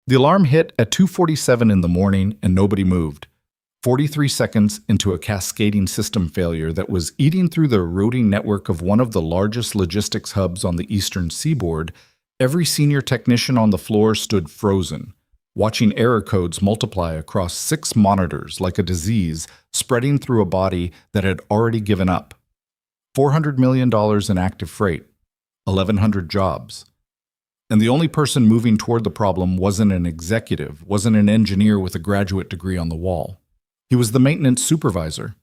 The alarm hit at 2:47 in the morning and nobody moved. 43 seconds into a cascading system failure that was eating through the eroding network of one of the largest logistics hubs on the eastern seaboard, every senior technician on the floor stood frozen, watching error codes multiply across 6 monitors like a disease spreading through a body that had already given up. $400 million in active freight, 1,100 jobs. And the only person moving toward the problem wasn't an executive, wasn't an engineer with a graduate degree on the wall. He was the maintenance supervisor,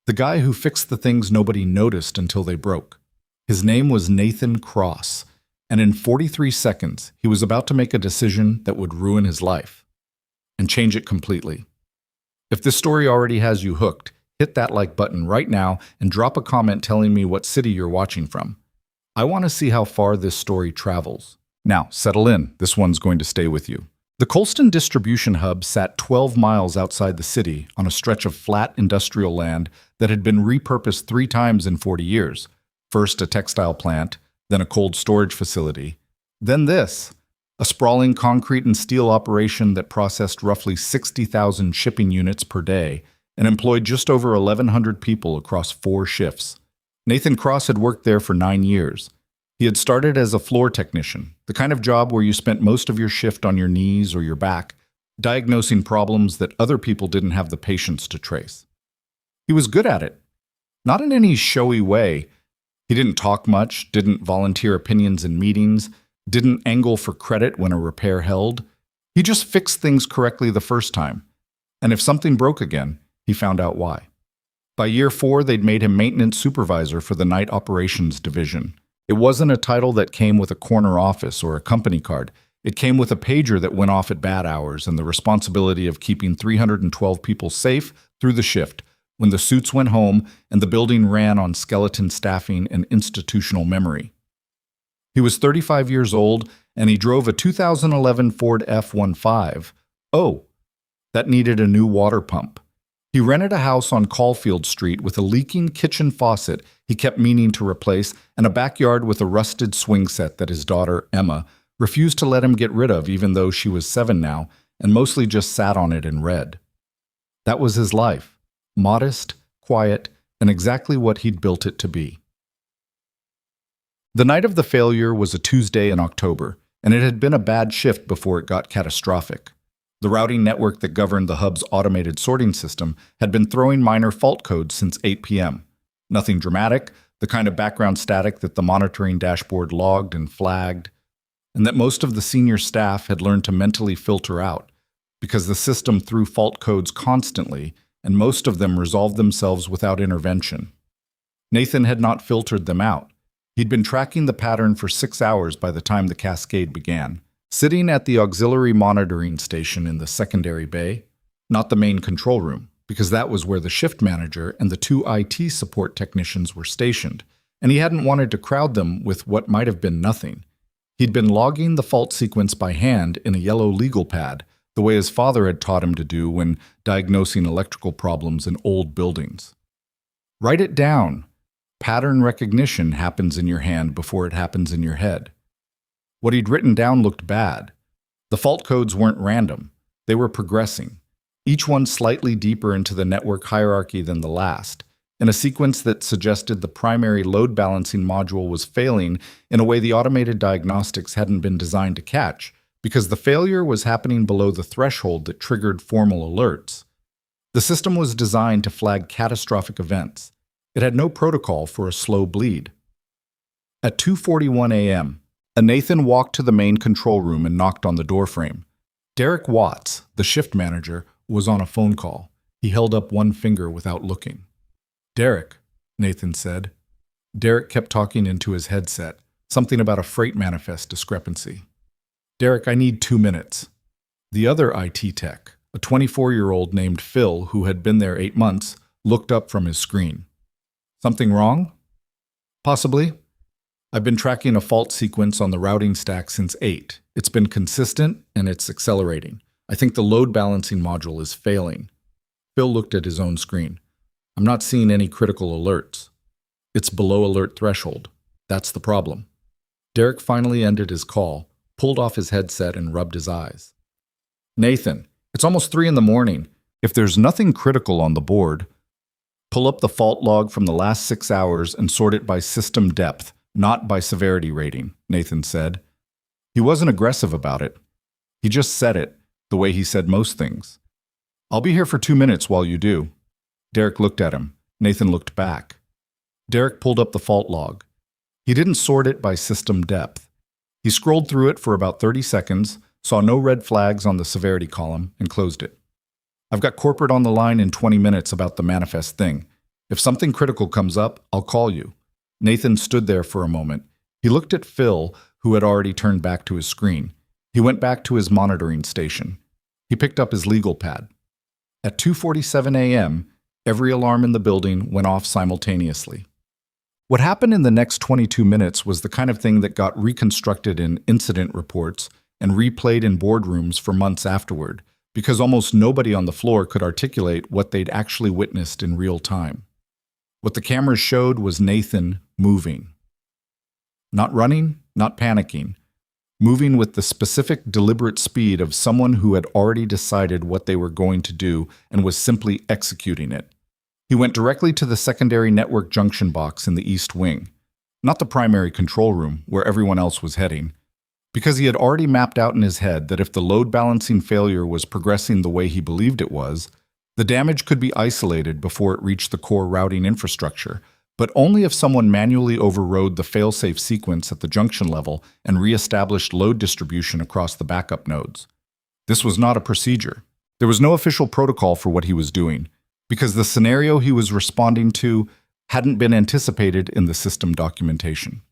the guy who fixed the things nobody noticed until they broke. His name was Nathan Cross, and in 43 seconds, he was about to make a decision that would ruin his life and change it completely. If this story already has you hooked, hit that like button right now and drop a comment telling me what city you're watching from. I want to see how far this story travels. Now, settle in. This one's going to stay with you. The Colston distribution hub sat 12 miles outside the city on a stretch of flat industrial land that had been repurposed 3 times in 40 years. First a textile plant, then a cold storage facility, then this, a sprawling concrete and steel operation that processed roughly 60,000 shipping units per day and employed just over 1,100 people across 4 shifts. Nathan Cross had worked there for 9 years. He had started as a floor technician, the kind of job where you spent most of your shift on your knees or your back, diagnosing problems that other people didn't have the patience to trace. He was good at it, not in any showy way. He didn't talk much, didn't volunteer opinions in meetings, didn't angle for credit when a repair held. He just fixed things correctly the first time, and if something broke again, he found out why. By year 4, they'd made him maintenance supervisor for the night operations division. It wasn't a title that came with a corner office or a company card. It came with a pager that went off at bad hours and the responsibility of keeping 312 people safe through the shift when the suits went home and the building ran on skeleton staffing and institutional memory. He was 35 years old and he drove a 2011 Ford F-15. Oh, that needed a new water pump. He rented a house on Caulfield Street with a leaking kitchen faucet he kept meaning to replace and a backyard with a rusted swing set that his daughter, Emma, refused to let him get rid of even though she was 7 now and mostly just sat on it and read. That was his life, modest, quiet, and exactly what he'd built it to be. The night of the failure was a Tuesday in October, and it had been a bad shift before it got catastrophic. The routing network that governed the hub's automated sorting system had been throwing minor fault codes since 8 p.m. Nothing dramatic, the kind of background static that the monitoring dashboard logged and flagged, and that most of the senior staff had learned to mentally filter out, because the system threw fault codes constantly, and most of them resolved themselves without intervention. Nathan had not filtered them out. He'd been tracking the pattern for 6 hours by the time the cascade began. Sitting at the auxiliary monitoring station in the secondary bay, not the main control room, because that was where the shift manager and the 2 IT support technicians were stationed, and he hadn't wanted to crowd them with what might have been nothing. He'd been logging the fault sequence by hand in a yellow legal pad, the way his father had taught him to do when diagnosing electrical problems in old buildings. Write it down. Pattern recognition happens in your hand before it happens in your head. What he'd written down looked bad. The fault codes weren't random. They were progressing, each one slightly deeper into the network hierarchy than the last, in a sequence that suggested the primary load balancing module was failing in a way the automated diagnostics hadn't been designed to catch, because the failure was happening below the threshold that triggered formal alerts. The system was designed to flag catastrophic events. It had no protocol for a slow bleed. At 2:41 a.m., a Nathan walked to the main control room and knocked on the doorframe. Derek Watts, the shift manager, was on a phone call. He held up one finger without looking. "Derek," Nathan said. Derek kept talking into his headset, something about a freight manifest discrepancy. "Derek, I need 2 minutes." The other IT tech, a 24-year-old named Phil who had been there 8 months, looked up from his screen. "Something wrong?" "Possibly. I've been tracking a fault sequence on the routing stack since 8. It's been consistent and it's accelerating. I think the load balancing module is failing." Phil looked at his own screen. "I'm not seeing any critical alerts. It's below alert threshold. That's the problem." Derek finally ended his call, pulled off his headset and rubbed his eyes. Nathan, it's almost 3 in the morning. If there's nothing critical on the board, pull up the fault log from the last 6 hours and sort it by system depth, not by severity rating, Nathan said. He wasn't aggressive about it. He just said it, the way he said most things. I'll be here for 2 minutes while you do. Derek looked at him. Nathan looked back. Derek pulled up the fault log. He didn't sort it by system depth. He scrolled through it for about 30 seconds, saw no red flags on the severity column, and closed it. I've got corporate on the line in 20 minutes about the manifest thing. If something critical comes up, I'll call you. Nathan stood there for a moment. He looked at Phil, who had already turned back to his screen. He went back to his monitoring station. He picked up his legal pad. At 2:47 a.m., every alarm in the building went off simultaneously. What happened in the next 22 minutes was the kind of thing that got reconstructed in incident reports and replayed in boardrooms for months afterward, because almost nobody on the floor could articulate what they'd actually witnessed in real time. What the cameras showed was Nathan moving. Not running, not panicking. Moving with the specific, deliberate speed of someone who had already decided what they were going to do and was simply executing it. He went directly to the secondary network junction box in the east wing, not the primary control room where everyone else was heading, because he had already mapped out in his head that if the load balancing failure was progressing the way he believed it was, the damage could be isolated before it reached the core routing infrastructure, but only if someone manually overrode the failsafe sequence at the junction level and reestablished load distribution across the backup nodes. This was not a procedure. There was no official protocol for what he was doing, because the scenario he was responding to hadn't been anticipated in the system documentation.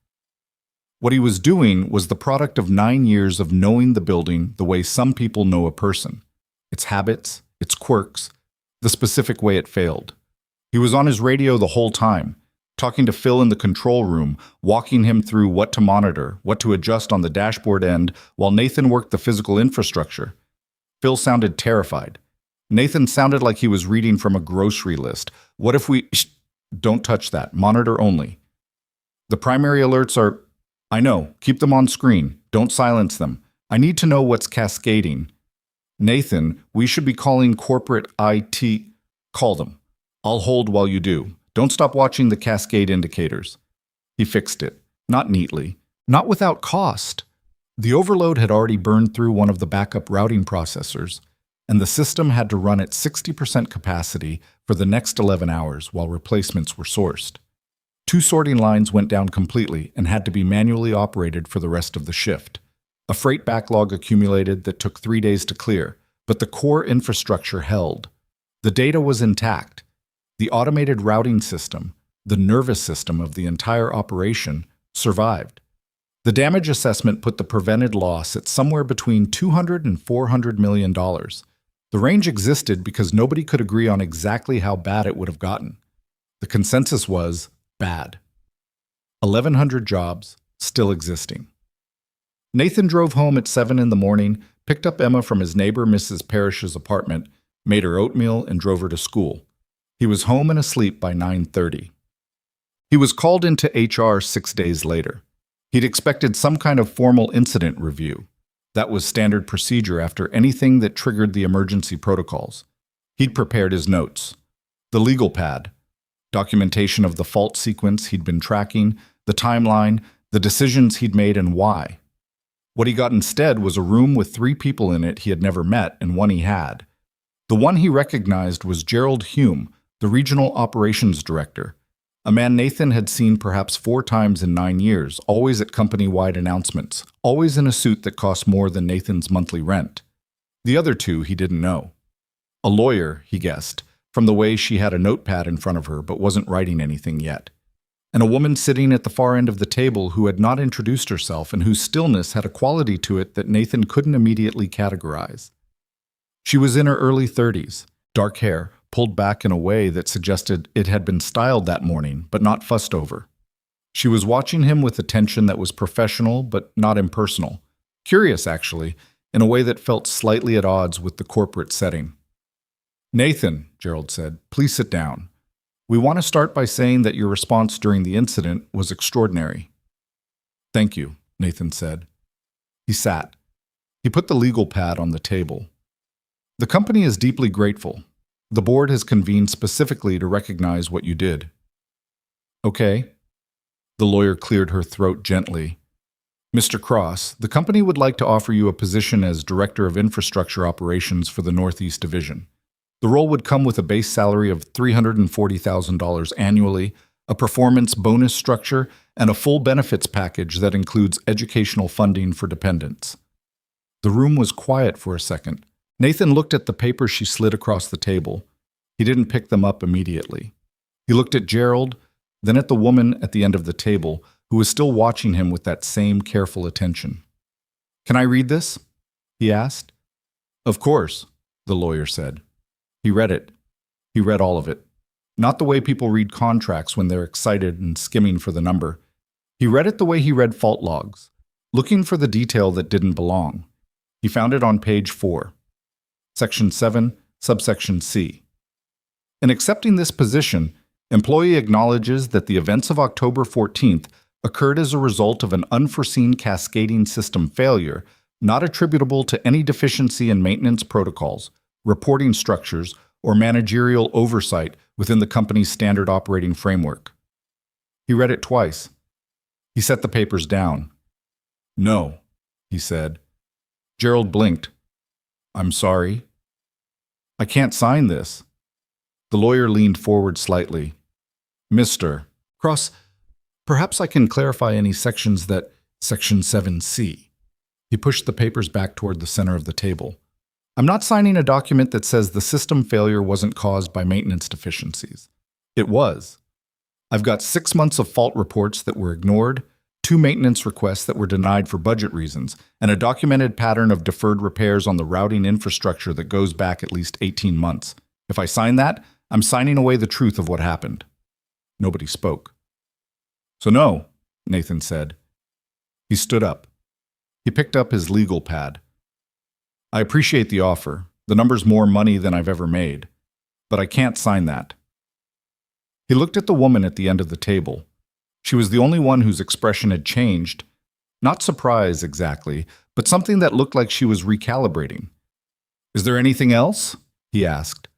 What he was doing was the product of 9 years of knowing the building the way some people know a person, its habits, its quirks, the specific way it failed. He was on his radio the whole time, talking to Phil in the control room, walking him through what to monitor, what to adjust on the dashboard end, while Nathan worked the physical infrastructure. Phil sounded terrified. Nathan sounded like he was reading from a grocery list. What if we... Shh, don't touch that. Monitor only. The primary alerts are... I know. Keep them on screen. Don't silence them. I need to know what's cascading. Nathan, we should be calling corporate IT. Call them. I'll hold while you do. Don't stop watching the cascade indicators. He fixed it. Not neatly. Not without cost. The overload had already burned through one of the backup routing processors, and the system had to run at 60% capacity for the next 11 hours while replacements were sourced. 2 sorting lines went down completely and had to be manually operated for the rest of the shift. A freight backlog accumulated that took 3 days to clear, but the core infrastructure held. The data was intact. The automated routing system, the nervous system of the entire operation, survived. The damage assessment put the prevented loss at somewhere between $200 and $400 million. The range existed because nobody could agree on exactly how bad it would have gotten. The consensus was bad. 1,100 jobs still existing. Nathan drove home at 7 in the morning, picked up Emma from his neighbor Mrs. Parrish's apartment, made her oatmeal, and drove her to school. He was home and asleep by 9:30. He was called into HR 6 days later. He'd expected some kind of formal incident review. That was standard procedure after anything that triggered the emergency protocols. He'd prepared his notes. The legal pad, documentation of the fault sequence he'd been tracking, the timeline, the decisions he'd made and why. What he got instead was a room with 3 people in it he had never met and one he had. The one he recognized was Gerald Hume, the regional operations director, a man Nathan had seen perhaps 4 times in 9 years, always at company-wide announcements, always in a suit that cost more than Nathan's monthly rent. The other 2 he didn't know. A lawyer, he guessed, from the way she had a notepad in front of her but wasn't writing anything yet. And a woman sitting at the far end of the table who had not introduced herself and whose stillness had a quality to it that Nathan couldn't immediately categorize. She was in her early 30s, dark hair, pulled back in a way that suggested it had been styled that morning, but not fussed over. She was watching him with attention that was professional but not impersonal. Curious, actually, in a way that felt slightly at odds with the corporate setting. "Nathan," Gerald said, "please sit down. We want to start by saying that your response during the incident was extraordinary." "Thank you," Nathan said. He sat. He put the legal pad on the table. The company is deeply grateful. The board has convened specifically to recognize what you did. Okay. The lawyer cleared her throat gently. Mr. Cross, the company would like to offer you a position as Director of Infrastructure Operations for the Northeast Division. The role would come with a base salary of $340,000 annually, a performance bonus structure, and a full benefits package that includes educational funding for dependents. The room was quiet for a second. Nathan looked at the papers she slid across the table. He didn't pick them up immediately. He looked at Gerald, then at the woman at the end of the table, who was still watching him with that same careful attention. "Can I read this?" he asked. "Of course," the lawyer said. He read it. He read all of it. Not the way people read contracts when they're excited and skimming for the number. He read it the way he read fault logs, looking for the detail that didn't belong. He found it on page 4, Section 7, subsection C. In accepting this position, employee acknowledges that the events of October 14th occurred as a result of an unforeseen cascading system failure, not attributable to any deficiency in maintenance protocols, reporting structures, or managerial oversight within the company's standard operating framework. He read it twice. He set the papers down. "No," he said. Gerald blinked. "I'm sorry. I can't sign this." The lawyer leaned forward slightly. "Mr. Cross, perhaps I can clarify any sections that Section 7C." He pushed the papers back toward the center of the table. "I'm not signing a document that says the system failure wasn't caused by maintenance deficiencies. It was. I've got 6 months of fault reports that were ignored, 2 maintenance requests that were denied for budget reasons, and a documented pattern of deferred repairs on the routing infrastructure that goes back at least 18 months. If I sign that, I'm signing away the truth of what happened." Nobody spoke. "So no," Nathan said. He stood up. He picked up his legal pad. "I appreciate the offer. The number's more money than I've ever made. But I can't sign that." He looked at the woman at the end of the table. She was the only one whose expression had changed. Not surprise exactly, but something that looked like she was recalibrating. "Is there anything else?" he asked.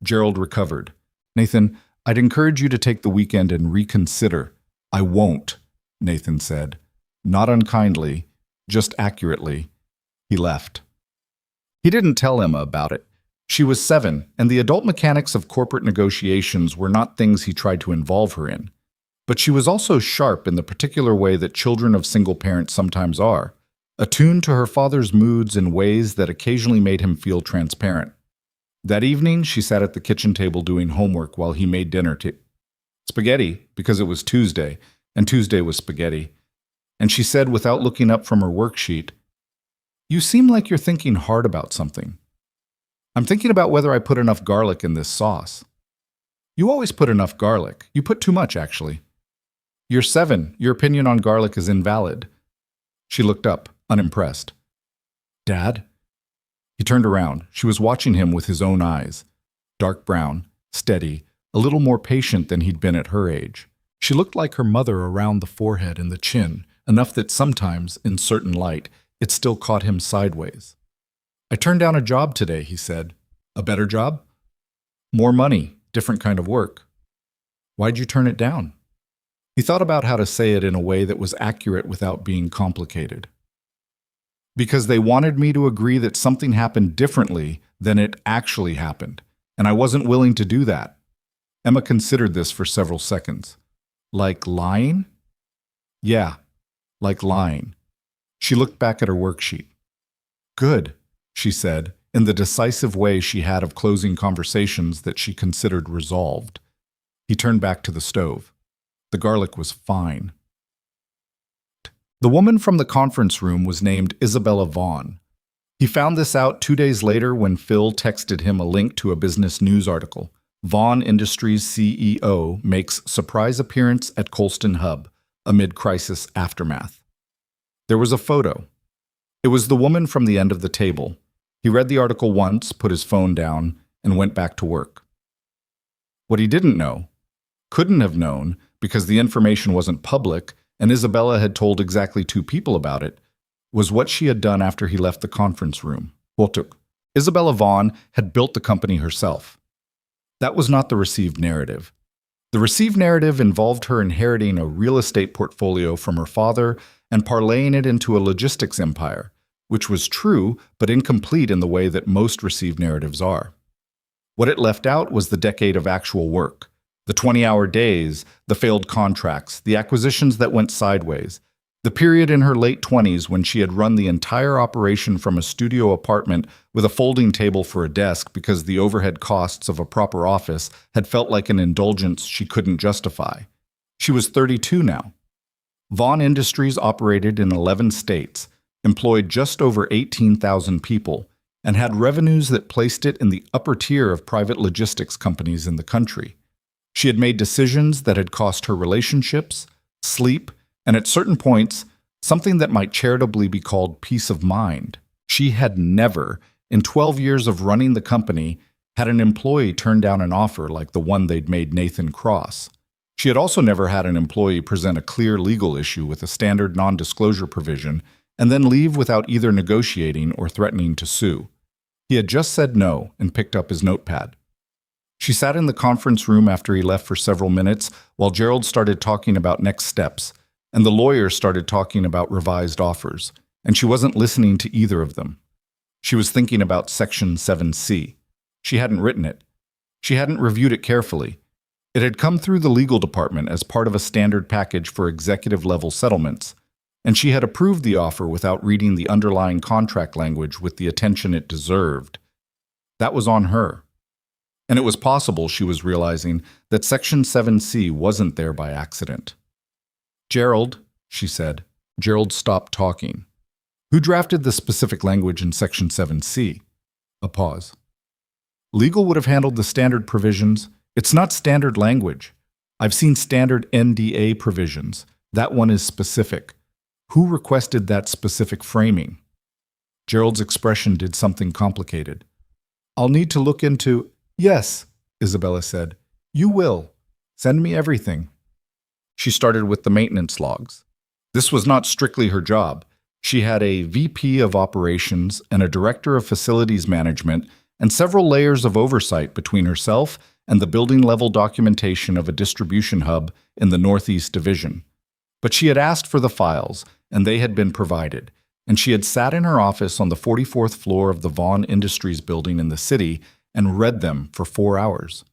Gerald recovered. "Nathan, I'd encourage you to take the weekend and reconsider." "I won't," Nathan said. Not unkindly, just accurately. He left. He didn't tell Emma about it. She was 7, and the adult mechanics of corporate negotiations were not things he tried to involve her in. But she was also sharp in the particular way that children of single parents sometimes are, attuned to her father's moods in ways that occasionally made him feel transparent. That evening, she sat at the kitchen table doing homework while he made dinner. Spaghetti, because it was Tuesday, and Tuesday was spaghetti. And she said without looking up from her worksheet, "You seem like you're thinking hard about something." "I'm thinking about whether I put enough garlic in this sauce." "You always put enough garlic. You put too much, actually." "You're 7. Your opinion on garlic is invalid." She looked up, unimpressed. "Dad?" He turned around. She was watching him with his own eyes. Dark brown, steady, a little more patient than he'd been at her age. She looked like her mother around the forehead and the chin, enough that sometimes, in certain light, it still caught him sideways. "I turned down a job today," he said. "A better job?" "More money, different kind of work." "Why'd you turn it down?" He thought about how to say it in a way that was accurate without being complicated. "Because they wanted me to agree that something happened differently than it actually happened, and I wasn't willing to do that." Emma considered this for several seconds. "Like lying?" "Yeah, like lying." She looked back at her worksheet. "Good," she said, in the decisive way she had of closing conversations that she considered resolved. He turned back to the stove. The garlic was fine. The woman from the conference room was named Isabella Vaughn. He found this out 2 days later when Phil texted him a link to a business news article. Vaughn Industries CEO makes surprise appearance at Colston Hub amid crisis aftermath. There was a photo. It was the woman from the end of the table. He read the article once, put his phone down, and went back to work. What he didn't know, couldn't have known, because the information wasn't public and Isabella had told exactly 2 people about it, was what she had done after he left the conference room. Isabella Vaughn had built the company herself. That was not the received narrative. The received narrative involved her inheriting a real estate portfolio from her father and parlaying it into a logistics empire, which was true but incomplete in the way that most received narratives are. What it left out was the decade of actual work, the 20-hour days, the failed contracts, the acquisitions that went sideways, the period in her late 20s when she had run the entire operation from a studio apartment with a folding table for a desk because the overhead costs of a proper office had felt like an indulgence she couldn't justify. She was 32 now. Vaughn Industries operated in 11 states, employed just over 18,000 people, and had revenues that placed it in the upper tier of private logistics companies in the country. She had made decisions that had cost her relationships, sleep, and at certain points, something that might charitably be called peace of mind. She had never, in 12 years of running the company, had an employee turn down an offer like the one they'd made Nathan Cross. She had also never had an employee present a clear legal issue with a standard non-disclosure provision and then leave without either negotiating or threatening to sue. He had just said no and picked up his notepad. She sat in the conference room after he left for several minutes while Gerald started talking about next steps, and the lawyer started talking about revised offers, and she wasn't listening to either of them. She was thinking about Section 7C. She hadn't written it. She hadn't reviewed it carefully. It had come through the legal department as part of a standard package for executive-level settlements, and she had approved the offer without reading the underlying contract language with the attention it deserved. That was on her. And it was possible, she was realizing, that Section 7C wasn't there by accident. "Gerald," she said. Gerald stopped talking. "Who drafted the specific language in Section 7C? A pause. "Legal would have handled the standard provisions. It's not standard language. I've seen standard NDA provisions. That one is specific. Who requested that specific framing?" Gerald's expression did something complicated. "I'll need to look into—" "Yes," Isabella said. "You will. Send me everything." She started with the maintenance logs. This was not strictly her job. She had a VP of operations and a director of facilities management and several layers of oversight between herself and the building-level documentation of a distribution hub in the Northeast Division. But she had asked for the files, and they had been provided, and she had sat in her office on the 44th floor of the Vaughn Industries building in the city and read them for 4 hours.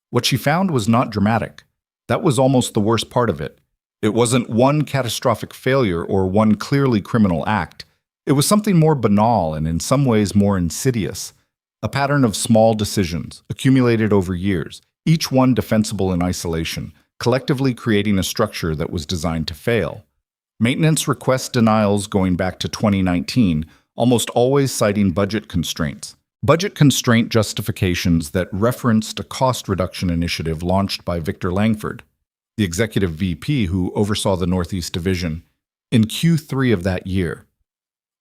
What she found was not dramatic. That was almost the worst part of it. It wasn't one catastrophic failure or one clearly criminal act. It was something more banal and in some ways more insidious. A pattern of small decisions, accumulated over years, each one defensible in isolation, collectively creating a structure that was designed to fail. Maintenance request denials going back to 2019, almost always citing budget constraints. Budget constraint justifications that referenced a cost reduction initiative launched by Victor Langford, the executive VP who oversaw the Northeast Division, in Q3 of that year.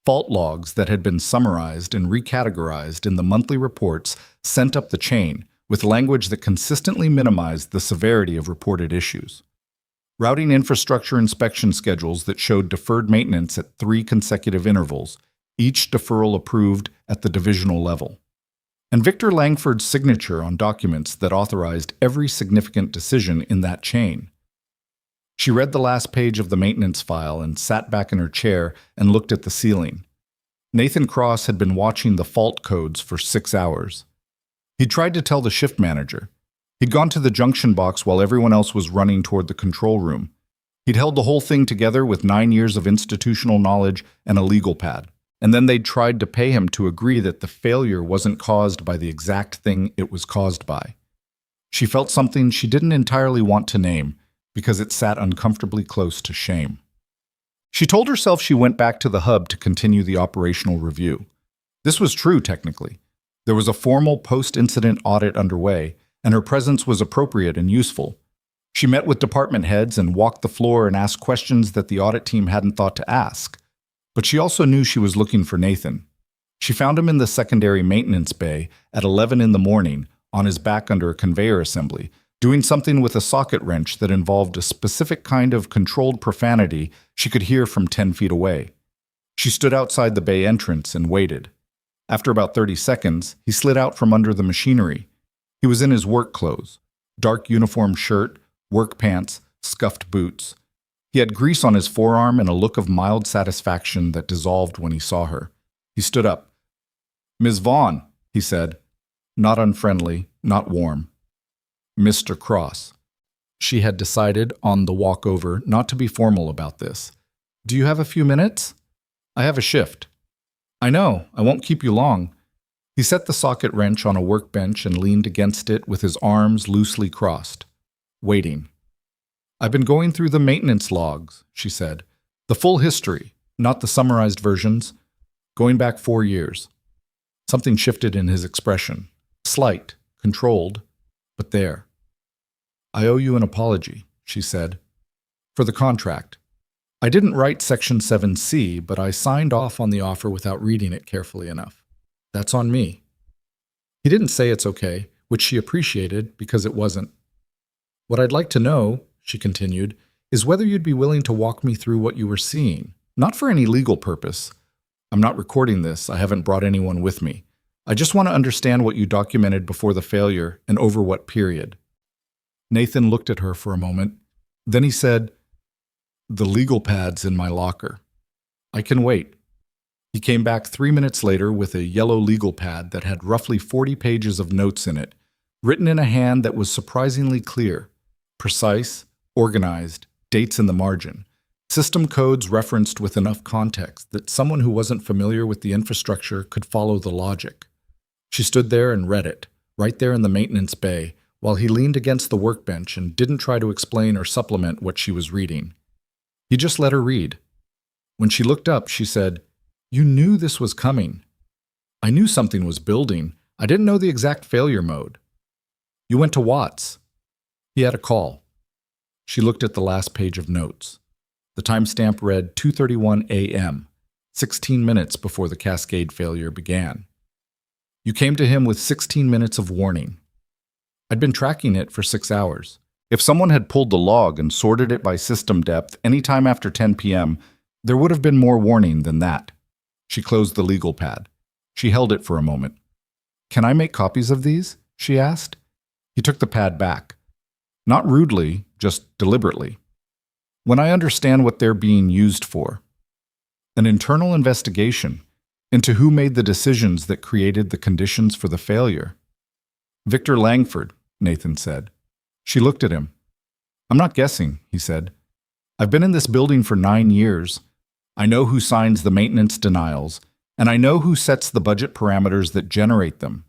Fault logs that had been summarized and recategorized in the monthly reports sent up the chain, with language that consistently minimized the severity of reported issues. Routing infrastructure inspection schedules that showed deferred maintenance at 3 consecutive intervals, each deferral approved at the divisional level. And Victor Langford's signature on documents that authorized every significant decision in that chain. She read the last page of the maintenance file and sat back in her chair and looked at the ceiling. Nathan Cross had been watching the fault codes for 6 hours. He'd tried to tell the shift manager. He'd gone to the junction box while everyone else was running toward the control room. He'd held the whole thing together with 9 years of institutional knowledge and a legal pad. And then they'd tried to pay him to agree that the failure wasn't caused by the exact thing it was caused by. She felt something she didn't entirely want to name because it sat uncomfortably close to shame. She told herself she went back to the hub to continue the operational review. This was true, technically. There was a formal post-incident audit underway, and her presence was appropriate and useful. She met with department heads and walked the floor and asked questions that the audit team hadn't thought to ask. But she also knew she was looking for Nathan. She found him in the secondary maintenance bay at 11 in the morning, on his back under a conveyor assembly, doing something with a socket wrench that involved a specific kind of controlled profanity she could hear from 10 feet away. She stood outside the bay entrance and waited. After about 30 seconds, he slid out from under the machinery. He was in his work clothes, dark uniform shirt, work pants, scuffed boots. He had grease on his forearm and a look of mild satisfaction that dissolved when he saw her. He stood up. "Ms. Vaughn," he said, not unfriendly, not warm. "Mr. Cross." She had decided on the walk over not to be formal about this. "Do you have a few minutes?" "I have a shift." "I know, I won't keep you long." He set the socket wrench on a workbench and leaned against it with his arms loosely crossed, waiting. "I've been going through the maintenance logs," she said. "The full history, not the summarized versions, going back 4 years. Something shifted in his expression. Slight, controlled, but there. "I owe you an apology," she said, "for the contract. I didn't write Section 7C, but I signed off on the offer without reading it carefully enough. That's on me." He didn't say it's okay, which she appreciated because it wasn't. "What I'd like to know," she continued, "is whether you'd be willing to walk me through what you were seeing. Not for any legal purpose. I'm not recording this. I haven't brought anyone with me. I just want to understand what you documented before the failure and over what period." Nathan looked at her for a moment. Then he said, "The legal pad's in my locker. I can wait." He came back 3 minutes later with a yellow legal pad that had roughly 40 pages of notes in it, written in a hand that was surprisingly clear, precise, organized, dates in the margin, system codes referenced with enough context that someone who wasn't familiar with the infrastructure could follow the logic. She stood there and read it, right there in the maintenance bay, while he leaned against the workbench and didn't try to explain or supplement what she was reading. He just let her read. When she looked up, she said, "You knew this was coming." "I knew something was building. I didn't know the exact failure mode." "You went to Watts." "He had a call." She looked at the last page of notes. The timestamp read 2:31 a.m., 16 minutes before the cascade failure began. "You came to him with 16 minutes of warning." I'd been tracking it for 6 hours. If someone had pulled the log and sorted it by system depth any time after 10 p.m., there would have been more warning than that. She closed the legal pad. She held it for a moment. "Can I make copies of these?" she asked. He took the pad back. Not rudely, just deliberately. "When I understand what they're being used for." An internal investigation into who made the decisions that created the conditions for the failure. "Victor Langford," Nathan said. She looked at him. "I'm not guessing," he said. "I've been in this building for 9 years. I know who signs the maintenance denials, and I know who sets the budget parameters that generate them.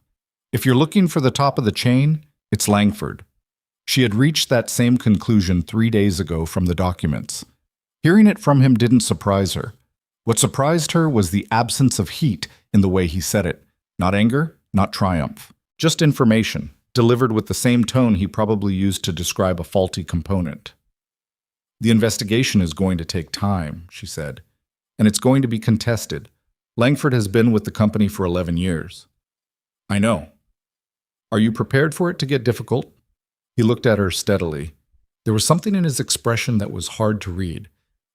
If you're looking for the top of the chain, it's Langford." She had reached that same conclusion 3 days ago from the documents. Hearing it from him didn't surprise her. What surprised her was the absence of heat in the way he said it. Not anger, not triumph. Just information, delivered with the same tone he probably used to describe a faulty component. "The investigation is going to take time," she said, "and it's going to be contested. Langford has been with the company for 11 years. "I know." "Are you prepared for it to get difficult?" He looked at her steadily. There was something in his expression that was hard to read.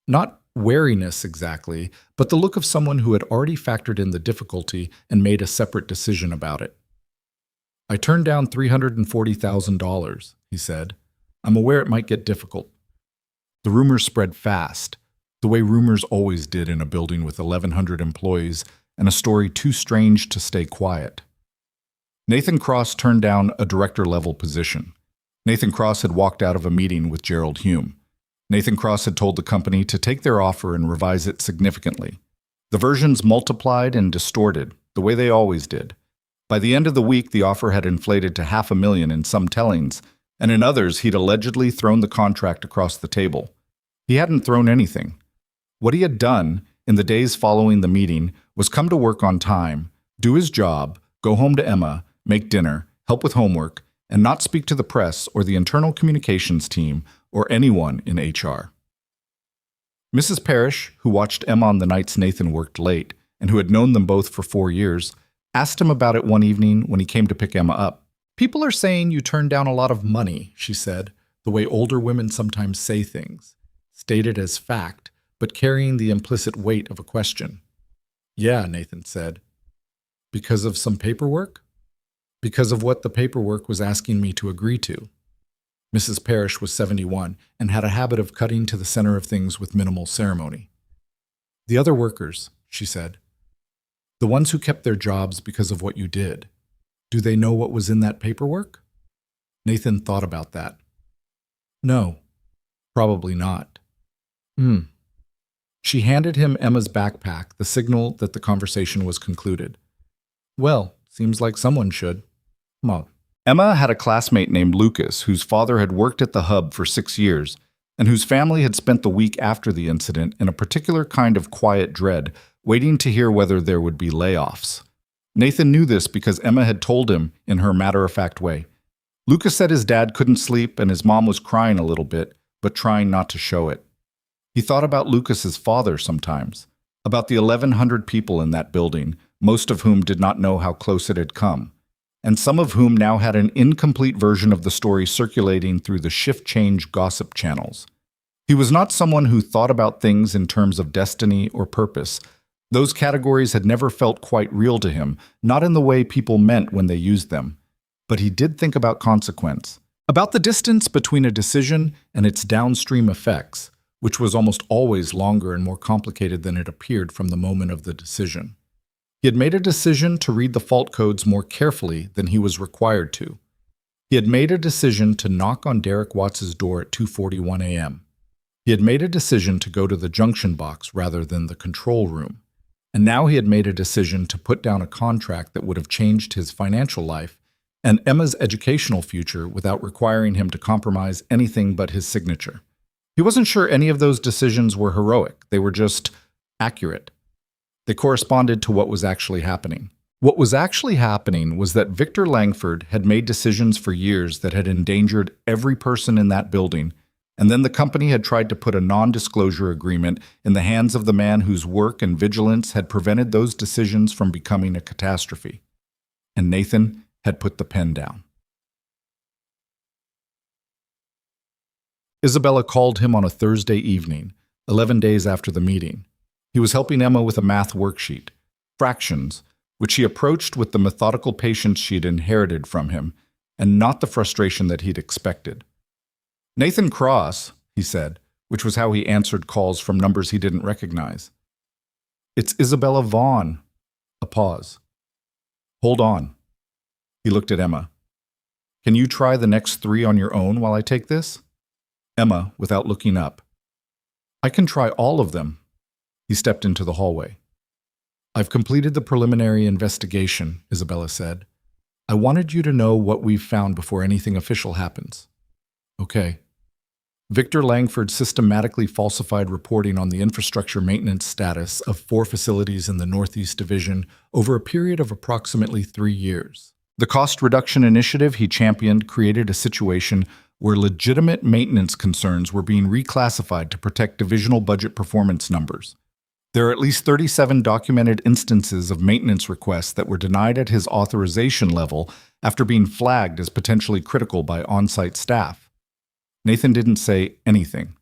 Not wariness exactly, but the look of someone who had already factored in the difficulty and made a separate decision about it. "I turned down $340,000, he said. "I'm aware it might get difficult." The rumors spread fast, the way rumors always did in a building with 1,100 employees and a story too strange to stay quiet. Nathan Cross turned down a director-level position. Nathan Cross had walked out of a meeting with Gerald Hume. Nathan Cross had told the company to take their offer and revise it significantly. The versions multiplied and distorted, the way they always did. By the end of the week, the offer had inflated to $500,000 in some tellings, and in others he'd allegedly thrown the contract across the table. He hadn't thrown anything. What he had done in the days following the meeting was come to work on time, do his job, go home to Emma, make dinner, help with homework, and not speak to the press or the internal communications team or anyone in HR. Mrs. Parrish, who watched Emma on the nights Nathan worked late and who had known them both for 4 years, asked him about it one evening when he came to pick Emma up. "People are saying you turned down a lot of money," she said, the way older women sometimes say things, stated as fact, but carrying the implicit weight of a question. "Yeah," Nathan said. Because of some paperwork? Because of what the paperwork was asking me to agree to. Mrs. Parrish was 71 and had a habit of cutting to the center of things with minimal ceremony. The other workers, she said, the ones who kept their jobs because of what you did, do they know what was in that paperwork? Nathan thought about that. No, probably not. She handed him Emma's backpack, the signal that the conversation was concluded. Well, seems like someone should. Come on. Emma had a classmate named Lucas whose father had worked at the hub for 6 years and whose family had spent the week after the incident in a particular kind of quiet dread, waiting to hear whether there would be layoffs. Nathan knew this because Emma had told him in her matter-of-fact way. Lucas said his dad couldn't sleep and his mom was crying a little bit, but trying not to show it. He thought about Lucas's father sometimes, about the 1,100 people in that building, most of whom did not know how close it had come, and some of whom now had an incomplete version of the story circulating through the shift-change gossip channels. He was not someone who thought about things in terms of destiny or purpose. Those categories had never felt quite real to him, not in the way people meant when they used them. But he did think about consequence, about the distance between a decision and its downstream effects, which was almost always longer and more complicated than it appeared from the moment of the decision. He had made a decision to read the fault codes more carefully than he was required to. He had made a decision to knock on Derek Watts's door at 2:41 a.m. He had made a decision to go to the junction box rather than the control room. And now he had made a decision to put down a contract that would have changed his financial life and Emma's educational future without requiring him to compromise anything but his signature. He wasn't sure any of those decisions were heroic. They were just accurate. They corresponded to what was actually happening. What was actually happening was that Victor Langford had made decisions for years that had endangered every person in that building, and then the company had tried to put a non-disclosure agreement in the hands of the man whose work and vigilance had prevented those decisions from becoming a catastrophe. And Nathan had put the pen down. Isabella called him on a Thursday evening, 11 days after the meeting. He was helping Emma with a math worksheet, fractions, which he approached with the methodical patience she had inherited from him, and not the frustration that he'd expected. Nathan Cross, he said, which was how he answered calls from numbers he didn't recognize. It's Isabella Vaughn. A pause. Hold on. He looked at Emma. Can you try the next 3 on your own while I take this? Emma, without looking up. I can try all of them. He stepped into the hallway. I've completed the preliminary investigation, Isabella said. I wanted you to know what we've found before anything official happens. Okay. Victor Langford systematically falsified reporting on the infrastructure maintenance status of 4 facilities in the Northeast Division over a period of approximately 3 years. The cost reduction initiative he championed created a situation where legitimate maintenance concerns were being reclassified to protect divisional budget performance numbers. There are at least 37 documented instances of maintenance requests that were denied at his authorization level after being flagged as potentially critical by on-site staff. Nathan didn't say anything.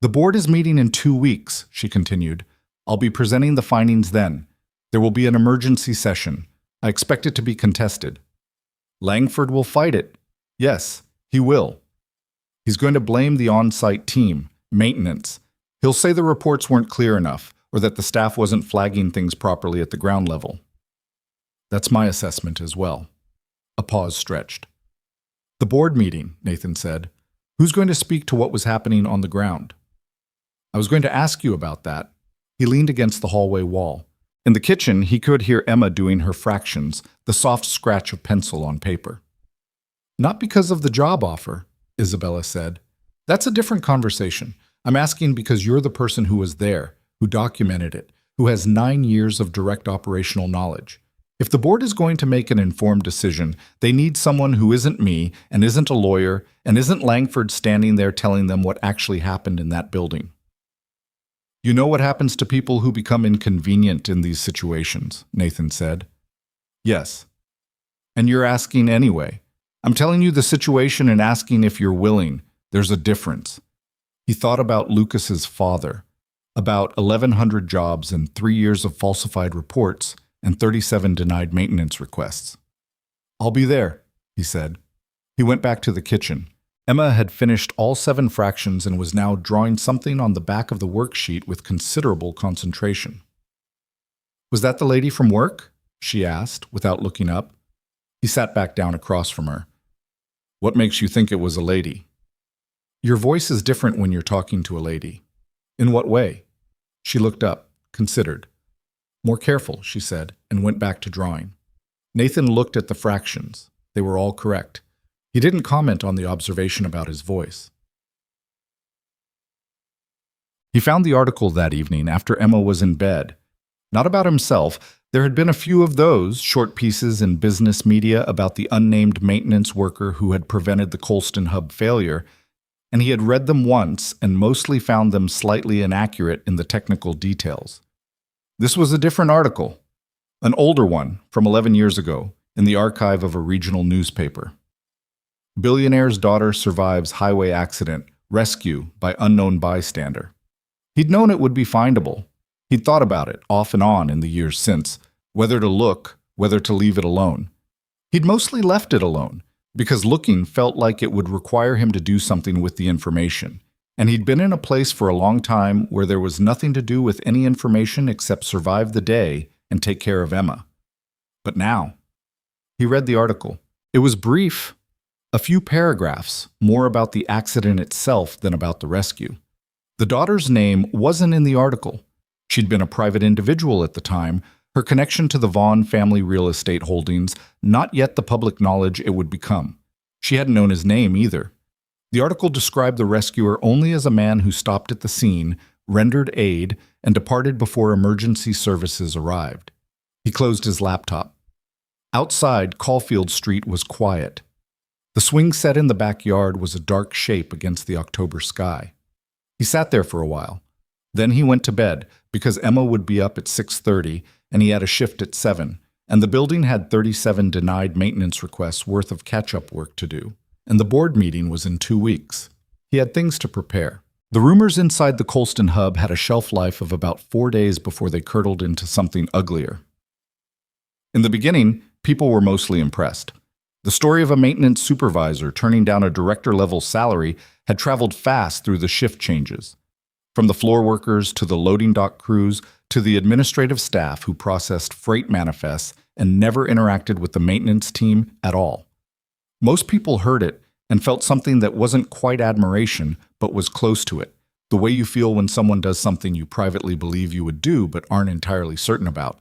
The board is meeting in 2 weeks, she continued. I'll be presenting the findings then. There will be an emergency session. I expect it to be contested. Langford will fight it. Yes, he will. He's going to blame the on-site team, maintenance. He'll say the reports weren't clear enough, or that the staff wasn't flagging things properly at the ground level. That's my assessment as well. A pause stretched. The board meeting, Nathan said. Who's going to speak to what was happening on the ground? I was going to ask you about that. He leaned against the hallway wall. In the kitchen, he could hear Emma doing her fractions, the soft scratch of pencil on paper. Not because of the job offer, Isabella said. That's a different conversation. I'm asking because you're the person who was there, who documented it, who has 9 years of direct operational knowledge. If the board is going to make an informed decision, they need someone who isn't me and isn't a lawyer and isn't Langford standing there telling them what actually happened in that building. You know what happens to people who become inconvenient in these situations, Nathan said. Yes. And you're asking anyway. I'm telling you the situation and asking if you're willing. There's a difference. He thought about Lucas's father, about 1,100 jobs and 3 years of falsified reports, and 37 denied maintenance requests. "I'll be there," he said. He went back to the kitchen. Emma had finished all 7 fractions and was now drawing something on the back of the worksheet with considerable concentration. "Was that the lady from work?" she asked, without looking up. He sat back down across from her. "What makes you think it was a lady?" "Your voice is different when you're talking to a lady." "In what way?" She looked up, considered. "More careful," she said, and went back to drawing. Nathan looked at the fractions. They were all correct. He didn't comment on the observation about his voice. He found the article that evening after Emma was in bed. Not about himself. There had been a few of those short pieces in business media about the unnamed maintenance worker who had prevented the Colston hub failure, and he had read them once and mostly found them slightly inaccurate in the technical details. This was a different article, an older one from 11 years ago, in the archive of a regional newspaper. Billionaire's daughter survives highway accident, rescue by unknown bystander. He'd known it would be findable. He'd thought about it off and on in the years since, whether to look, whether to leave it alone. He'd mostly left it alone, because looking felt like it would require him to do something with the information, and he'd been in a place for a long time where there was nothing to do with any information except survive the day and take care of Emma. But now, he read the article. It was brief, a few paragraphs, more about the accident itself than about the rescue. The daughter's name wasn't in the article. She'd been a private individual at the time, her connection to the Vaughn family real estate holdings not yet the public knowledge it would become. She hadn't known his name either. The article described the rescuer only as a man who stopped at the scene, rendered aid, and departed before emergency services arrived. He closed his laptop. Outside, Caulfield Street was quiet. The swing set in the backyard was a dark shape against the October sky. He sat there for a while. Then he went to bed, because Emma would be up at 6:30 and he had a shift at 7, and the building had 37 denied maintenance requests worth of catch-up work to do, and the board meeting was in 2 weeks. He had things to prepare. The rumors inside the Colston hub had a shelf life of about 4 days before they curdled into something uglier. In the beginning, people were mostly impressed. The story of a maintenance supervisor turning down a director-level salary had traveled fast through the shift changes. From the floor workers to the loading dock crews to the administrative staff who processed freight manifests and never interacted with the maintenance team at all. Most people heard it and felt something that wasn't quite admiration, but was close to it, the way you feel when someone does something you privately believe you would do but aren't entirely certain about.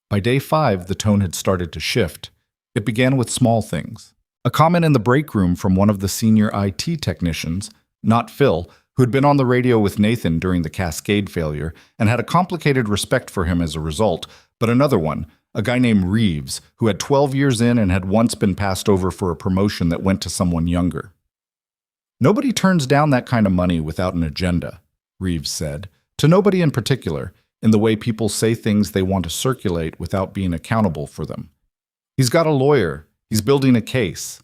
By day 5, the tone had started to shift. It began with small things. A comment in the break room from one of the senior IT technicians, not Phil, who had been on the radio with Nathan during the Cascade failure and had a complicated respect for him as a result, but another one, a guy named Reeves, who had 12 years in and had once been passed over for a promotion that went to someone younger. "Nobody turns down that kind of money without an agenda," Reeves said, to nobody in particular, in the way people say things they want to circulate without being accountable for them. "He's got a lawyer. He's building a case."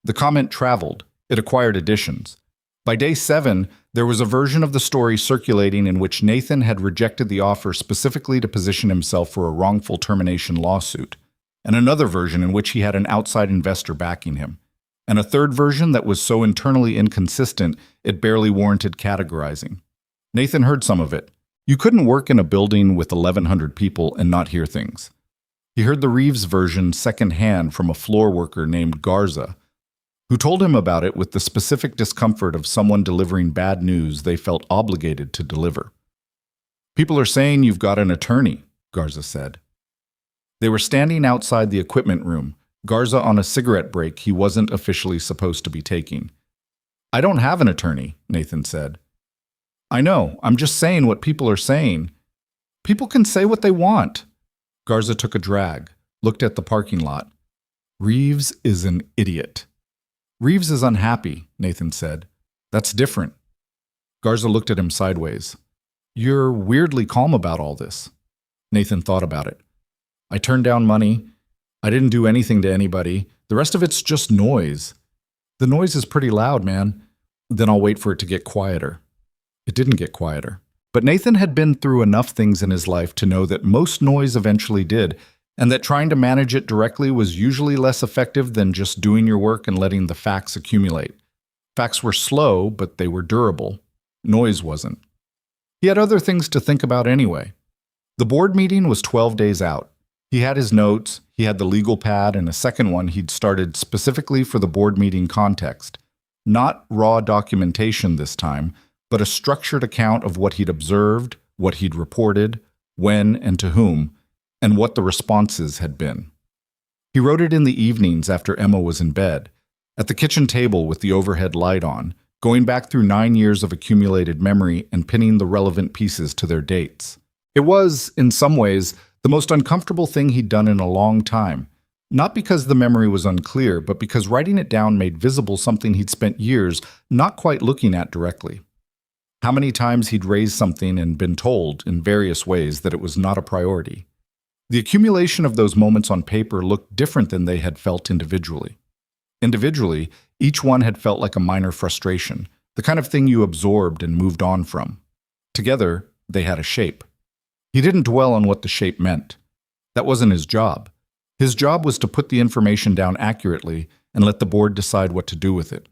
The comment traveled. It acquired additions. By day 7, there was a version of the story circulating in which Nathan had rejected the offer specifically to position himself for a wrongful termination lawsuit, and another version in which he had an outside investor backing him, and a third version that was so internally inconsistent it barely warranted categorizing. Nathan heard some of it. You couldn't work in a building with 1,100 people and not hear things. He heard the Reeves version secondhand from a floor worker named Garza, who told him about it with the specific discomfort of someone delivering bad news they felt obligated to deliver. "People are saying you've got an attorney," Garza said. They were standing outside the equipment room, Garza on a cigarette break he wasn't officially supposed to be taking. "I don't have an attorney," Nathan said. "I know, I'm just saying what people are saying." "People can say what they want." Garza took a drag, looked at the parking lot. "Reeves is an idiot." "Reeves is unhappy," Nathan said. "That's different." Garza looked at him sideways. "You're weirdly calm about all this." Nathan thought about it. "I turned down money. I didn't do anything to anybody. The rest of it's just noise." "The noise is pretty loud, man." "Then I'll wait for it to get quieter." It didn't get quieter. But Nathan had been through enough things in his life to know that most noise eventually did, and that trying to manage it directly was usually less effective than just doing your work and letting the facts accumulate. Facts were slow, but they were durable. Noise wasn't. He had other things to think about anyway. The board meeting was 12 days out. He had his notes, he had the legal pad, and a second one he'd started specifically for the board meeting context. Not raw documentation this time, but a structured account of what he'd observed, what he'd reported, when and to whom, and what the responses had been. He wrote it in the evenings after Emma was in bed, at the kitchen table with the overhead light on, going back through 9 years of accumulated memory and pinning the relevant pieces to their dates. It was, in some ways, the most uncomfortable thing he'd done in a long time, not because the memory was unclear, but because writing it down made visible something he'd spent years not quite looking at directly. How many times he'd raised something and been told, in various ways, that it was not a priority. The accumulation of those moments on paper looked different than they had felt individually. Individually, each one had felt like a minor frustration, the kind of thing you absorbed and moved on from. Together, they had a shape. He didn't dwell on what the shape meant. That wasn't his job. His job was to put the information down accurately and let the board decide what to do with it.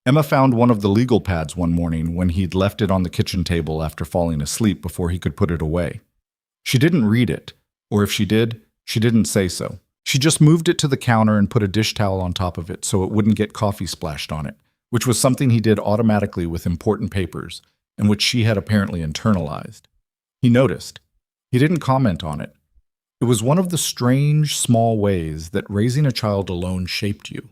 Emma found one of the legal pads one morning when he'd left it on the kitchen table after falling asleep before he could put it away. She didn't read it, or if she did, she didn't say so. She just moved it to the counter and put a dish towel on top of it so it wouldn't get coffee splashed on it, which was something he did automatically with important papers, and which she had apparently internalized. He noticed. He didn't comment on it. It was one of the strange, small ways that raising a child alone shaped you,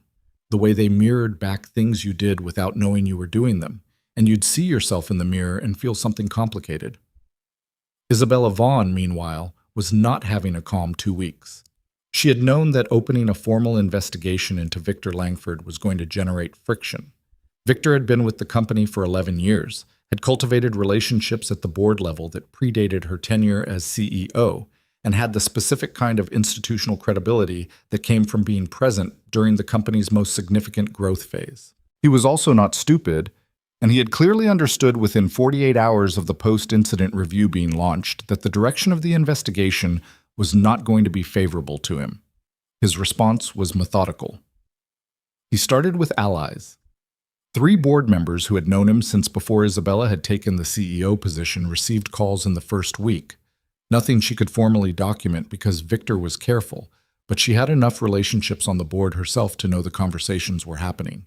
the way they mirrored back things you did without knowing you were doing them, and you'd see yourself in the mirror and feel something complicated. Isabella Vaughn, meanwhile, was not having a calm 2 weeks. She had known that opening a formal investigation into Victor Langford was going to generate friction. Victor had been with the company for 11 years, had cultivated relationships at the board level that predated her tenure as CEO, and had the specific kind of institutional credibility that came from being present during the company's most significant growth phase. He was also not stupid, and he had clearly understood within 48 hours of the post-incident review being launched that the direction of the investigation was not going to be favorable to him. His response was methodical. He started with allies. 3 board members who had known him since before Isabella had taken the CEO position received calls in the first week. Nothing she could formally document because Victor was careful, but she had enough relationships on the board herself to know the conversations were happening.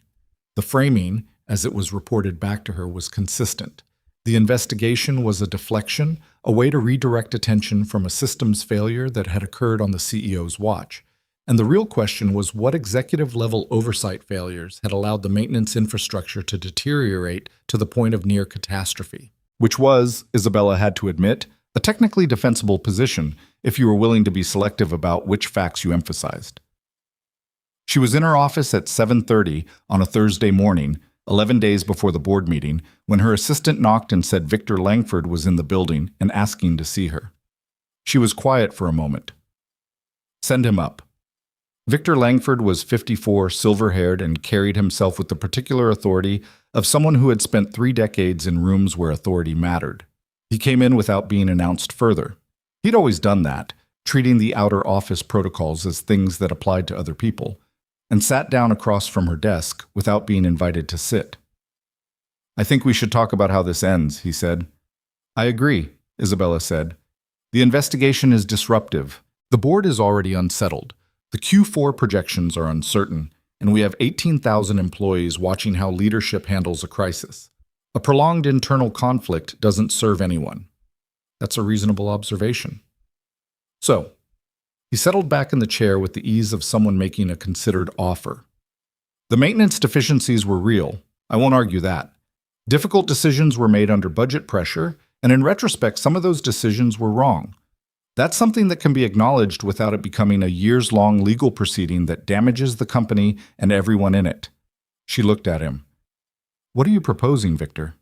The framing, as it was reported back to her, was consistent. The investigation was a deflection, a way to redirect attention from a systems failure that had occurred on the CEO's watch. And the real question was what executive-level oversight failures had allowed the maintenance infrastructure to deteriorate to the point of near catastrophe, which was, Isabella had to admit, a technically defensible position if you were willing to be selective about which facts you emphasized. She was in her office at 7:30 on a Thursday morning, 11 days before the board meeting, when her assistant knocked and said Victor Langford was in the building and asking to see her. She was quiet for a moment. "Send him up." Victor Langford was 54, silver-haired, and carried himself with the particular authority of someone who had spent 3 decades in rooms where authority mattered. He came in without being announced further. He'd always done that, treating the outer office protocols as things that applied to other people, and sat down across from her desk without being invited to sit. "I think we should talk about how this ends," he said. "I agree," Isabella said. "The investigation is disruptive. The board is already unsettled. The Q4 projections are uncertain, and we have 18,000 employees watching how leadership handles a crisis. A prolonged internal conflict doesn't serve anyone." That's a reasonable observation. So, he settled back in the chair with the ease of someone making a considered offer. The maintenance deficiencies were real. I won't argue that. Difficult decisions were made under budget pressure, and in retrospect, some of those decisions were wrong. That's something that can be acknowledged without it becoming a years-long legal proceeding that damages the company and everyone in it. She looked at him. "What are you proposing, Victor?"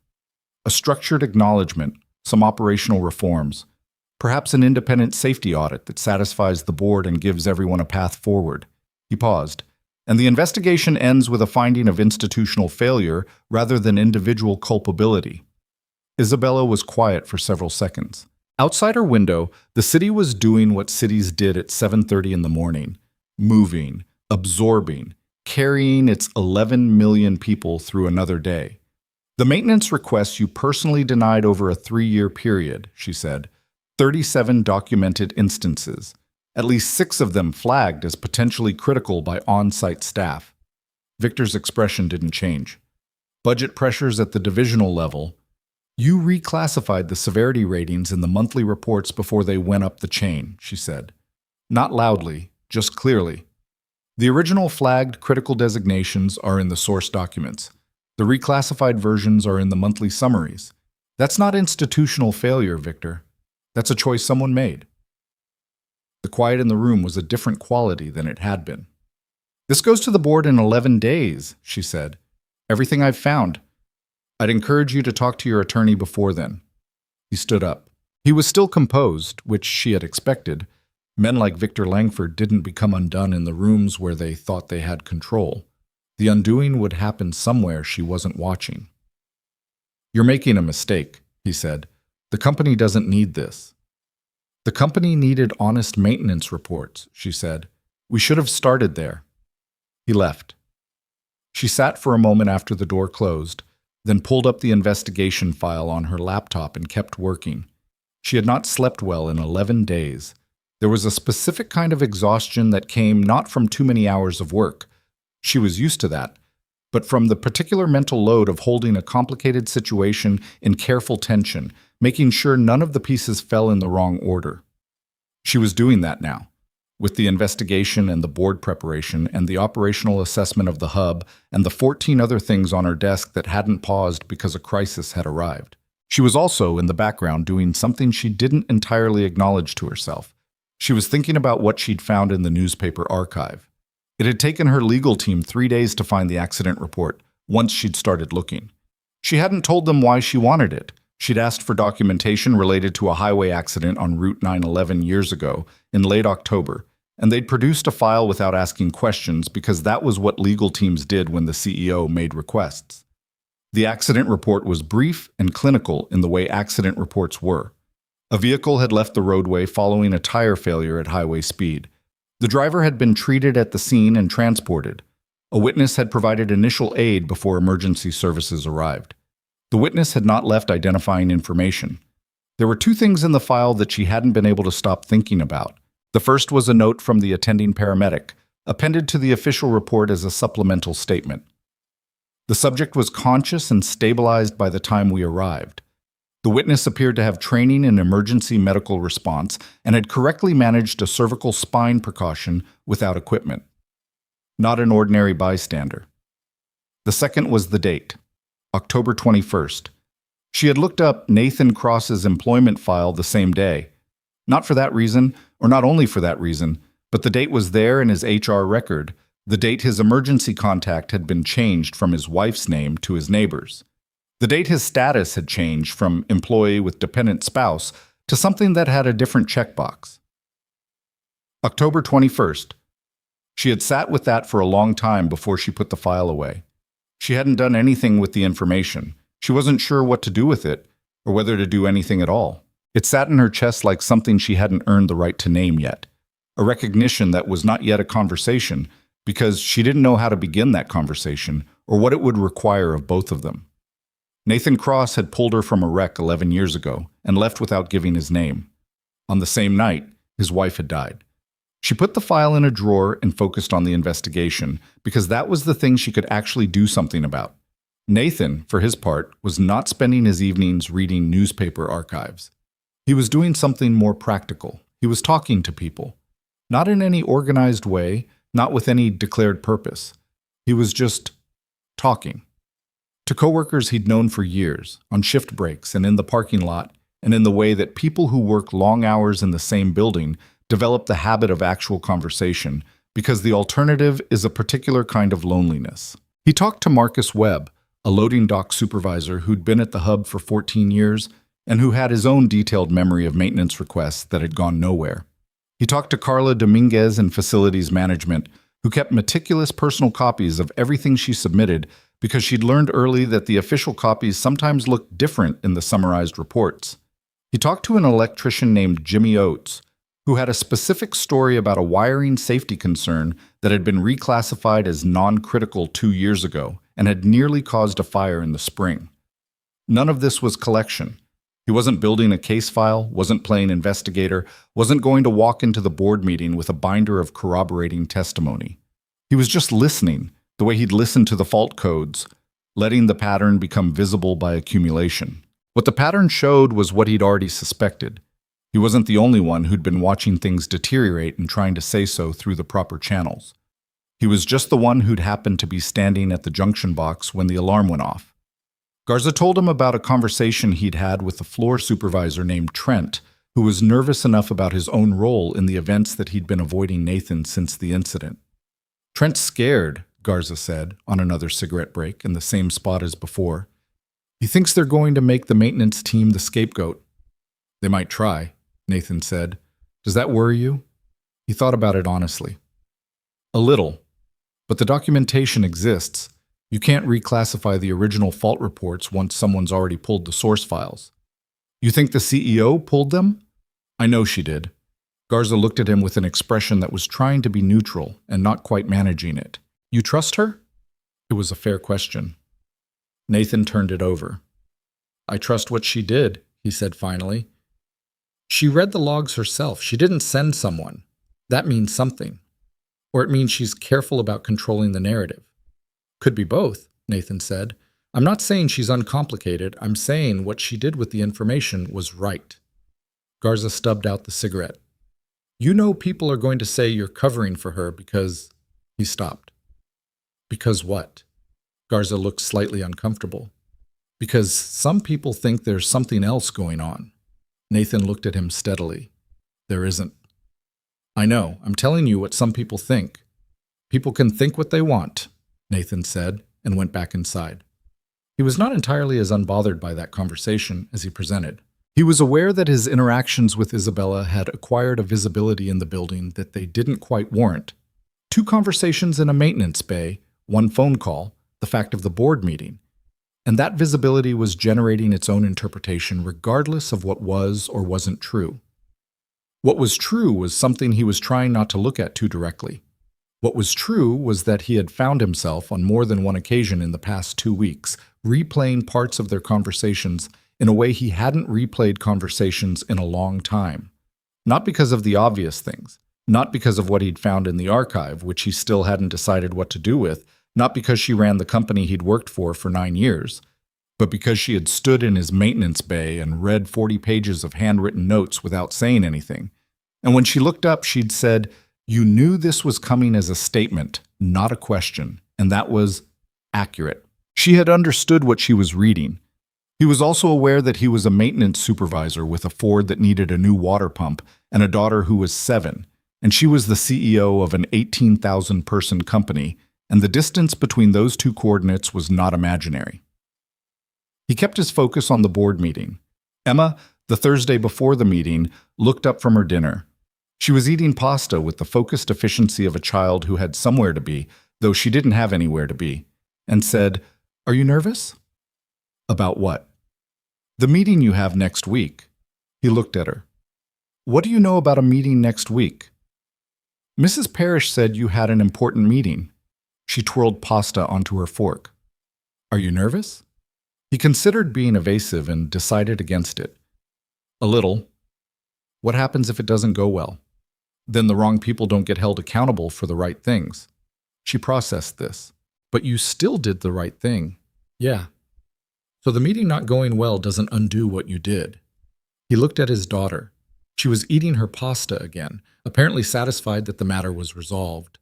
"A structured acknowledgement, some operational reforms. Perhaps an independent safety audit that satisfies the board and gives everyone a path forward." He paused. "And the investigation ends with a finding of institutional failure rather than individual culpability." Isabella was quiet for several seconds. Outside her window, the city was doing what cities did at 7:30 in the morning, moving, absorbing, carrying its 11 million people through another day. The maintenance requests you personally denied over a 3-year period, she said. 37 documented instances, at least 6 of them flagged as potentially critical by on-site staff. Victor's expression didn't change. Budget pressures at the divisional level. You reclassified the severity ratings in the monthly reports before they went up the chain, she said. Not loudly, just clearly. The original flagged critical designations are in the source documents. The reclassified versions are in the monthly summaries. That's not institutional failure, Victor. That's a choice someone made. The quiet in the room was a different quality than it had been. This goes to the board in 11 days, she said. Everything I've found. I'd encourage you to talk to your attorney before then. He stood up. He was still composed, which she had expected. Men like Victor Langford didn't become undone in the rooms where they thought they had control. The undoing would happen somewhere she wasn't watching. You're making a mistake, he said. The company doesn't need this. The company needed honest maintenance reports, she said. We should have started there. He left. She sat for a moment after the door closed, then pulled up the investigation file on her laptop and kept working. She had not slept well in 11 days. There was a specific kind of exhaustion that came not from too many hours of work. She was used to that, but from the particular mental load of holding a complicated situation in careful tension, making sure none of the pieces fell in the wrong order. She was doing that now, with the investigation and the board preparation and the operational assessment of the hub and the 14 other things on her desk that hadn't paused because a crisis had arrived. She was also in the background doing something she didn't entirely acknowledge to herself. She was thinking about what she'd found in the newspaper archive. It had taken her legal team 3 days to find the accident report once she'd started looking. She hadn't told them why she wanted it. She'd asked for documentation related to a highway accident on Route 911 years ago, in late October, and they'd produced a file without asking questions because that was what legal teams did when the CEO made requests. The accident report was brief and clinical in the way accident reports were. A vehicle had left the roadway following a tire failure at highway speed. The driver had been treated at the scene and transported. A witness had provided initial aid before emergency services arrived. The witness had not left identifying information. There were 2 things in the file that she hadn't been able to stop thinking about. The first was a note from the attending paramedic, appended to the official report as a supplemental statement. The subject was conscious and stabilized by the time we arrived. The witness appeared to have training in emergency medical response and had correctly managed a cervical spine precaution without equipment. Not an ordinary bystander. The second was the date, October 21st. She had looked up Nathan Cross's employment file the same day. Not for that reason, or not only for that reason, but the date was there in his HR record, the date his emergency contact had been changed from his wife's name to his neighbor's. The date his status had changed from employee with dependent spouse to something that had a different checkbox. October 21st. She had sat with that for a long time before she put the file away. She hadn't done anything with the information. She wasn't sure what to do with it, or whether to do anything at all. It sat in her chest like something she hadn't earned the right to name yet, a recognition that was not yet a conversation, because she didn't know how to begin that conversation or what it would require of both of them. Nathan Cross had pulled her from a wreck 11 years ago and left without giving his name. On the same night, his wife had died. She put the file in a drawer and focused on the investigation because that was the thing she could actually do something about. Nathan, for his part, was not spending his evenings reading newspaper archives. He was doing something more practical. He was talking to people. Not in any organized way, not with any declared purpose. He was just talking. To coworkers he'd known for years, on shift breaks and in the parking lot, and in the way that people who work long hours in the same building develop the habit of actual conversation, because the alternative is a particular kind of loneliness. He talked to Marcus Webb, a loading dock supervisor who'd been at the hub for 14 years and who had his own detailed memory of maintenance requests that had gone nowhere. He talked to Carla Dominguez in facilities management, who kept meticulous personal copies of everything she submitted because she'd learned early that the official copies sometimes looked different in the summarized reports. He talked to an electrician named Jimmy Oates, who had a specific story about a wiring safety concern that had been reclassified as non-critical 2 years ago and had nearly caused a fire in the spring. None of this was collection. He wasn't building a case file, wasn't playing investigator, wasn't going to walk into the board meeting with a binder of corroborating testimony. He was just listening, the way he'd listened to the fault codes, letting the pattern become visible by accumulation. What the pattern showed was what he'd already suspected. He wasn't the only one who'd been watching things deteriorate and trying to say so through the proper channels. He was just the one who'd happened to be standing at the junction box when the alarm went off. Garza told him about a conversation he'd had with a floor supervisor named Trent, who was nervous enough about his own role in the events that he'd been avoiding Nathan since the incident. "Trent's scared," Garza said, on another cigarette break in the same spot as before. "He thinks they're going to make the maintenance team the scapegoat." "They might try," Nathan said. "Does that worry you?" He thought about it honestly. "A little. But the documentation exists. You can't reclassify the original fault reports once someone's already pulled the source files." "You think the CEO pulled them?" "I know she did." Garza looked at him with an expression that was trying to be neutral and not quite managing it. "You trust her?" It was a fair question. Nathan turned it over. "I trust what she did," he said finally. "She read the logs herself. She didn't send someone. That means something. Or it means she's careful about controlling the narrative." "Could be both," Nathan said. "I'm not saying she's uncomplicated. I'm saying what she did with the information was right." Garza stubbed out the cigarette. "You know people are going to say you're covering for her because—" He stopped. "Because what?" Garza looked slightly uncomfortable. "Because some people think there's something else going on." Nathan looked at him steadily. "There isn't." "I know. I'm telling you what some people think." "People can think what they want," Nathan said, and went back inside. He was not entirely as unbothered by that conversation as he presented. He was aware that his interactions with Isabella had acquired a visibility in the building that they didn't quite warrant. 2 conversations in a maintenance bay, 1 phone call, the fact of the board meeting. And that visibility was generating its own interpretation regardless of what was or wasn't true. What was true was something he was trying not to look at too directly. What was true was that he had found himself on more than one occasion in the past 2 weeks replaying parts of their conversations in a way he hadn't replayed conversations in a long time. Not because of the obvious things, not because of what he'd found in the archive, which he still hadn't decided what to do with, not because she ran the company he'd worked for 9 years, but because she had stood in his maintenance bay and read 40 pages of handwritten notes without saying anything. And when she looked up, she'd said, "You knew this was coming as a statement, not a question," and that was accurate. She had understood what she was reading. He was also aware that he was a maintenance supervisor with a Ford that needed a new water pump and a daughter who was 7, and she was the CEO of an 18,000-person company, and the distance between those 2 coordinates was not imaginary. He kept his focus on the board meeting. Emma, the Thursday before the meeting, looked up from her dinner. She was eating pasta with the focused efficiency of a child who had somewhere to be, though she didn't have anywhere to be, and said, "Are you nervous?" "About what?" "The meeting you have next week." He looked at her. "What do you know about a meeting next week?" "Mrs. Parrish said you had an important meeting." She twirled pasta onto her fork. "Are you nervous?" He considered being evasive and decided against it. "A little." "What happens if it doesn't go well?" "Then the wrong people don't get held accountable for the right things." She processed this. "But you still did the right thing." "Yeah." "So the meeting not going well doesn't undo what you did." He looked at his daughter. She was eating her pasta again, apparently satisfied that the matter was resolved.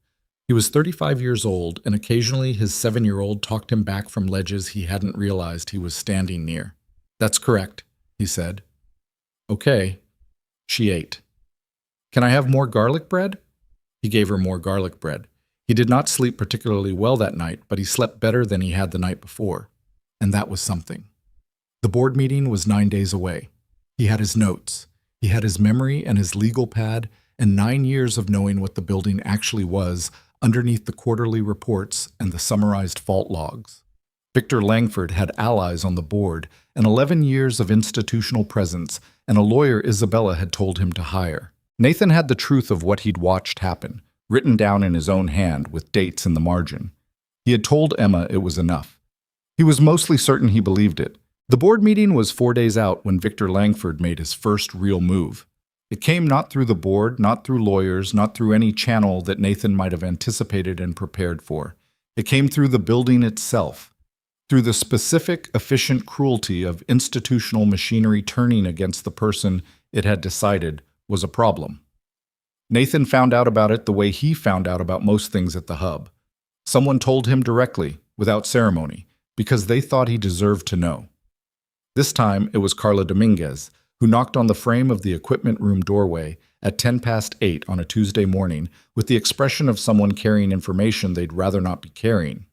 He was 35 years old, and occasionally his 7-year-old talked him back from ledges he hadn't realized he was standing near. "That's correct," he said. "Okay." She ate. "Can I have more garlic bread?" He gave her more garlic bread. He did not sleep particularly well that night, but he slept better than he had the night before. And that was something. The board meeting was 9 days away. He had his notes. He had his memory and his legal pad, and 9 years of knowing what the building actually was underneath the quarterly reports and the summarized fault logs. Victor Langford had allies on the board, and 11 years of institutional presence, and a lawyer Isabella had told him to hire. Nathan had the truth of what he'd watched happen, written down in his own hand with dates in the margin. He had told Emma it was enough. He was mostly certain he believed it. The board meeting was 4 days out when Victor Langford made his first real move. It came not through the board, not through lawyers, not through any channel that Nathan might have anticipated and prepared for. It came through the building itself, through the specific, efficient cruelty of institutional machinery turning against the person it had decided was a problem. Nathan found out about it the way he found out about most things at the hub. Someone told him directly, without ceremony, because they thought he deserved to know. This time, it was Carla Dominguez, who knocked on the frame of the equipment room doorway at 8:10 on a Tuesday morning with the expression of someone carrying information they'd rather not be carrying.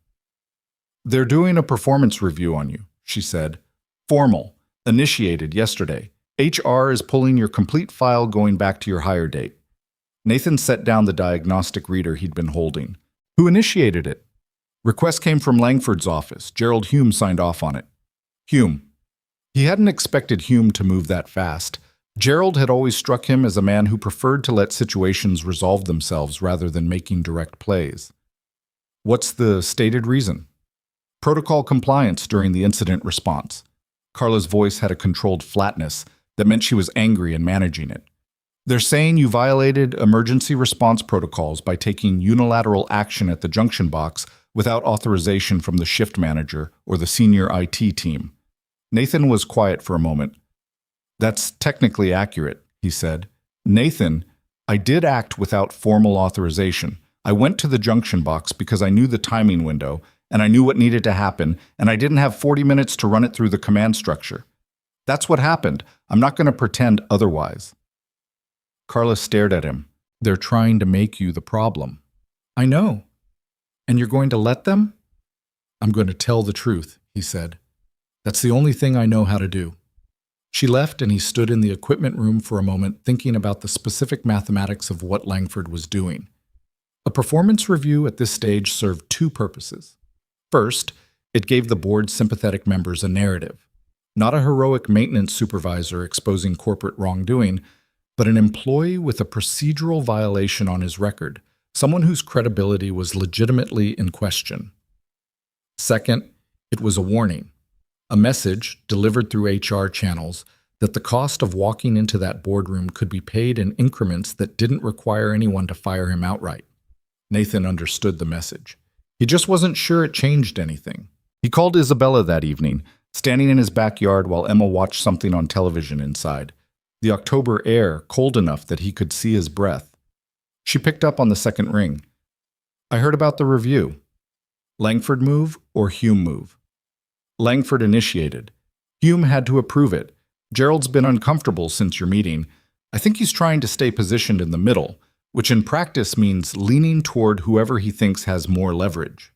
"They're doing a performance review on you," she said. "Formal. Initiated yesterday. HR is pulling your complete file going back to your hire date." Nathan set down the diagnostic reader he'd been holding. "Who initiated it?" "Request came from Langford's office. Gerald Hume signed off on it." Hume. He hadn't expected Hume to move that fast. Gerald had always struck him as a man who preferred to let situations resolve themselves rather than making direct plays. "What's the stated reason?" "Protocol compliance during the incident response." Carla's voice had a controlled flatness that meant she was angry and managing it. "They're saying you violated emergency response protocols by taking unilateral action at the junction box without authorization from the shift manager or the senior IT team." Nathan was quiet for a moment. "That's technically accurate," he said. "Nathan, I did act without formal authorization. I went to the junction box because I knew the timing window, and I knew what needed to happen, and I didn't have 40 minutes to run it through the command structure. That's what happened. I'm not going to pretend otherwise." Carla stared at him. "They're trying to make you the problem." "I know. And you're going to let them?" "I'm going to tell the truth," he said. "That's the only thing I know how to do." She left, and he stood in the equipment room for a moment thinking about the specific mathematics of what Langford was doing. A performance review at this stage served two purposes. First, it gave the board's sympathetic members a narrative. Not a heroic maintenance supervisor exposing corporate wrongdoing, but an employee with a procedural violation on his record, someone whose credibility was legitimately in question. Second, it was a warning. A message, delivered through HR channels, that the cost of walking into that boardroom could be paid in increments that didn't require anyone to fire him outright. Nathan understood the message. He just wasn't sure it changed anything. He called Isabella that evening, standing in his backyard while Emma watched something on television inside. The October air cold enough that he could see his breath. She picked up on the second ring. "I heard about the review. Langford move or Hume move?" "Langford initiated. Hume had to approve it. Gerald's been uncomfortable since your meeting. I think he's trying to stay positioned in the middle, which in practice means leaning toward whoever he thinks has more leverage."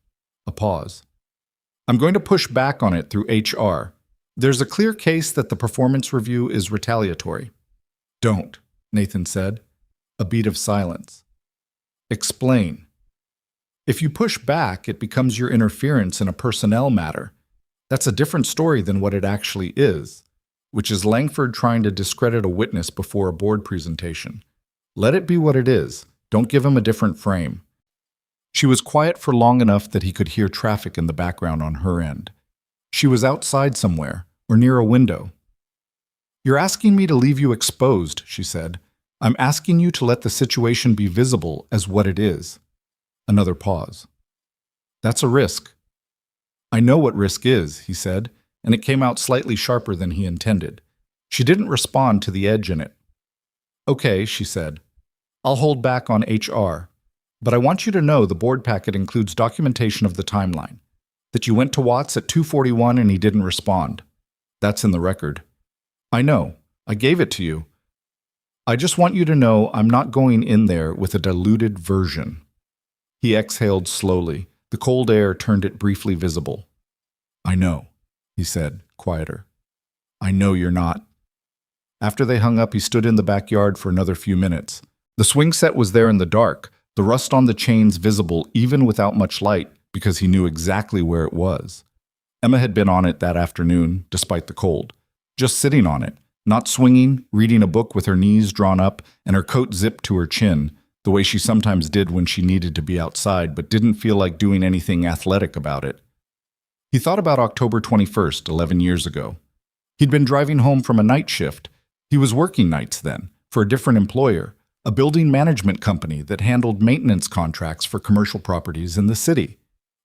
A pause. "I'm going to push back on it through HR. There's a clear case that the performance review is retaliatory." "Don't," Nathan said. A beat of silence. "Explain." "If you push back, it becomes your interference in a personnel matter. That's a different story than what it actually is, which is Langford trying to discredit a witness before a board presentation. Let it be what it is. Don't give him a different frame." She was quiet for long enough that he could hear traffic in the background on her end. She was outside somewhere, or near a window. "You're asking me to leave you exposed," she said. "I'm asking you to let the situation be visible as what it is." Another pause. "That's a risk." "I know what risk is," he said, and it came out slightly sharper than he intended. She didn't respond to the edge in it. "Okay," she said. "I'll hold back on HR. But I want you to know the board packet includes documentation of the timeline. That you went to Watts at 2:41 and he didn't respond. That's in the record." "I know. I gave it to you. I just want you to know I'm not going in there with a diluted version." He exhaled slowly. The cold air turned it briefly visible. "I know," he said, quieter. "I know you're not." After they hung up, he stood in the backyard for another few minutes. The swing set was there in the dark, the rust on the chains visible even without much light because he knew exactly where it was. Emma had been on it that afternoon, despite the cold. Just sitting on it, not swinging, reading a book with her knees drawn up and her coat zipped to her chin, the way she sometimes did when she needed to be outside but didn't feel like doing anything athletic about it. He thought about October 21st, 11 years ago. He'd been driving home from a night shift. He was working nights then, for a different employer, a building management company that handled maintenance contracts for commercial properties in the city.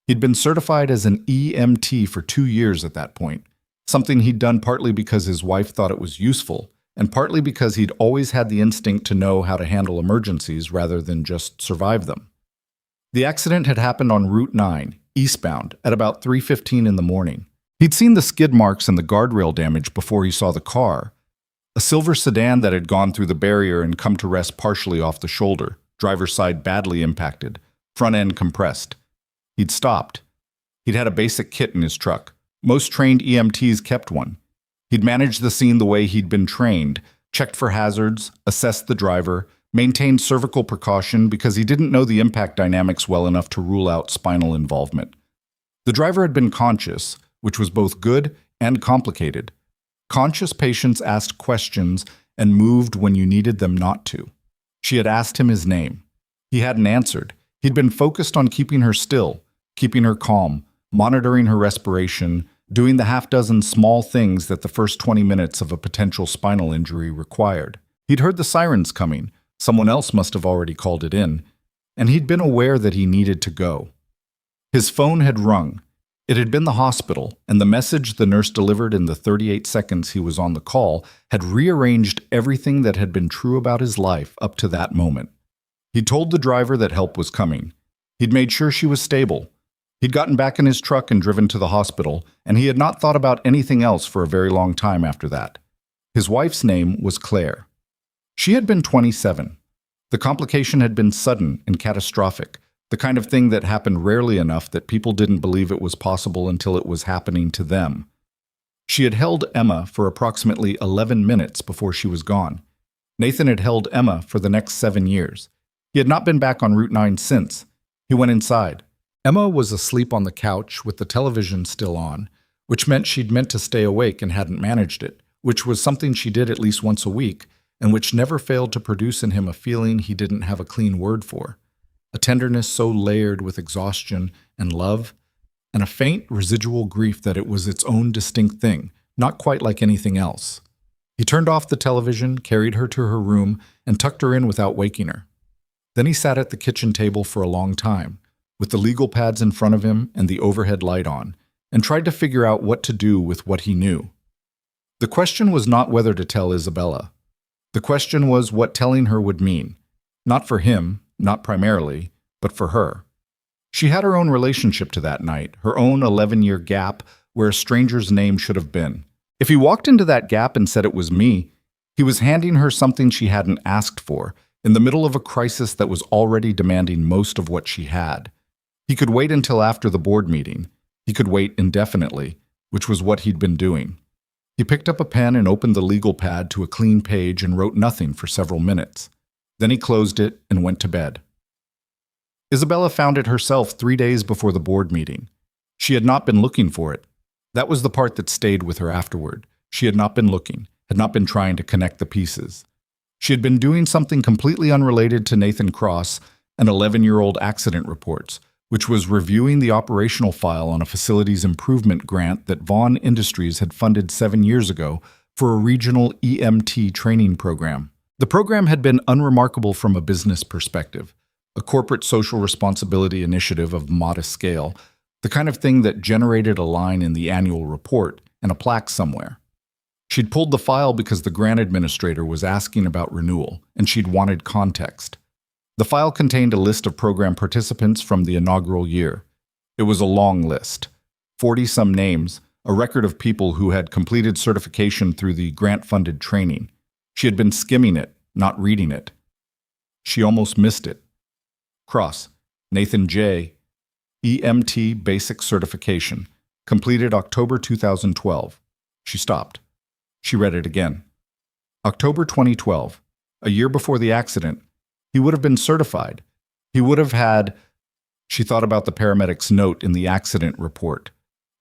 He'd been certified as an EMT for 2 years at that point, something he'd done partly because his wife thought it was useful, and partly because he'd always had the instinct to know how to handle emergencies rather than just survive them. The accident had happened on Route 9, eastbound, at about 3:15 in the morning. He'd seen the skid marks and the guardrail damage before he saw the car. A silver sedan that had gone through the barrier and come to rest partially off the shoulder, driver's side badly impacted, front end compressed. He'd stopped. He'd had a basic kit in his truck. Most trained EMTs kept one. He'd managed the scene the way he'd been trained, checked for hazards, assessed the driver, maintained cervical precaution because he didn't know the impact dynamics well enough to rule out spinal involvement. The driver had been conscious, which was both good and complicated. Conscious patients asked questions and moved when you needed them not to. She had asked him his name. He hadn't answered. He'd been focused on keeping her still, keeping her calm, monitoring her respiration, doing the half-dozen small things that the first 20 minutes of a potential spinal injury required. He'd heard the sirens coming. Someone else must have already called it in. And he'd been aware that he needed to go. His phone had rung. It had been the hospital, and the message the nurse delivered in the 38 seconds he was on the call had rearranged everything that had been true about his life up to that moment. He'd told the driver that help was coming. He'd made sure she was stable. He'd gotten back in his truck and driven to the hospital, and he had not thought about anything else for a very long time after that. His wife's name was Claire. She had been 27. The complication had been sudden and catastrophic, the kind of thing that happened rarely enough that people didn't believe it was possible until it was happening to them. She had held Emma for approximately 11 minutes before she was gone. Nathan had held Emma for the next 7 years. He had not been back on Route 9 since. He went inside. Emma was asleep on the couch with the television still on, which meant she'd meant to stay awake and hadn't managed it, which was something she did at least once a week, and which never failed to produce in him a feeling he didn't have a clean word for. A tenderness so layered with exhaustion and love, and a faint residual grief that it was its own distinct thing, not quite like anything else. He turned off the television, carried her to her room, and tucked her in without waking her. Then he sat at the kitchen table for a long time, with the legal pads in front of him and the overhead light on, and tried to figure out what to do with what he knew. The question was not whether to tell Isabella. The question was what telling her would mean, not for him, not primarily, but for her. She had her own relationship to that night, her own 11-year gap where a stranger's name should have been. If he walked into that gap and said it was me, he was handing her something she hadn't asked for, in the middle of a crisis that was already demanding most of what she had. He could wait until after the board meeting. He could wait indefinitely, which was what he'd been doing. He picked up a pen and opened the legal pad to a clean page and wrote nothing for several minutes. Then he closed it and went to bed. Isabella found it herself 3 days before the board meeting. She had not been looking for it. That was the part that stayed with her afterward. She had not been looking, had not been trying to connect the pieces. She had been doing something completely unrelated to Nathan Cross and 11-year-old accident reports, which was reviewing the operational file on a facilities improvement grant that Vaughn Industries had funded 7 years ago for a regional EMT training program. The program had been unremarkable from a business perspective, a corporate social responsibility initiative of modest scale, the kind of thing that generated a line in the annual report and a plaque somewhere. She'd pulled the file because the grant administrator was asking about renewal, and she'd wanted context. The file contained a list of program participants from the inaugural year. It was a long list, 40-some names, a record of people who had completed certification through the grant-funded training. She had been skimming it, not reading it. She almost missed it. Cross, Nathan J., EMT Basic Certification, completed October 2012. She stopped. She read it again. October 2012, a year before the accident, he would have been certified. He would have had... She thought about the paramedic's note in the accident report.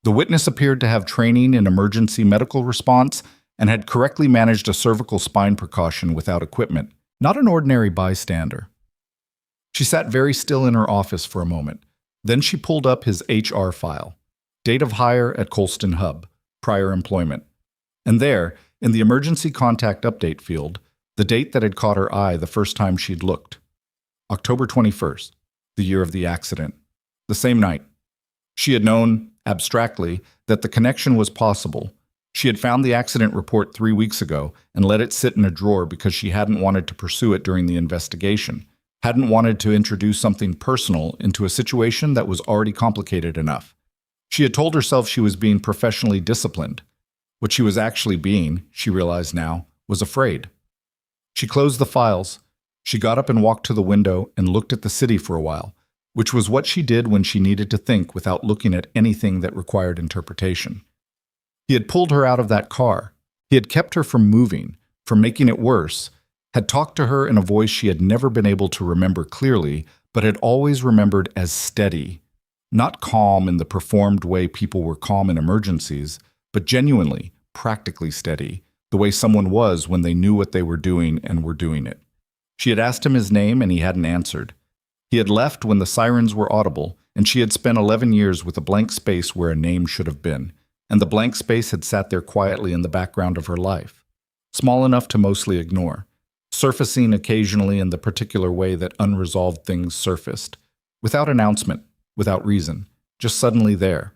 The witness appeared to have training in emergency medical response and had correctly managed a cervical spine precaution without equipment, not an ordinary bystander. She sat very still in her office for a moment. Then she pulled up his HR file. Date of hire at Colston Hub, prior employment. And there, in the emergency contact update field, the date that had caught her eye the first time she'd looked. October 21st, the year of the accident. The same night. She had known, abstractly, that the connection was possible. She had found the accident report 3 weeks ago and let it sit in a drawer because she hadn't wanted to pursue it during the investigation, hadn't wanted to introduce something personal into a situation that was already complicated enough. She had told herself she was being professionally disciplined. What she was actually being, she realized now, was afraid. She closed the files. She got up and walked to the window and looked at the city for a while, which was what she did when she needed to think without looking at anything that required interpretation. He had pulled her out of that car. He had kept her from moving, from making it worse, had talked to her in a voice she had never been able to remember clearly, but had always remembered as steady. Not calm in the performed way people were calm in emergencies, but genuinely, practically steady, the way someone was when they knew what they were doing and were doing it. She had asked him his name and he hadn't answered. He had left when the sirens were audible, and she had spent 11 years with a blank space where a name should have been, and the blank space had sat there quietly in the background of her life, small enough to mostly ignore, surfacing occasionally in the particular way that unresolved things surfaced, without announcement, without reason, just suddenly there.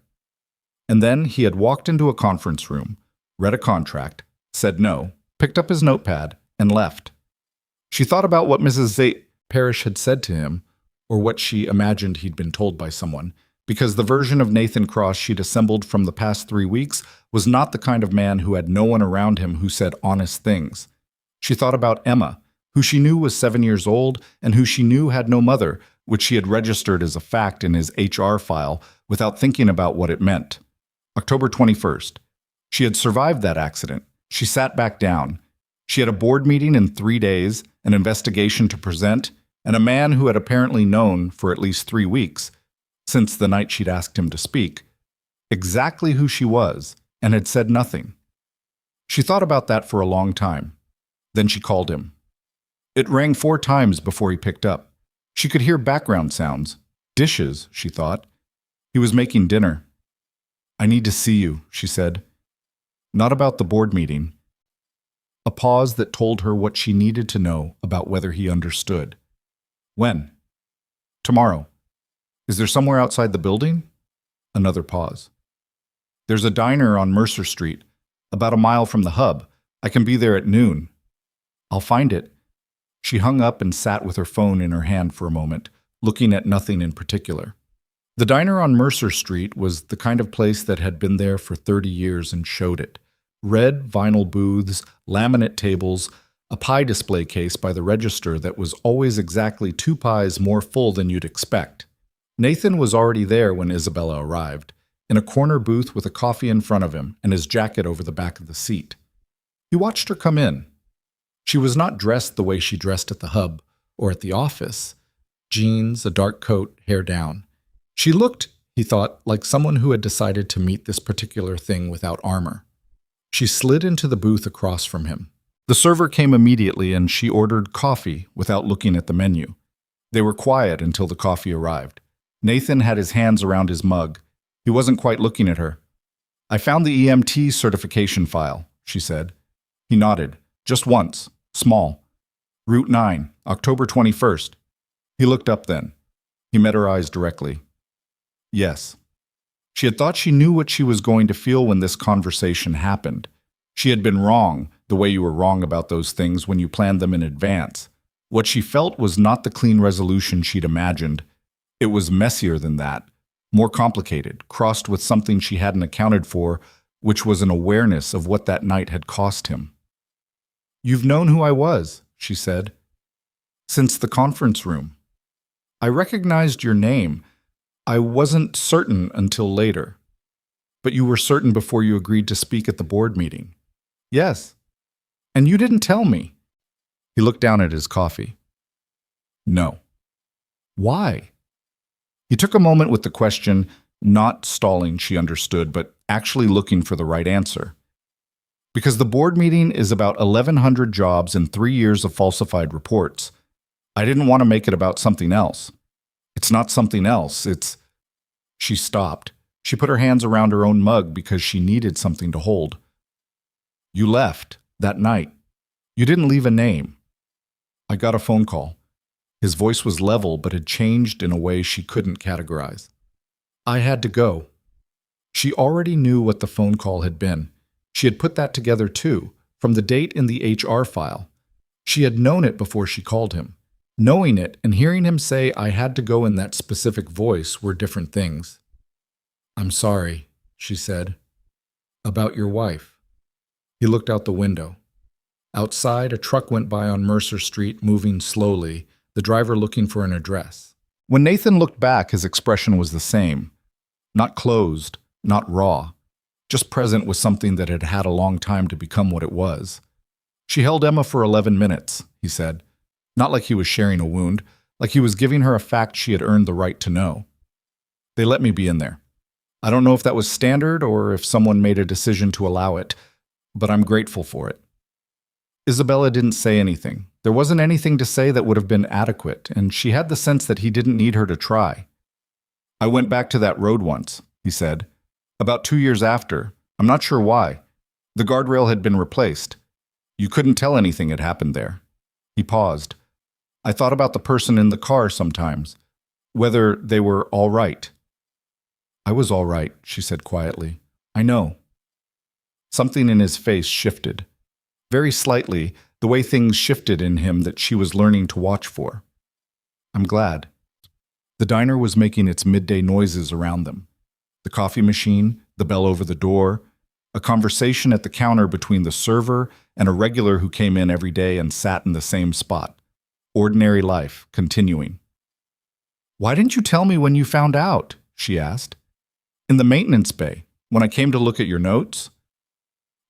And then he had walked into a conference room, read a contract, said no, picked up his notepad, and left. She thought about what Mrs. Parrish had said to him, or what she imagined he'd been told by someone, because the version of Nathan Cross she'd assembled from the past 3 weeks was not the kind of man who had no one around him who said honest things. She thought about Emma, who she knew was 7 years old and who she knew had no mother, which she had registered as a fact in his HR file without thinking about what it meant. October 21st. She had survived that accident. She sat back down. She had a board meeting in 3 days, an investigation to present, and a man who had apparently known for at least 3 weeks, since the night she'd asked him to speak, exactly who she was, and had said nothing. She thought about that for a long time. Then she called him. It rang 4 times before he picked up. She could hear background sounds. Dishes, she thought. He was making dinner. "I need to see you," she said. Not about the board meeting. A pause that told her what she needed to know about whether he understood. "When?" "Tomorrow." "Is there somewhere outside the building?" Another pause. "There's a diner on Mercer Street, about a mile from the hub. I can be there at noon." "I'll find it." She hung up and sat with her phone in her hand for a moment, looking at nothing in particular. The diner on Mercer Street was the kind of place that had been there for 30 years and showed it. Red vinyl booths, laminate tables, a pie display case by the register that was always exactly 2 pies more full than you'd expect. Nathan was already there when Isabella arrived, in a corner booth with a coffee in front of him and his jacket over the back of the seat. He watched her come in. She was not dressed the way she dressed at the hub or at the office. Jeans, a dark coat, hair down. She looked, he thought, like someone who had decided to meet this particular thing without armor. She slid into the booth across from him. The server came immediately and she ordered coffee without looking at the menu. They were quiet until the coffee arrived. Nathan had his hands around his mug. He wasn't quite looking at her. "I found the EMT certification file," she said. He nodded, just once, small. "Route 9, October 21st. He looked up then. He met her eyes directly. Yes. She had thought she knew what she was going to feel when this conversation happened. She had been wrong, the way you were wrong about those things when you planned them in advance. What she felt was not the clean resolution she'd imagined. It was messier than that, more complicated, crossed with something she hadn't accounted for, which was an awareness of what that night had cost him. "You've known who I was," she said. "Since the conference room. I recognized your name. I wasn't certain until later. But you were certain before you agreed to speak at the board meeting." "Yes. And you didn't tell me." He looked down at his coffee. "No." "Why?" He took a moment with the question, Not stalling, she understood, but actually looking for the right answer. Because the board meeting is about 1,100 jobs and 3 years of falsified reports. I didn't want to make it about something else. It's not something else, it's... She stopped. She put her hands around her own mug because she needed something to hold. You left, that night. You didn't leave a name. I got a phone call. His voice was level but had changed in a way she couldn't categorize. I had to go. She already knew what the phone call had been. She had put that together too, from the date in the HR file. She had known it before she called him. Knowing it and hearing him say, I had to go in that specific voice were different things. I'm sorry, she said. About your wife. He looked out the window. Outside, a truck went by on Mercer Street, moving slowly, the driver looking for an address. When Nathan looked back, his expression was the same. Not closed, not raw, just present with something that had had a long time to become what it was. She held Emma for 11 minutes, he said. Not like he was sharing a wound, like he was giving her a fact she had earned the right to know. They let me be in there. I don't know if that was standard or if someone made a decision to allow it, but I'm grateful for it. Isabella didn't say anything. There wasn't anything to say that would have been adequate, and she had the sense that he didn't need her to try. I went back to that road once, he said. About 2 years after. I'm not sure why. The guardrail had been replaced. You couldn't tell anything had happened there. He paused. I thought about the person in the car sometimes, whether they were all right. I was all right, she said quietly. I know. Something in his face shifted. Very slightly, the way things shifted in him that she was learning to watch for. I'm glad. The diner was making its midday noises around them. The coffee machine, the bell over the door, a conversation at the counter between the server and a regular who came in every day and sat in the same spot. Ordinary life, continuing. Why didn't you tell me when you found out? She asked. In the maintenance bay, when I came to look at your notes.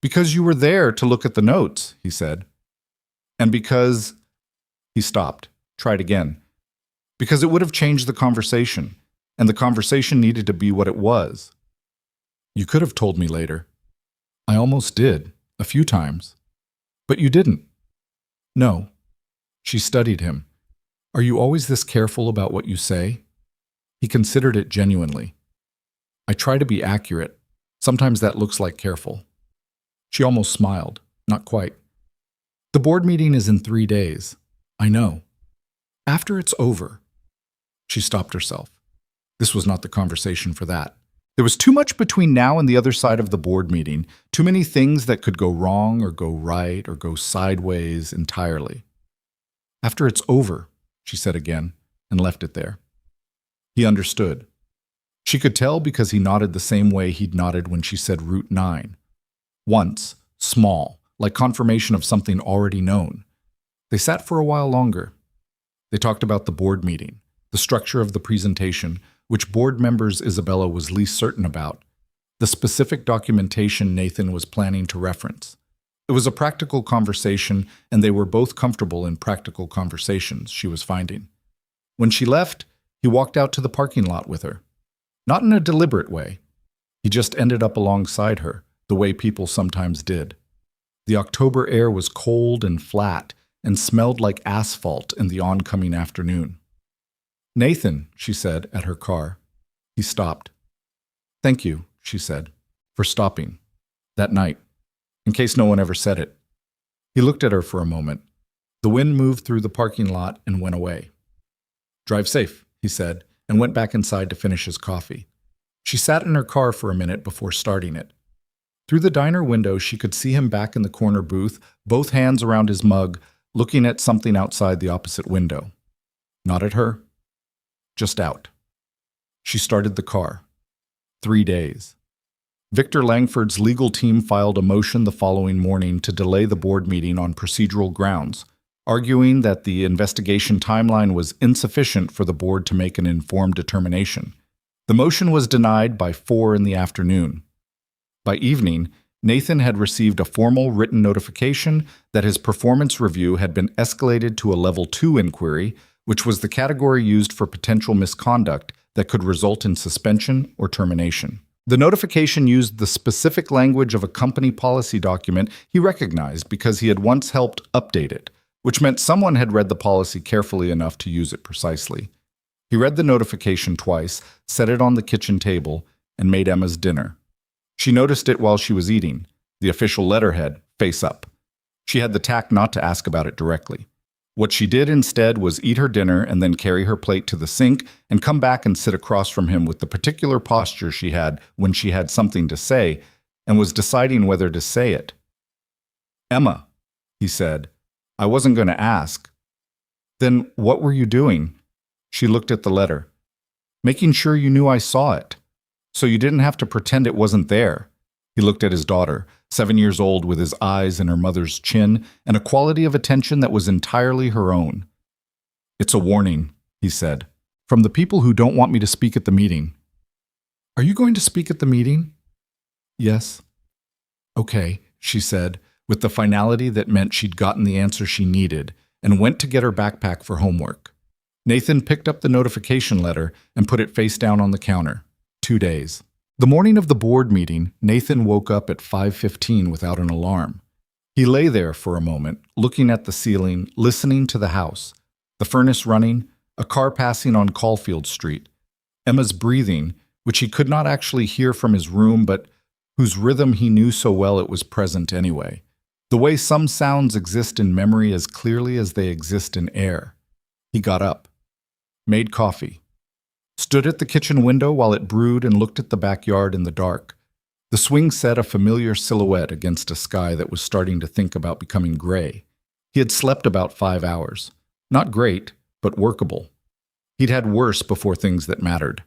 Because you were there to look at the notes, he said. And because... He stopped, tried again. Because it would have changed the conversation, and the conversation needed to be what it was. You could have told me later. I almost did, a few times. But you didn't. No. She studied him. Are you always this careful about what you say? He considered it genuinely. I try to be accurate. Sometimes that looks like careful. She almost smiled. Not quite. The board meeting is in 3 days. I know. After it's over. She stopped herself. This was not the conversation for that. There was too much between now and the other side of the board meeting, too many things that could go wrong or go right or go sideways entirely. After it's over, she said again, and left it there. He understood. She could tell because he nodded the same way he'd nodded when she said Route 9. Once, small, like confirmation of something already known. They sat for a while longer. They talked about the board meeting, the structure of the presentation, which board members Isabella was least certain about, the specific documentation Nathan was planning to reference. It was a practical conversation, and they were both comfortable in practical conversations, she was finding. When she left, he walked out to the parking lot with her. Not in a deliberate way. He just ended up alongside her, the way people sometimes did. The October air was cold and flat and smelled like asphalt in the oncoming afternoon. Nathan, she said at her car. He stopped. Thank you, she said, for stopping. That night, in case no one ever said it. He looked at her for a moment. The wind moved through the parking lot and went away. Drive safe, he said, and went back inside to finish his coffee. She sat in her car for a minute before starting it. Through the diner window, she could see him back in the corner booth, both hands around his mug, looking at something outside the opposite window. Not at her. Just out. She started the car. 3 days. Victor Langford's legal team filed a motion the following morning to delay the board meeting on procedural grounds, arguing that the investigation timeline was insufficient for the board to make an informed determination. The motion was denied by 4 in the afternoon. By evening, Nathan had received a formal written notification that his performance review had been escalated to a Level 2 inquiry, which was the category used for potential misconduct that could result in suspension or termination. The notification used the specific language of a company policy document he recognized because he had once helped update it, which meant someone had read the policy carefully enough to use it precisely. He read the notification twice, set it on the kitchen table, and made Emma's dinner. She noticed it while she was eating, the official letterhead, face up. She had the tact not to ask about it directly. What she did instead was eat her dinner and then carry her plate to the sink and come back and sit across from him with the particular posture she had when she had something to say and was deciding whether to say it. "Emma," he said, "I wasn't going to ask." "Then what were you doing?" She looked at the letter. "Making sure you knew I saw it, so you didn't have to pretend it wasn't there." He looked at his daughter, 7 years old, with his eyes in her mother's chin and a quality of attention that was entirely her own. "It's a warning," he said, "from the people who don't want me to speak at the meeting." "Are you going to speak at the meeting?" "Yes." "Okay," she said, with the finality that meant she'd gotten the answer she needed, and went to get her backpack for homework. Nathan picked up the notification letter and put it face down on the counter. 2 days. The morning of the board meeting, Nathan woke up at 5:15 without an alarm. He lay there for a moment, looking at the ceiling, listening to the house, the furnace running, a car passing on Caulfield Street, Emma's breathing, which he could not actually hear from his room, but whose rhythm he knew so well it was present anyway, the way some sounds exist in memory as clearly as they exist in air. He got up, made coffee, stood at the kitchen window while it brewed and looked at the backyard in the dark. The swing set a familiar silhouette against a sky that was starting to think about becoming gray. He had slept about 5 hours. Not great, but workable. He'd had worse before things that mattered.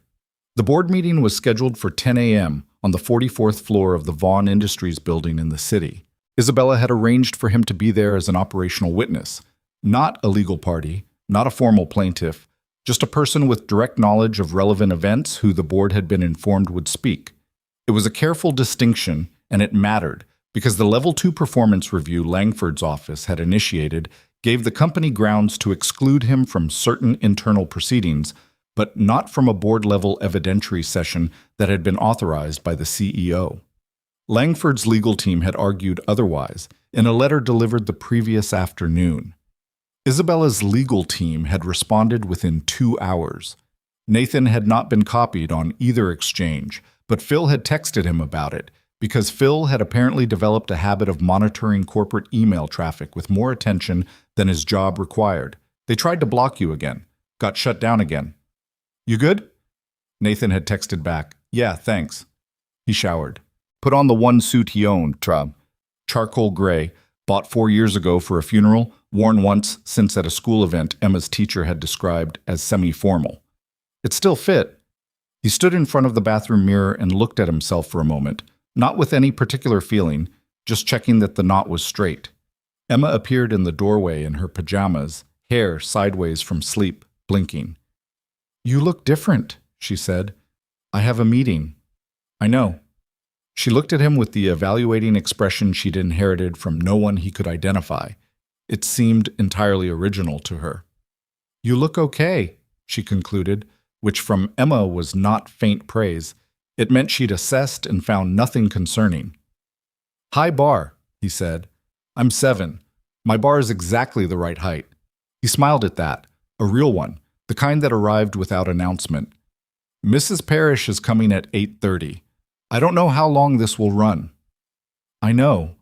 The board meeting was scheduled for 10 a.m. on the 44th floor of the Vaughn Industries building in the city. Isabella had arranged for him to be there as an operational witness. Not a legal party, not a formal plaintiff, just a person with direct knowledge of relevant events who the board had been informed would speak. It was a careful distinction, and it mattered, because the Level 2 performance review Langford's office had initiated gave the company grounds to exclude him from certain internal proceedings, but not from a board-level evidentiary session that had been authorized by the CEO. Langford's legal team had argued otherwise in a letter delivered the previous afternoon. Isabella's legal team had responded within 2 hours. Nathan had not been copied on either exchange, but Phil had texted him about it, because Phil had apparently developed a habit of monitoring corporate email traffic with more attention than his job required. "They tried to block you again. Got shut down again." "You good?" Nathan had texted back, "Yeah, thanks." He showered. Put on the one suit he owned, charcoal gray, bought 4 years ago for a funeral, worn once since at a school event Emma's teacher had described as semi-formal. It still fit. He stood in front of the bathroom mirror and looked at himself for a moment, not with any particular feeling, just checking that the knot was straight. Emma appeared in the doorway in her pajamas, hair sideways from sleep, blinking. "You look different," she said. "I have a meeting." "I know." She looked at him with the evaluating expression she'd inherited from no one he could identify. It seemed entirely original to her. "You look okay," she concluded, which from Emma was not faint praise. It meant she'd assessed and found nothing concerning. "High bar," he said. "I'm 7. My bar is exactly the right height." He smiled at that, a real one, the kind that arrived without announcement. "Mrs. Parrish is coming at 8:30. I don't know how long this will run." "I know."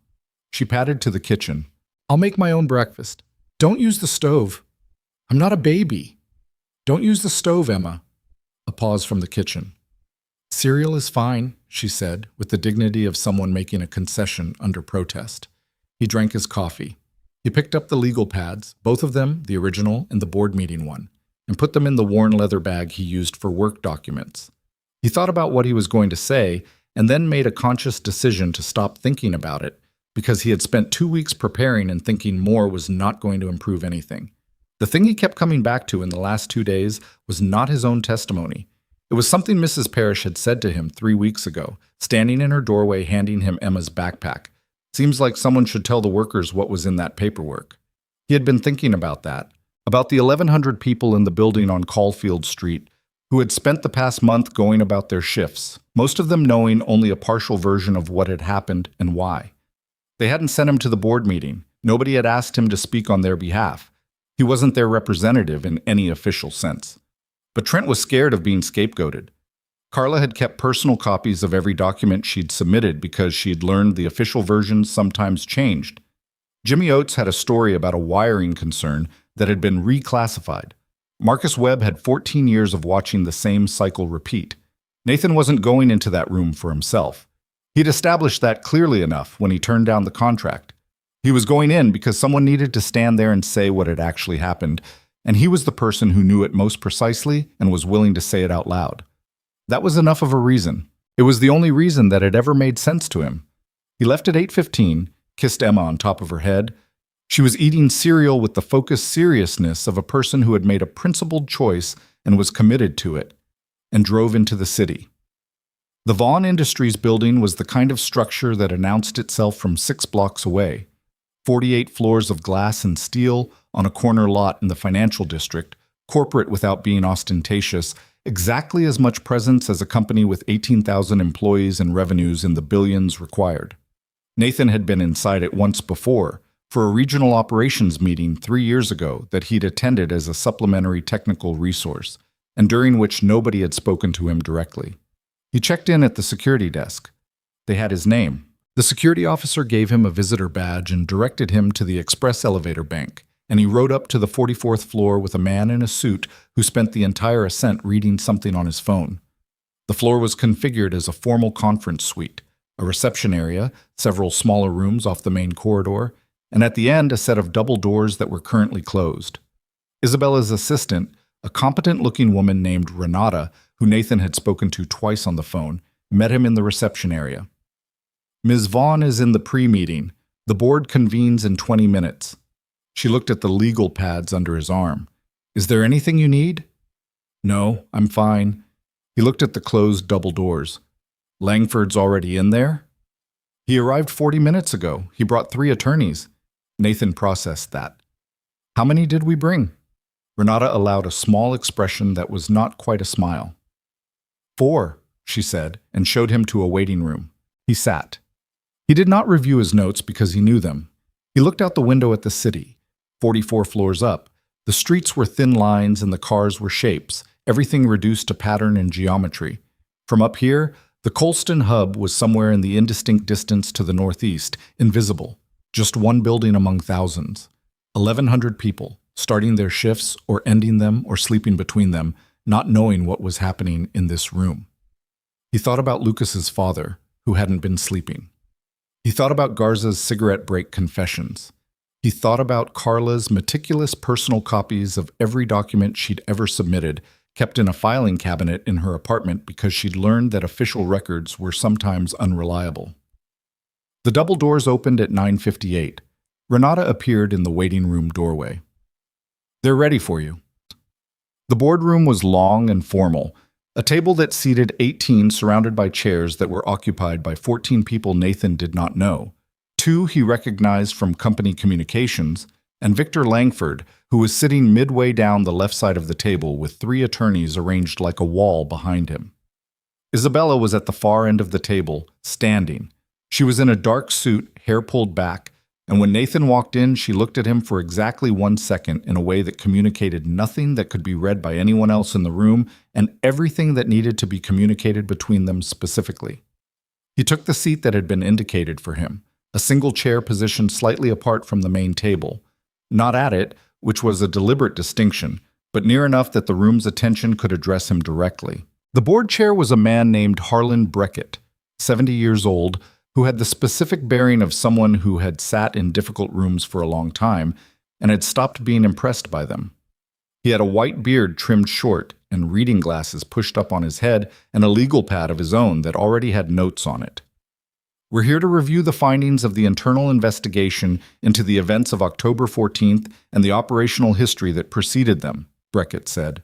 She padded to the kitchen. "I'll make my own breakfast. Don't use the stove. I'm not a baby." "Don't use the stove, Emma." A pause from the kitchen. "Cereal is fine," she said, with the dignity of someone making a concession under protest. He drank his coffee. He picked up the legal pads, both of them, the original and the board meeting one, and put them in the worn leather bag he used for work documents. He thought about what he was going to say, and then made a conscious decision to stop thinking about it, because he had spent 2 weeks preparing and thinking more was not going to improve anything. The thing he kept coming back to in the last 2 days was not his own testimony. It was something Mrs. Parrish had said to him 3 weeks ago, standing in her doorway handing him Emma's backpack. Seems like someone should tell the workers what was in that paperwork. He had been thinking about that, about the 1,100 people in the building on Caulfield Street, who had spent the past month going about their shifts, most of them knowing only a partial version of what had happened and why. They hadn't sent him to the board meeting. Nobody had asked him to speak on their behalf. He wasn't their representative in any official sense. But Trent was scared of being scapegoated. Carla had kept personal copies of every document she'd submitted because she'd learned the official versions sometimes changed. Jimmy Oates had a story about a wiring concern that had been reclassified. Marcus Webb had 14 years of watching the same cycle repeat. Nathan wasn't going into that room for himself. He'd established that clearly enough when he turned down the contract. He was going in because someone needed to stand there and say what had actually happened, and he was the person who knew it most precisely and was willing to say it out loud. That was enough of a reason. It was the only reason that had ever made sense to him. He left at 8:15, kissed Emma on top of her head. She was eating cereal with the focused seriousness of a person who had made a principled choice and was committed to it, and drove into the city. The Vaughn Industries building was the kind of structure that announced itself from 6 blocks away. 48 floors of glass and steel on a corner lot in the financial district, corporate without being ostentatious, exactly as much presence as a company with 18,000 employees and revenues in the billions required. Nathan had been inside it once before, for a regional operations meeting 3 years ago that he'd attended as a supplementary technical resource, and during which nobody had spoken to him directly. He checked in at the security desk. They had his name. The security officer gave him a visitor badge and directed him to the express elevator bank, and he rode up to the 44th floor with a man in a suit who spent the entire ascent reading something on his phone. The floor was configured as a formal conference suite, a reception area, several smaller rooms off the main corridor, and at the end a set of double doors that were currently closed. Isabella's assistant, a competent-looking woman named Renata, who Nathan had spoken to twice on the phone, met him in the reception area. "Ms. Vaughn is in the pre-meeting. The board convenes in 20 minutes. She looked at the legal pads under his arm. "Is there anything you need?" "No, I'm fine." He looked at the closed double doors. "Langford's already in there?" "He arrived 40 minutes ago. He brought 3 attorneys." Nathan processed that. "How many did we bring?" Renata allowed a small expression that was not quite a smile. 4, she said, and showed him to a waiting room. He sat. He did not review his notes because he knew them. He looked out the window at the city. 44 floors up. The streets were thin lines and the cars were shapes, everything reduced to pattern and geometry. From up here, the Colston hub was somewhere in the indistinct distance to the northeast, invisible. Just one building among thousands. 1,100 people, starting their shifts or ending them or sleeping between them, not knowing what was happening in this room. He thought about Lucas's father, who hadn't been sleeping. He thought about Garza's cigarette break confessions. He thought about Carla's meticulous personal copies of every document she'd ever submitted, kept in a filing cabinet in her apartment because she'd learned that official records were sometimes unreliable. The double doors opened at 9:58. Renata appeared in the waiting room doorway. "They're ready for you." The boardroom was long and formal, a table that seated 18 surrounded by chairs that were occupied by 14 people Nathan did not know. 2 he recognized from company communications, and Victor Langford, who was sitting midway down the left side of the table with 3 attorneys arranged like a wall behind him. Isabella was at the far end of the table, standing. She was in a dark suit, hair pulled back, and when Nathan walked in, she looked at him for exactly 1 second in a way that communicated nothing that could be read by anyone else in the room and everything that needed to be communicated between them specifically. He took the seat that had been indicated for him, a single chair positioned slightly apart from the main table. Not at it, which was a deliberate distinction, but near enough that the room's attention could address him directly. The board chair was a man named Harlan Breckett, 70 years old, who had the specific bearing of someone who had sat in difficult rooms for a long time and had stopped being impressed by them. He had a white beard trimmed short and reading glasses pushed up on his head and a legal pad of his own that already had notes on it. "We're here to review the findings of the internal investigation into the events of October 14th and the operational history that preceded them," Breckett said.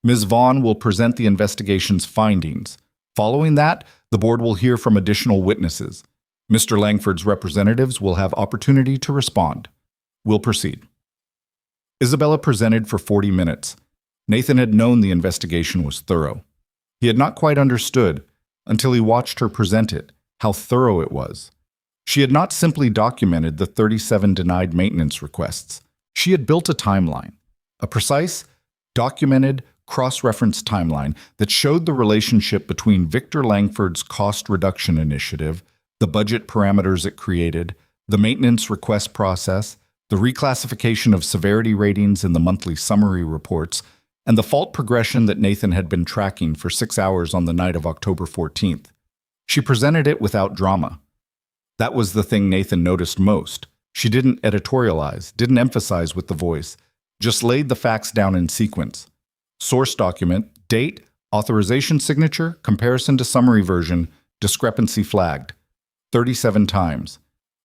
"Ms. Vaughn will present the investigation's findings. Following that, the board will hear from additional witnesses. Mr. Langford's representatives will have opportunity to respond. We'll proceed." Isabella presented for 40 minutes. Nathan had known the investigation was thorough. He had not quite understood, until he watched her present it, how thorough it was. She had not simply documented the 37 denied maintenance requests. She had built a timeline, a precise, documented, cross-referenced timeline that showed the relationship between Victor Langford's cost reduction initiative, the budget parameters it created, the maintenance request process, the reclassification of severity ratings in the monthly summary reports, and the fault progression that Nathan had been tracking for 6 hours on the night of October 14th. She presented it without drama. That was the thing Nathan noticed most. She didn't editorialize, didn't emphasize with the voice, just laid the facts down in sequence. Source document, date, authorization signature, comparison to summary version, discrepancy flagged. 37 times.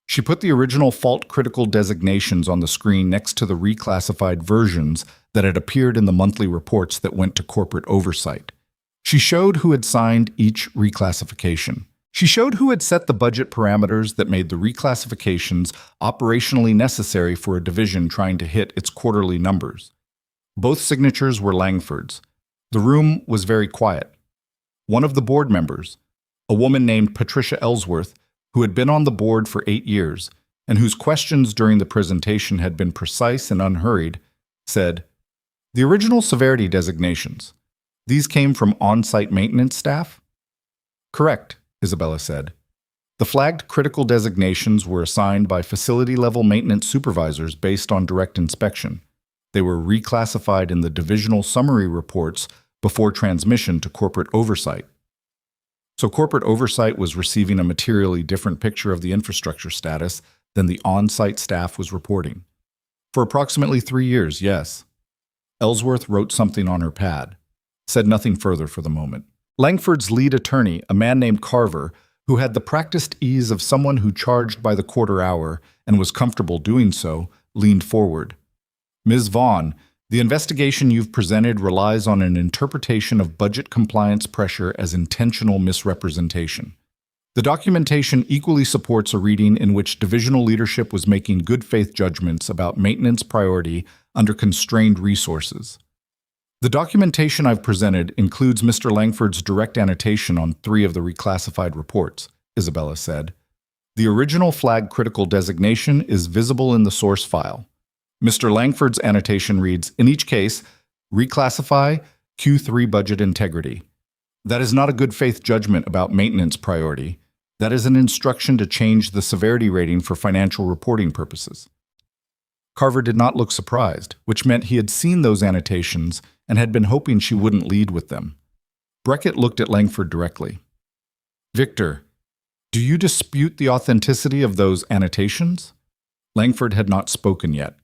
She put the original fault-critical designations on the screen next to the reclassified versions that had appeared in the monthly reports that went to corporate oversight. She showed who had signed each reclassification. She showed who had set the budget parameters that made the reclassifications operationally necessary for a division trying to hit its quarterly numbers. Both signatures were Langford's. The room was very quiet. One of the board members, a woman named Patricia Ellsworth, who had been on the board for 8 years and whose questions during the presentation had been precise and unhurried, said, "The original severity designations, these came from on-site maintenance staff?" "Correct," Isabella said. "The flagged critical designations were assigned by facility-level maintenance supervisors based on direct inspection. They were reclassified in the divisional summary reports before transmission to corporate oversight." So corporate oversight was receiving a materially different picture of the infrastructure status than the on-site staff was reporting. For approximately 3 years, yes. Ellsworth wrote something on her pad, said nothing further for the moment. Langford's lead attorney, a man named Carver, who had the practiced ease of someone who charged by the quarter hour and was comfortable doing so, leaned forward. "Ms. Vaughn, the investigation you've presented relies on an interpretation of budget compliance pressure as intentional misrepresentation. The documentation equally supports a reading in which divisional leadership was making good faith judgments about maintenance priority under constrained resources. The documentation I've presented includes Mr. Langford's direct annotation on 3 of the reclassified reports," Isabella said. "The original flag critical designation is visible in the source file. Mr. Langford's annotation reads, in each case, reclassify Q3 budget integrity. That is not a good faith judgment about maintenance priority. That is an instruction to change the severity rating for financial reporting purposes." Carver did not look surprised, which meant he had seen those annotations and had been hoping she wouldn't lead with them. Beckett looked at Langford directly. "Victor, do you dispute the authenticity of those annotations?" Langford had not spoken yet.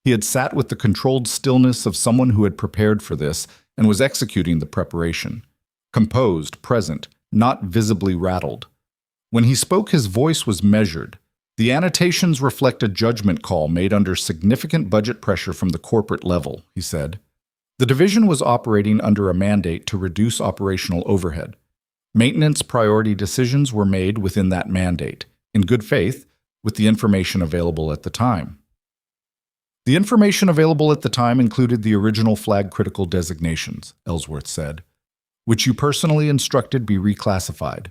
He had sat with the controlled stillness of someone who had prepared for this and was executing the preparation. Composed, present, not visibly rattled. When he spoke, his voice was measured. "The annotations reflect a judgment call made under significant budget pressure from the corporate level," he said. "The division was operating under a mandate to reduce operational overhead. Maintenance priority decisions were made within that mandate, in good faith, with the information available at the time. The information available at the time included the original flag critical designations," Ellsworth said, "which you personally instructed be reclassified,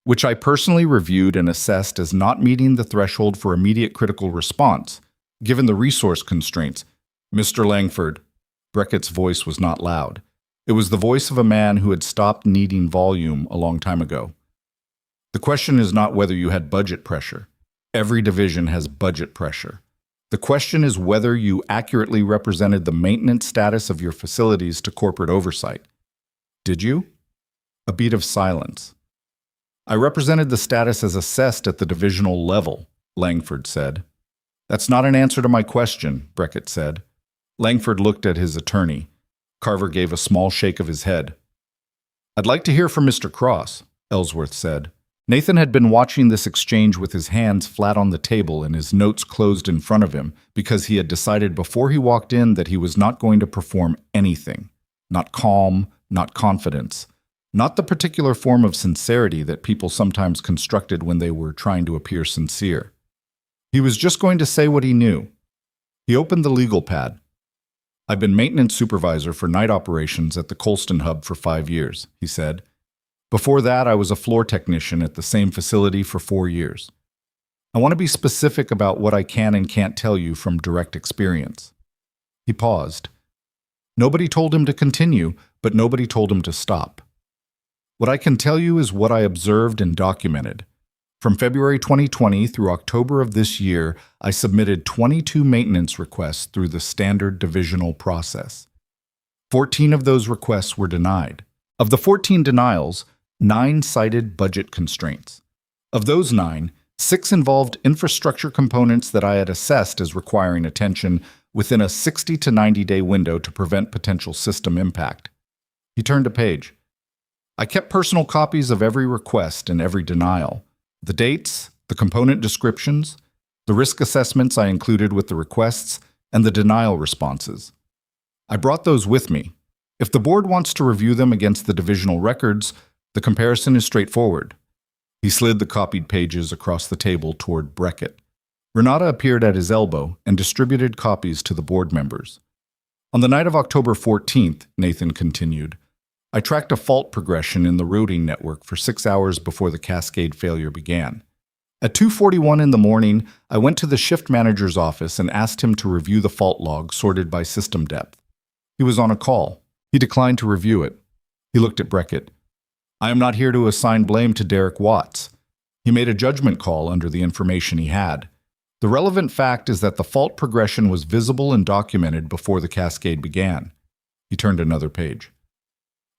which I personally reviewed and assessed as not meeting the threshold for immediate critical response, given the resource constraints." "Mr. Langford," Beckett's voice was not loud. It was the voice of a man who had stopped needing volume a long time ago. "The question is not whether you had budget pressure. Every division has budget pressure. The question is whether you accurately represented the maintenance status of your facilities to corporate oversight. Did you?" A beat of silence. "I represented the status as assessed at the divisional level," Langford said. "That's not an answer to my question," Beckett said. Langford looked at his attorney. Carver gave a small shake of his head. "I'd like to hear from Mr. Cross," Ellsworth said. Nathan had been watching this exchange with his hands flat on the table and his notes closed in front of him because he had decided before he walked in that he was not going to perform anything. Not calm, not confidence. Not the particular form of sincerity that people sometimes constructed when they were trying to appear sincere. He was just going to say what he knew. He opened the legal pad. I've been maintenance supervisor for night operations at the Colston Hub for 5 years, he said. Before that, I was a floor technician at the same facility for 4 years. I want to be specific about what I can and can't tell you from direct experience. He paused. Nobody told him to continue, but nobody told him to stop. What I can tell you is what I observed and documented. From February 2020 through October of this year, I submitted 22 maintenance requests through the standard divisional process. 14 of those requests were denied. Of the 14 denials, 9 cited budget constraints. Of those 9, 6 involved infrastructure components that I had assessed as requiring attention within a 60 to 90-day window to prevent potential system impact. He turned a page. I kept personal copies of every request and every denial. The dates, the component descriptions, the risk assessments I included with the requests, and the denial responses. I brought those with me. If the board wants to review them against the divisional records, the comparison is straightforward. He slid the copied pages across the table toward Beckett. Renata appeared at his elbow and distributed copies to the board members. On the night of October 14th, Nathan continued, I tracked a fault progression in the routing network for 6 hours before the cascade failure began. At 2:41 in the morning, I went to the shift manager's office and asked him to review the fault log sorted by system depth. He was on a call. He declined to review it. He looked at Beckett. I am not here to assign blame to Derek Watts. He made a judgment call under the information he had. The relevant fact is that the fault progression was visible and documented before the cascade began. He turned another page.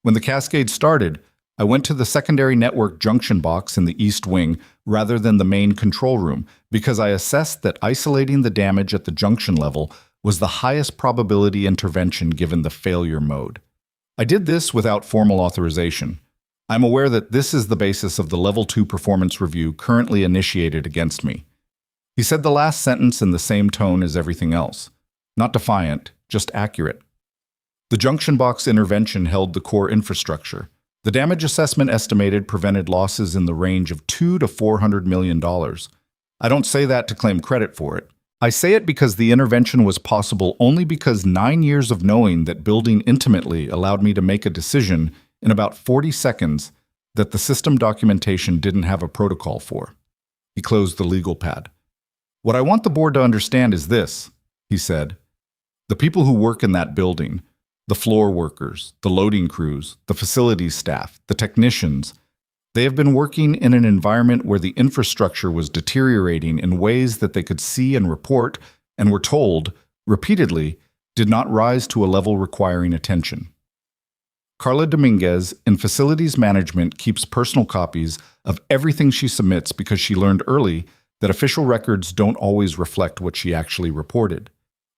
When the cascade started, I went to the secondary network junction box in the east wing rather than the main control room because I assessed that isolating the damage at the junction level was the highest probability intervention given the failure mode. I did this without formal authorization. I'm aware that this is the basis of the Level 2 performance review currently initiated against me. He said the last sentence in the same tone as everything else. Not defiant, just accurate. The junction box intervention held the core infrastructure. The damage assessment estimated prevented losses in the range of $200 to $400 million. I don't say that to claim credit for it. I say it because the intervention was possible only because 9 years of knowing that building intimately allowed me to make a decision in about 40 seconds that the system documentation didn't have a protocol for. He closed the legal pad. What I want the board to understand is this, he said. The people who work in that building, the floor workers, the loading crews, the facilities staff, the technicians, they have been working in an environment where the infrastructure was deteriorating in ways that they could see and report and were told, repeatedly, did not rise to a level requiring attention. Carla Dominguez, in facilities management, keeps personal copies of everything she submits because she learned early that official records don't always reflect what she actually reported.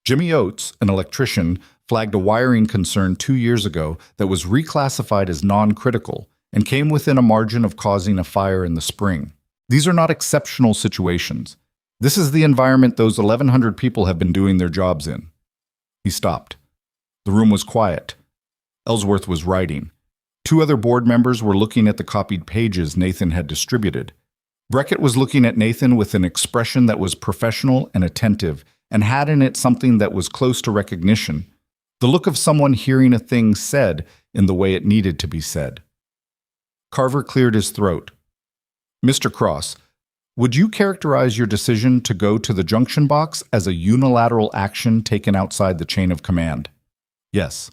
Jimmy Oates, an electrician, flagged a wiring concern 2 years ago that was reclassified as non-critical and came within a margin of causing a fire in the spring. These are not exceptional situations. This is the environment those 1,100 people have been doing their jobs in. He stopped. The room was quiet. Ellsworth was writing. 2 other board members were looking at the copied pages Nathan had distributed. Beckett was looking at Nathan with an expression that was professional and attentive and had in it something that was close to recognition, the look of someone hearing a thing said in the way it needed to be said. Carver cleared his throat. Mr. Cross, would you characterize your decision to go to the junction box as a unilateral action taken outside the chain of command? Yes.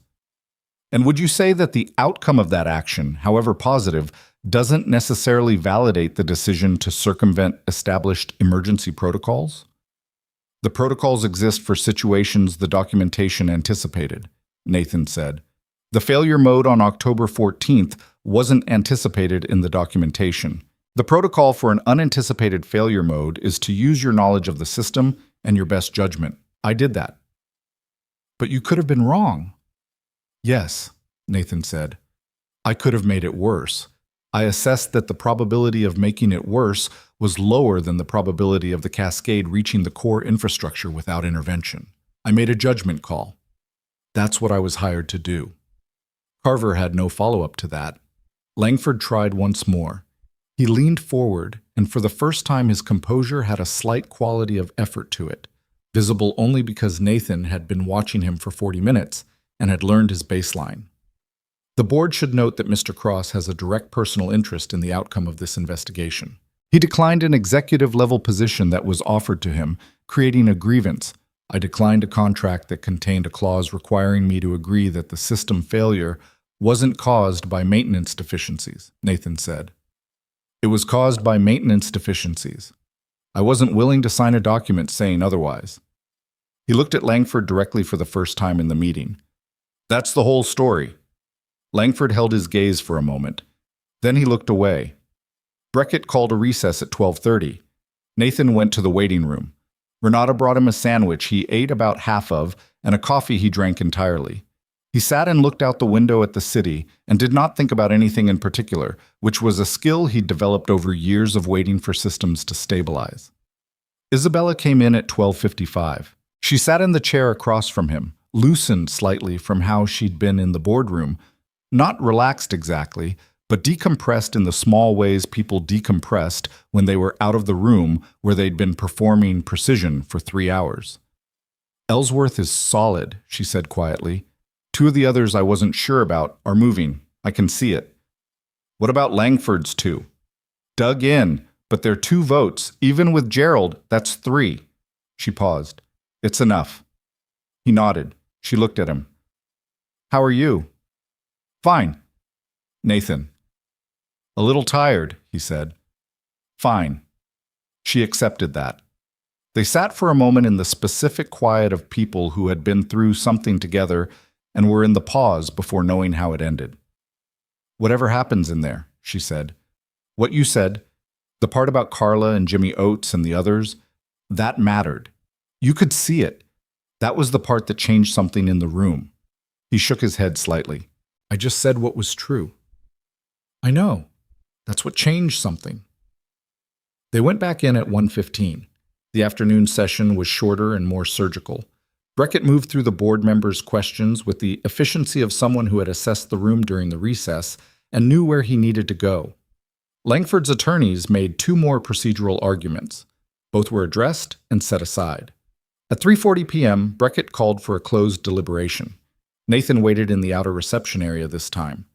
And would you say that the outcome of that action, however positive, doesn't necessarily validate the decision to circumvent established emergency protocols? The protocols exist for situations the documentation anticipated, Nathan said. The failure mode on October 14th wasn't anticipated in the documentation. The protocol for an unanticipated failure mode is to use your knowledge of the system and your best judgment. I did that. But you could have been wrong. Yes, Nathan said. I could have made it worse. I assessed that the probability of making it worse was lower than the probability of the cascade reaching the core infrastructure without intervention. I made a judgment call. That's what I was hired to do. Carver had no follow-up to that. Langford tried once more. He leaned forward, and for the first time his composure had a slight quality of effort to it. visible only because Nathan had been watching him for 40 minutes and had learned his baseline. The board should note that Mr. Cross has a direct personal interest in the outcome of this investigation. He declined an executive-level position that was offered to him, creating a grievance. I declined a contract that contained a clause requiring me to agree that the system failure wasn't caused by maintenance deficiencies, Nathan said. It was caused by maintenance deficiencies. I wasn't willing to sign a document saying otherwise. He looked at Langford directly for the first time in the meeting. That's the whole story. Langford held his gaze for a moment. Then he looked away. Beckett called a recess at 12:30. Nathan went to the waiting room. Renata brought him a sandwich he ate about half of and a coffee he drank entirely. He sat and looked out the window at the city and did not think about anything in particular, which was a skill he'd developed over years of waiting for systems to stabilize. Isabella came in at 12:55. She sat in the chair across from him, loosened slightly from how she'd been in the boardroom, not relaxed exactly, but decompressed in the small ways people decompressed when they were out of the room where they'd been performing precision for 3 hours. Ellsworth is solid, she said quietly. 2 of the others I wasn't sure about are moving. I can see it. What about Langford's 2? Dug in, but they're 2 votes. Even with Gerald, that's 3. She paused. It's enough. He nodded. She looked at him. How are you? Fine. Nathan. A little tired, he said. Fine. She accepted that. They sat for a moment in the specific quiet of people who had been through something together and were in the pause before knowing how it ended. Whatever happens in there, she said. What you said, the part about Carla and Jimmy Oates and the others, that mattered. You could see it. That was the part that changed something in the room. He shook his head slightly. I just said what was true. I know. That's what changed something. They went back in at 1:15. The afternoon session was shorter and more surgical. Beckett moved through the board members' questions with the efficiency of someone who had assessed the room during the recess and knew where he needed to go. Langford's attorneys made 2 more procedural arguments. Both were addressed and set aside. At 3:40 p.m., Beckett called for a closed deliberation. Nathan waited in the outer reception area this time.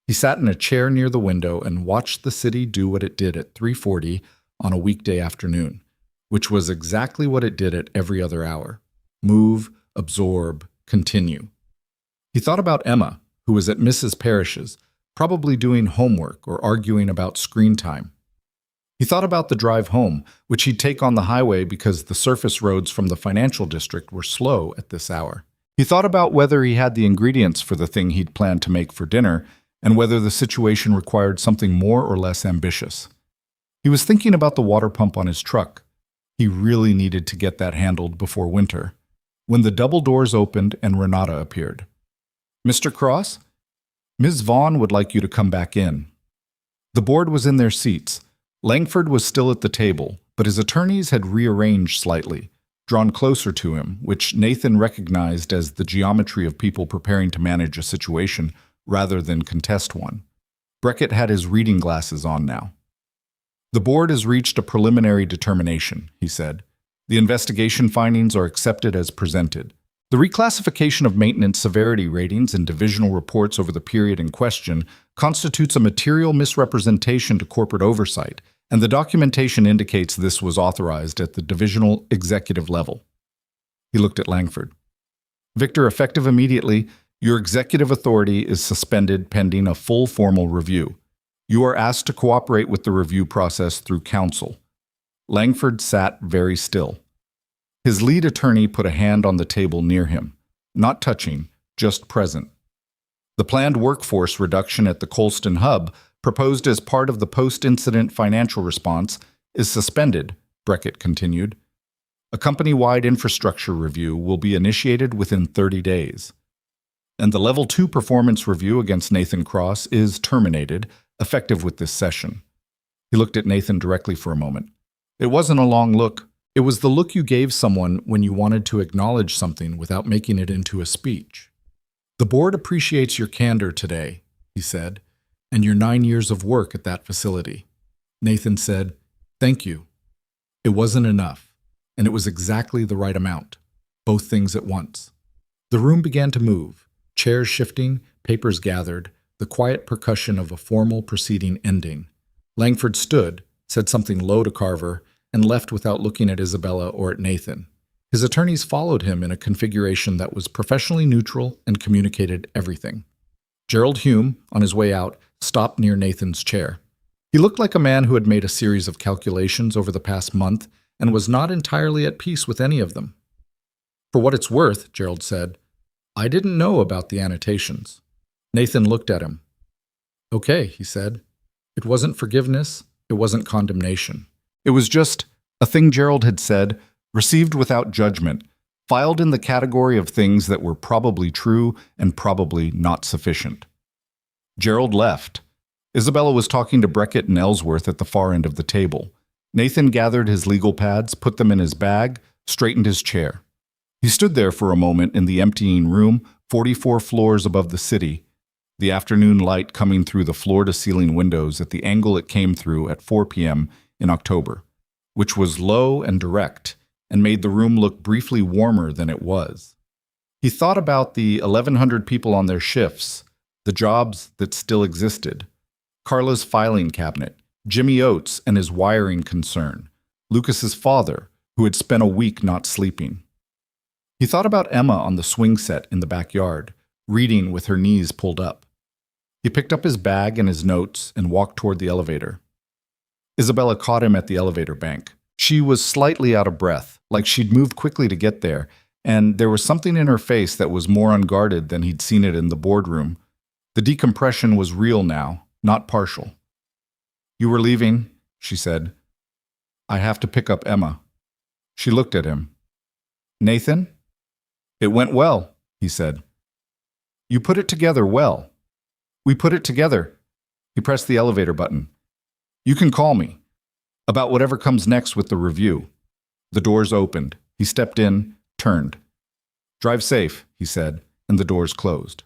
He sat in a chair near the window and watched the city do what it did at 3:40 on a weekday afternoon, which was exactly what it did at every other hour. Move, absorb, continue. He thought about Emma, who was at Mrs. Parrish's, probably doing homework or arguing about screen time. He thought about the drive home, which he'd take on the highway because the surface roads from the financial district were slow at this hour. He thought about whether he had the ingredients for the thing he'd planned to make for dinner and whether the situation required something more or less ambitious. He was thinking about the water pump on his truck. He really needed to get that handled before winter. When the double doors opened and Renata appeared. Mr. Cross? Ms. Vaughn would like you to come back in. The board was in their seats. Langford was still at the table, but his attorneys had rearranged slightly, drawn closer to him, which Nathan recognized as the geometry of people preparing to manage a situation rather than contest one. Beckett had his reading glasses on now. The board has reached a preliminary determination, he said. The investigation findings are accepted as presented. The reclassification of maintenance severity ratings and divisional reports over the period in question constitutes a material misrepresentation to corporate oversight, and the documentation indicates this was authorized at the divisional executive level. He looked at Langford. Victor, effective immediately, your executive authority is suspended pending a full formal review. You are asked to cooperate with the review process through counsel. Langford sat very still. His lead attorney put a hand on the table near him, not touching, just present. The planned workforce reduction at the Colston Hub, proposed as part of the post-incident financial response, is suspended, Beckett continued. A company-wide infrastructure review will be initiated within 30 days. And the Level 2 performance review against Nathan Cross is terminated, effective with this session. He looked at Nathan directly for a moment. It wasn't a long look. It was the look you gave someone when you wanted to acknowledge something without making it into a speech. The board appreciates your candor today, he said, and your 9 years of work at that facility. Nathan said, thank you. It wasn't enough. and it was exactly the right amount. Both things at once. The room began to move, chairs shifting, papers gathered, the quiet percussion of a formal proceeding ending. Langford stood, said something low to Carver, and left without looking at Isabella or at Nathan. His attorneys followed him in a configuration that was professionally neutral and communicated everything. Gerald Hume, on his way out, stopped near Nathan's chair. He looked like a man who had made a series of calculations over the past month and was not entirely at peace with any of them. "For what it's worth," Gerald said, "I didn't know about the annotations." Nathan looked at him. "Okay," he said. It wasn't forgiveness, it wasn't condemnation. It was just a thing Gerald had said, received without judgment, filed in the category of things that were probably true and probably not sufficient. Gerald left. Isabella was talking to Beckett and Ellsworth at the far end of the table. Nathan gathered his legal pads, put them in his bag, straightened his chair. He stood there for a moment in the emptying room, 44 floors above the city, the afternoon light coming through the floor-to-ceiling windows at the angle it came through at 4 p.m. in October, which was low and direct, and made the room look briefly warmer than it was. He thought about the 1,100 people on their shifts, the jobs that still existed, Carla's filing cabinet, Jimmy Oates and his wiring concern, Lucas's father, who had spent a week not sleeping. He thought about Emma on the swing set in the backyard, reading with her knees pulled up. He picked up his bag and his notes and walked toward the elevator. Isabella caught him at the elevator bank. She was slightly out of breath, like she'd moved quickly to get there, and there was something in her face that was more unguarded than he'd seen it in the boardroom. The decompression was real now, not partial. "You were leaving," she said. "I have to pick up Emma." She looked at him. "Nathan?" "It went well," he said. "You put it together well." "We put it together." He pressed the elevator button. "You can call me about whatever comes next with the review." The doors opened. He stepped in, turned. "Drive safe," he said, and the doors closed.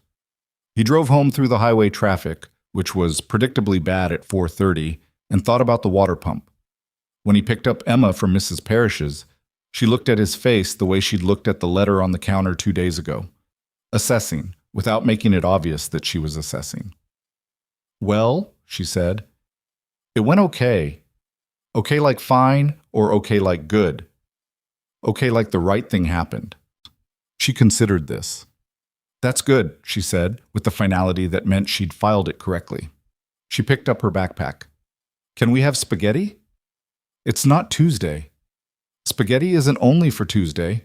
He drove home through the highway traffic, which was predictably bad at 4:30, and thought about the water pump. When he picked up Emma from Mrs. Parrish's, she looked at his face the way she'd looked at the letter on the counter 2 days ago, assessing, without making it obvious that she was assessing. "Well," she said, "it went okay. Okay like fine, or okay like good. Okay like the right thing happened." She considered this. "That's good," she said, with the finality that meant she'd filed it correctly. She picked up her backpack. "Can we have spaghetti?" "It's not Tuesday." "Spaghetti isn't only for Tuesday.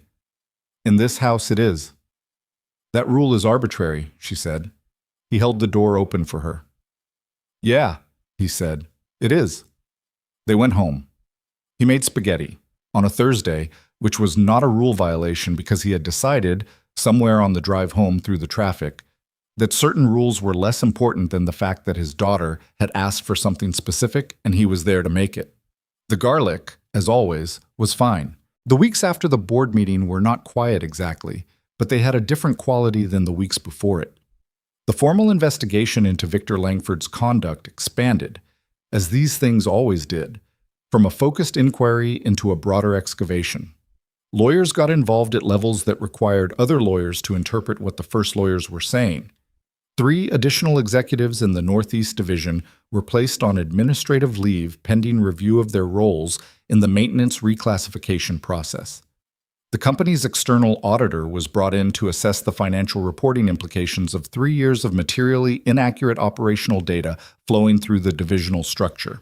In this house it is." "That rule is arbitrary," she said. He held the door open for her. "Yeah," he said, "it is." They went home. He made spaghetti on a Thursday, which was not a rule violation because he had decided, somewhere on the drive home through the traffic, that certain rules were less important than the fact that his daughter had asked for something specific and he was there to make it. The garlic, as always, was fine. The weeks after the board meeting were not quiet exactly, but they had a different quality than the weeks before it. The formal investigation into Victor Langford's conduct expanded, as these things always did, from a focused inquiry into a broader excavation. Lawyers got involved at levels that required other lawyers to interpret what the first lawyers were saying. 3 additional executives in the Northeast Division were placed on administrative leave pending review of their roles in the maintenance reclassification process. The company's external auditor was brought in to assess the financial reporting implications of 3 years of materially inaccurate operational data flowing through the divisional structure.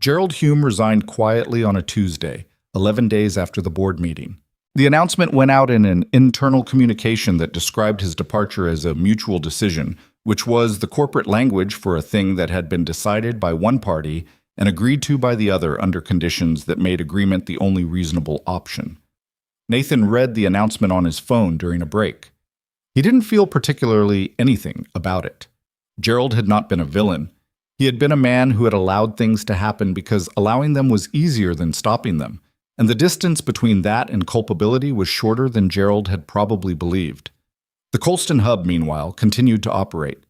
Gerald Hume resigned quietly on a Tuesday, 11 days after the board meeting. The announcement went out in an internal communication that described his departure as a mutual decision, which was the corporate language for a thing that had been decided by one party and agreed to by the other under conditions that made agreement the only reasonable option. Nathan read the announcement on his phone during a break. He didn't feel particularly anything about it. Gerald had not been a villain. He had been a man who had allowed things to happen because allowing them was easier than stopping them, and the distance between that and culpability was shorter than Gerald had probably believed. The Colston hub, meanwhile, continued to operate.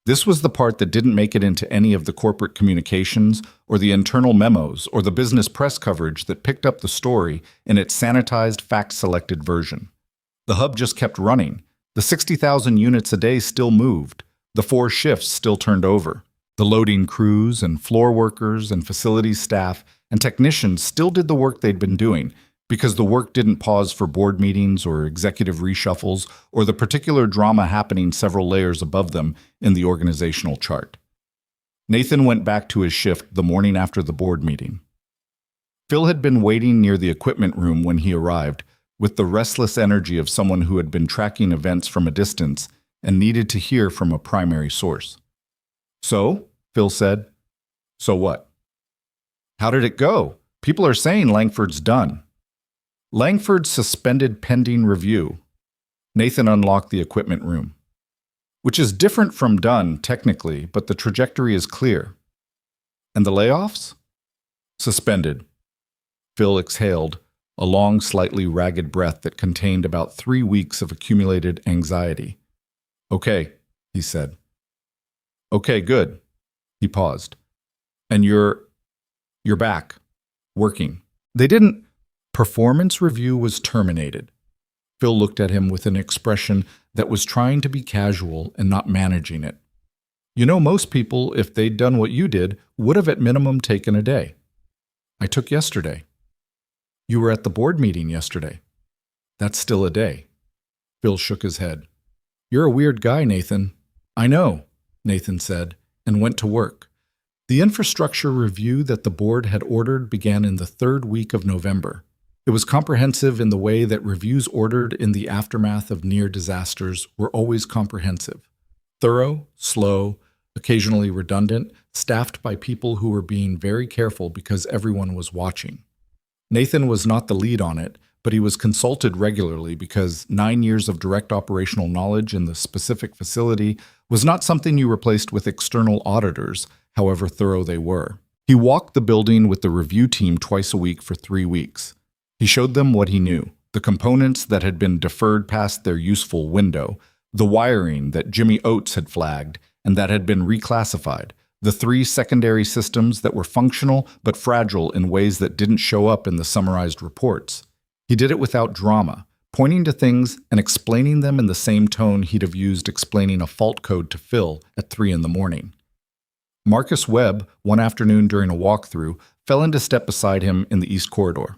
This was the part that didn't make it into any of the corporate communications or the internal memos or the business press coverage that picked up the story in its sanitized, fact-selected version. The hub just kept running. The 60,000 units a day still moved. The 4 shifts still turned over. The loading crews and floor workers and facilities staff and technicians still did the work they'd been doing because the work didn't pause for board meetings or executive reshuffles or the particular drama happening several layers above them in the organizational chart. Nathan went back to his shift the morning after the board meeting. Phil had been waiting near the equipment room when he arrived, with the restless energy of someone who had been tracking events from a distance and needed to hear from a primary source. "So?" Phil said. "So what?" "How did it go? People are saying Langford's done." "Langford's suspended pending review." Nathan unlocked the equipment room. "Which is different from done, technically, but the trajectory is clear." "And the layoffs?" "Suspended." Phil exhaled, a long, slightly ragged breath that contained about 3 weeks of accumulated anxiety. "Okay," he said. "Okay, good." He paused. "And you're back, working." "They didn't—" "Performance review was terminated." Phil looked at him with an expression that was trying to be casual and not managing it. "You know, most people, if they'd done what you did, would have at minimum taken a day." "I took yesterday." "You were at the board meeting yesterday." "That's still a day." Phil shook his head. "You're a weird guy, Nathan." "I know," Nathan said, and went to work. The infrastructure review that the board had ordered began in the 3rd week of November. It was comprehensive in the way that reviews ordered in the aftermath of near disasters were always comprehensive. Thorough, slow, occasionally redundant, staffed by people who were being very careful because everyone was watching. Nathan was not the lead on it, but he was consulted regularly because 9 years of direct operational knowledge in the specific facility was not something you replaced with external auditors, however thorough they were. He walked the building with the review team twice a week for 3 weeks. He showed them what he knew, the components that had been deferred past their useful window, the wiring that Jimmy Oates had flagged and that had been reclassified, the 3 secondary systems that were functional but fragile in ways that didn't show up in the summarized reports. He did it without drama, pointing to things and explaining them in the same tone he'd have used explaining a fault code to Phil at 3 in the morning. Marcus Webb, one afternoon during a walkthrough, fell into step beside him in the East Corridor.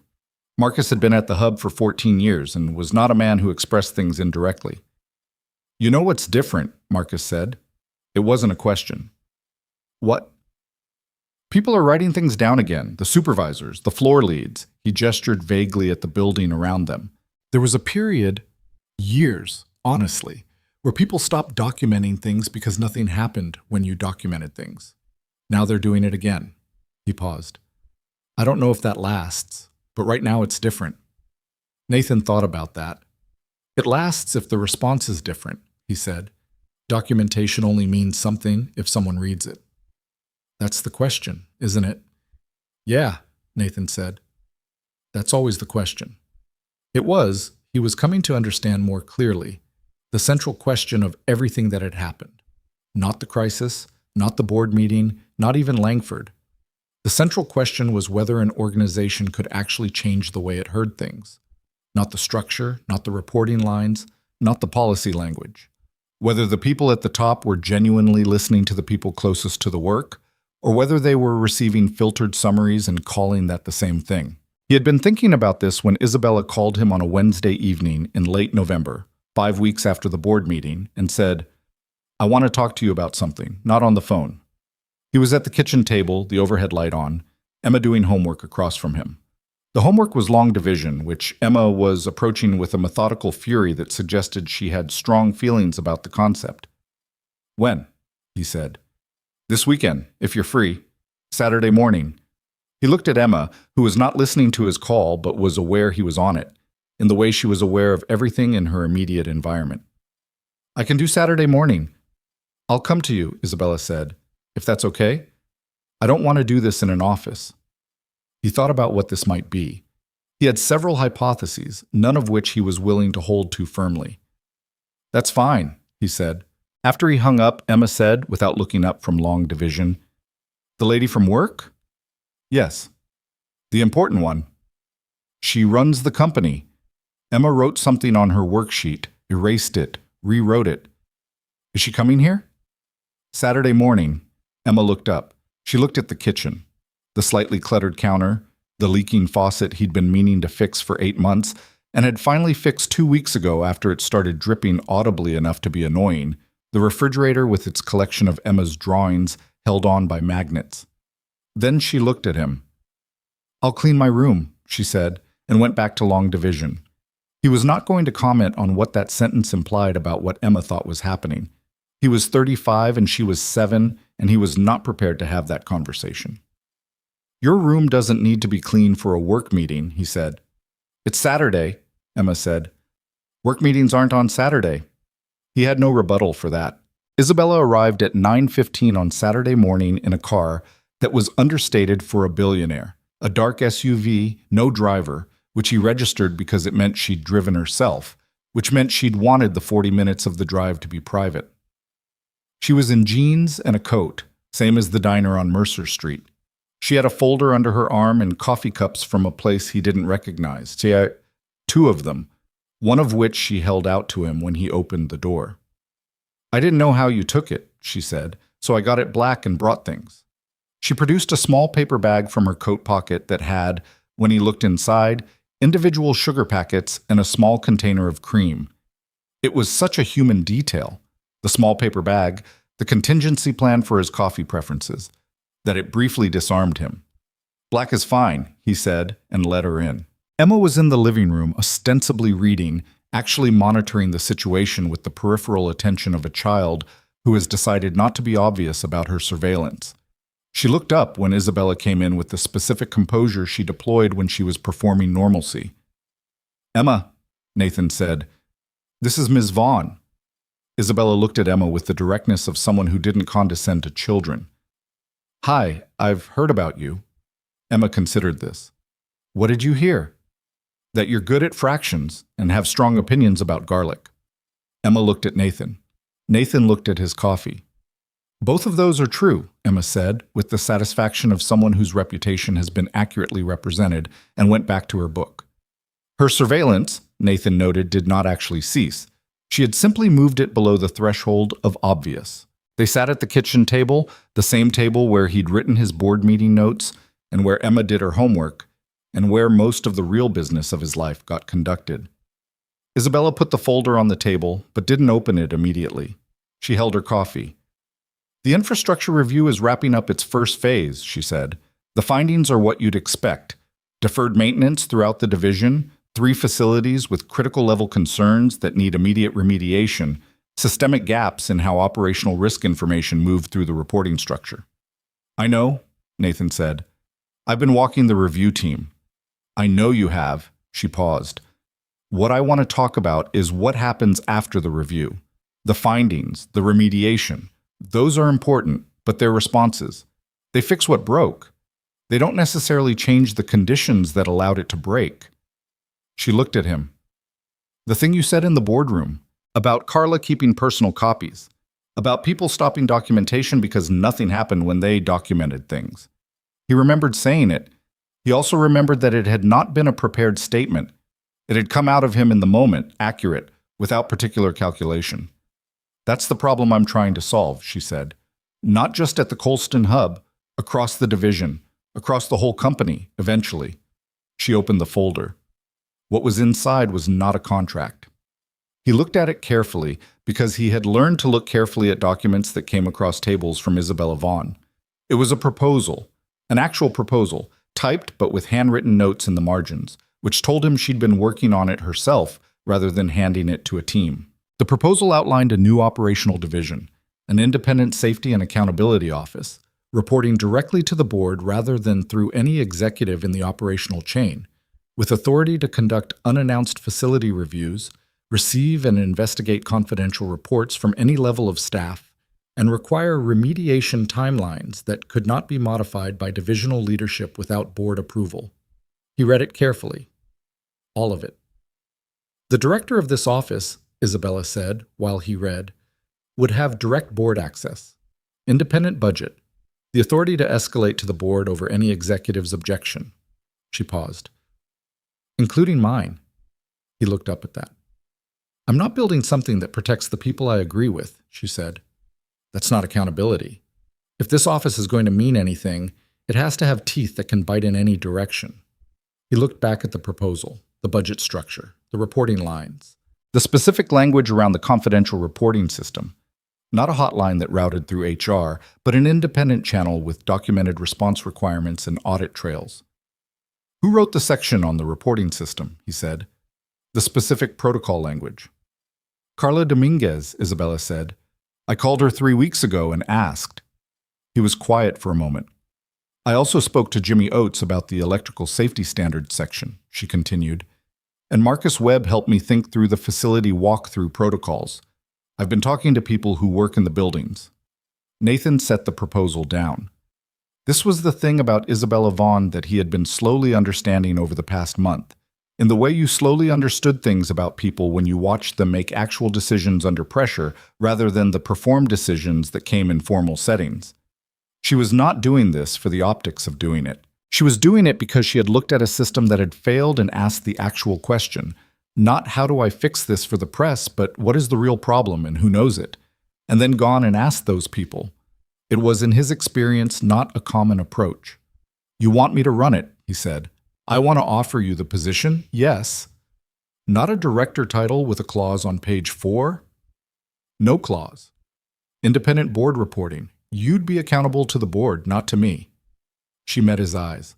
Marcus had been at the hub for 14 years and was not a man who expressed things indirectly. "You know what's different," Marcus said. It wasn't a question. "What?" "People are writing things down again, the supervisors, the floor leads." He gestured vaguely at the building around them. "There was a period, years, honestly, where people stopped documenting things because nothing happened when you documented things. Now they're doing it again." He paused. "I don't know if that lasts, but right now it's different." Nathan thought about that. "It lasts if the response is different," he said. "Documentation only means something if someone reads it." "That's the question, isn't it?" "Yeah," Nathan said. "That's always the question." It was, he was coming to understand more clearly, the central question of everything that had happened. Not the crisis, not the board meeting, not even Langford. The central question was whether an organization could actually change the way it heard things. Not the structure, not the reporting lines, not the policy language. Whether the people at the top were genuinely listening to the people closest to the work, or whether they were receiving filtered summaries and calling that the same thing. He had been thinking about this when Isabella called him on a Wednesday evening in late November, 5 weeks after the board meeting, and said, "I want to talk to you about something, not on the phone." He was at the kitchen table, the overhead light on, Emma doing homework across from him. The homework was long division, which Emma was approaching with a methodical fury that suggested she had strong feelings about the concept. "When?" he said. "This weekend, if you're free. Saturday morning." He looked at Emma, who was not listening to his call but was aware he was on it, in the way she was aware of everything in her immediate environment. "I can do Saturday morning." "I'll come to you," Isabella said, "if that's okay. I don't want to do this in an office." He thought about what this might be. He had several hypotheses, none of which he was willing to hold too firmly. "That's fine," he said. After he hung up, Emma said, without looking up from long division, "The lady from work?" "Yes." "The important one." "She runs the company." Emma wrote something on her worksheet, erased it, rewrote it. "Is she coming here?" "Saturday morning." Emma looked up. She looked at the kitchen. The slightly cluttered counter, the leaking faucet he'd been meaning to fix for 8 months, and had finally fixed 2 weeks ago after it started dripping audibly enough to be annoying, the refrigerator with its collection of Emma's drawings held on by magnets. Then she looked at him. "I'll clean my room," she said, and went back to long division. He was not going to comment on what that sentence implied about what Emma thought was happening. He was 35 and she was 7, and he was not prepared to have that conversation. "Your room doesn't need to be clean for a work meeting," he said. "It's Saturday," Emma said. "Work meetings aren't on Saturday." He had no rebuttal for that. Isabella arrived at 9:15 on Saturday morning in a car that was understated for a billionaire, a dark SUV, no driver, which he registered because it meant she'd driven herself, which meant she'd wanted the 40 minutes of the drive to be private. She was in jeans and a coat, same as the diner on Mercer Street. She had a folder under her arm and coffee cups from a place he didn't recognize. She had 2 of them, one of which she held out to him when he opened the door. "I didn't know how you took it," she said, "so I got it black and brought things." She produced a small paper bag from her coat pocket that had, when he looked inside, individual sugar packets and a small container of cream. It was such a human detail, the small paper bag, the contingency plan for his coffee preferences, that it briefly disarmed him. "Black is fine," he said, and let her in. Emma was in the living room, ostensibly reading, actually monitoring the situation with the peripheral attention of a child who has decided not to be obvious about her surveillance. She looked up when Isabella came in with the specific composure she deployed when she was performing normalcy. "Emma," Nathan said, "this is Ms. Vaughn." Isabella looked at Emma with the directness of someone who didn't condescend to children. "Hi, I've heard about you." Emma considered this. "What did you hear?" "That you're good at fractions and have strong opinions about garlic." Emma looked at Nathan. Nathan looked at his coffee. "Both of those are true," Emma said, with the satisfaction of someone whose reputation has been accurately represented, and went back to her book. Her surveillance, Nathan noted, did not actually cease. She had simply moved it below the threshold of obvious. They sat at the kitchen table, the same table where he'd written his board meeting notes, and where Emma did her homework, and where most of the real business of his life got conducted. Isabella put the folder on the table, but didn't open it immediately. She held her coffee. "The infrastructure review is wrapping up its first phase," she said. "The findings are what you'd expect. Deferred maintenance throughout the division, 3 facilities with critical level concerns that need immediate remediation, systemic gaps in how operational risk information moved through the reporting structure." "I know," Nathan said. "I've been walking the review team." "I know you have," she paused. "What I want to talk about is what happens after the review. The findings, the remediation. Those are important, but they're responses. They fix what broke. They don't necessarily change the conditions that allowed it to break." She looked at him. "The thing you said in the boardroom, about Carla keeping personal copies, about people stopping documentation because nothing happened when they documented things." He remembered saying it. He also remembered that it had not been a prepared statement. It had come out of him in the moment, accurate, without particular calculation. "That's the problem I'm trying to solve," she said. "Not just at the Colston hub, across the division, across the whole company, eventually." She opened the folder. What was inside was not a contract. He looked at it carefully because he had learned to look carefully at documents that came across tables from Isabella Vaughn. It was a proposal, an actual proposal, typed but with handwritten notes in the margins, which told him she'd been working on it herself rather than handing it to a team. The proposal outlined a new operational division, an independent safety and accountability office, reporting directly to the board rather than through any executive in the operational chain, with authority to conduct unannounced facility reviews, receive and investigate confidential reports from any level of staff, and require remediation timelines that could not be modified by divisional leadership without board approval. He read it carefully. All of it. "The director of this office," Isabella said while he read, would have direct board access, independent budget, the authority to escalate to the board over any executive's objection. She paused. Including mine. He looked up at that. I'm not building something that protects the people I agree with, she said. That's not accountability. If this office is going to mean anything, it has to have teeth that can bite in any direction. He looked back at the proposal, the budget structure, the reporting lines, the specific language around the confidential reporting system. Not a hotline that routed through HR, but an independent channel with documented response requirements and audit trails. Who wrote the section on the reporting system, he said. The specific protocol language. Carla Dominguez, Isabella said. I called her 3 weeks ago and asked. He was quiet for a moment. I also spoke to Jimmy Oates about the electrical safety standards section, she continued. And Marcus Webb helped me think through the facility walkthrough protocols. I've been talking to people who work in the buildings. Nathan set the proposal down. This was the thing about Isabella Vaughn that he had been slowly understanding over the past month, in the way you slowly understood things about people when you watched them make actual decisions under pressure rather than the performed decisions that came in formal settings. She was not doing this for the optics of doing it. She was doing it because she had looked at a system that had failed and asked the actual question, not how do I fix this for the press, but what is the real problem and who knows it, and then gone and asked those people. It was, in his experience, not a common approach. You want me to run it, he said. I want to offer you the position, yes. Not a director title with a clause on page 4? No clause. Independent board reporting. You'd be accountable to the board, not to me. She met his eyes.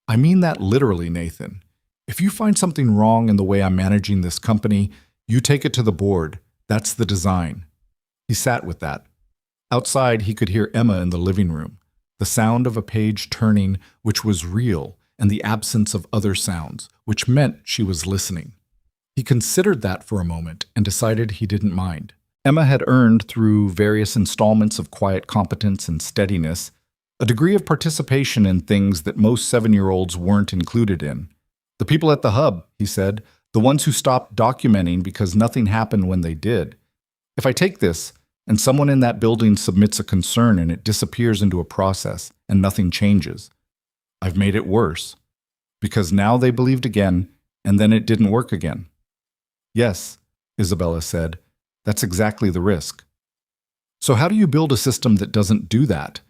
I mean that literally, Nathan. If you find something wrong in the way I'm managing this company, you take it to the board. That's the design. He sat with that. Outside, he could hear Emma in the living room, the sound of a page turning, which was real, and the absence of other sounds, which meant she was listening. He considered that for a moment and decided he didn't mind. Emma had earned, through various installments of quiet competence and steadiness, a degree of participation in things that most 7-year-olds weren't included in. The people at the hub, he said, the ones who stopped documenting because nothing happened when they did. If I take this, and someone in that building submits a concern and it disappears into a process and nothing changes, I've made it worse. Because now they believed again, and then it didn't work again. Yes, Isabella said, that's exactly the risk. So how do you build a system that doesn't do that?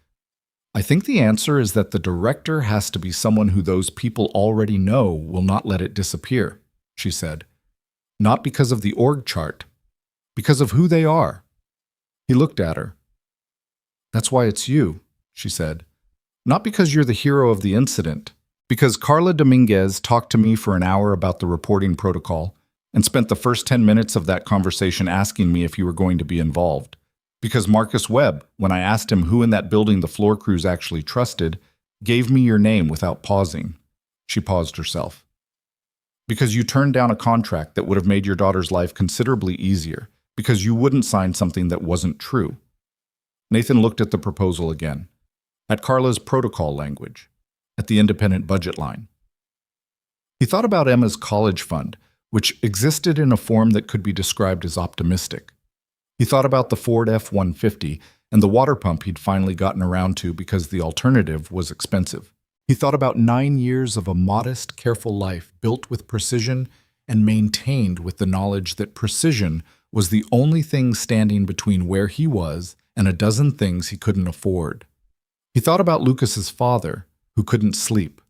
I think the answer is that the director has to be someone who those people already know will not let it disappear, she said. Not because of the org chart, because of who they are. He looked at her. That's why it's you, she said. Not because you're the hero of the incident, because Carla Dominguez talked to me for an hour about the reporting protocol and spent the first 10 minutes of that conversation asking me if you were going to be involved. Because Marcus Webb, when I asked him who in that building the floor crews actually trusted, gave me your name without pausing. She paused herself. Because you turned down a contract that would have made your daughter's life considerably easier, because you wouldn't sign something that wasn't true. Nathan looked at the proposal again, at Carla's protocol language, at the independent budget line. He thought about Emma's college fund, which existed in a form that could be described as optimistic. He thought about the Ford F-150 and the water pump he'd finally gotten around to because the alternative was expensive. He thought about 9 years of a modest, careful life built with precision and maintained with the knowledge that precision was the only thing standing between where he was and a dozen things he couldn't afford. He thought about Lucas's father, who couldn't sleep,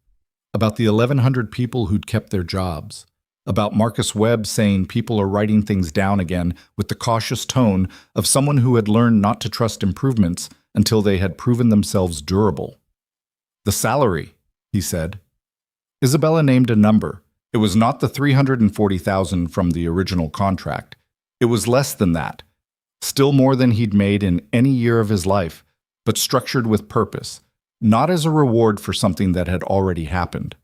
about the 1,100 people who'd kept their jobs, about Marcus Webb saying people are writing things down again with the cautious tone of someone who had learned not to trust improvements until they had proven themselves durable. The salary, he said. Isabella named a number. It was not the $340,000 from the original contract. It was less than that, still more than he'd made in any year of his life, but structured with purpose, not as a reward for something that had already happened.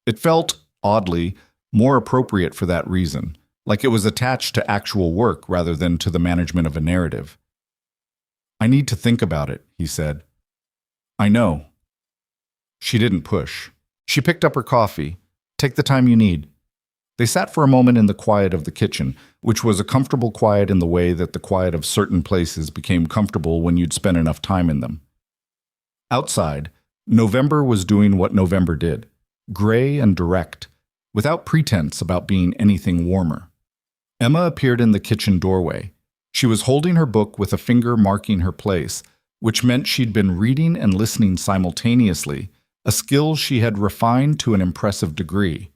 It felt, oddly, more appropriate for that reason, like it was attached to actual work rather than to the management of a narrative. I need to think about it, he said. I know. She didn't push. She picked up her coffee. Take the time you need. They sat for a moment in the quiet of the kitchen, which was a comfortable quiet in the way that the quiet of certain places became comfortable when you'd spent enough time in them. Outside, November was doing what November did, gray and direct, without pretense about being anything warmer. Emma appeared in the kitchen doorway. She was holding her book with a finger marking her place, which meant she'd been reading and listening simultaneously, a skill she had refined to an impressive degree.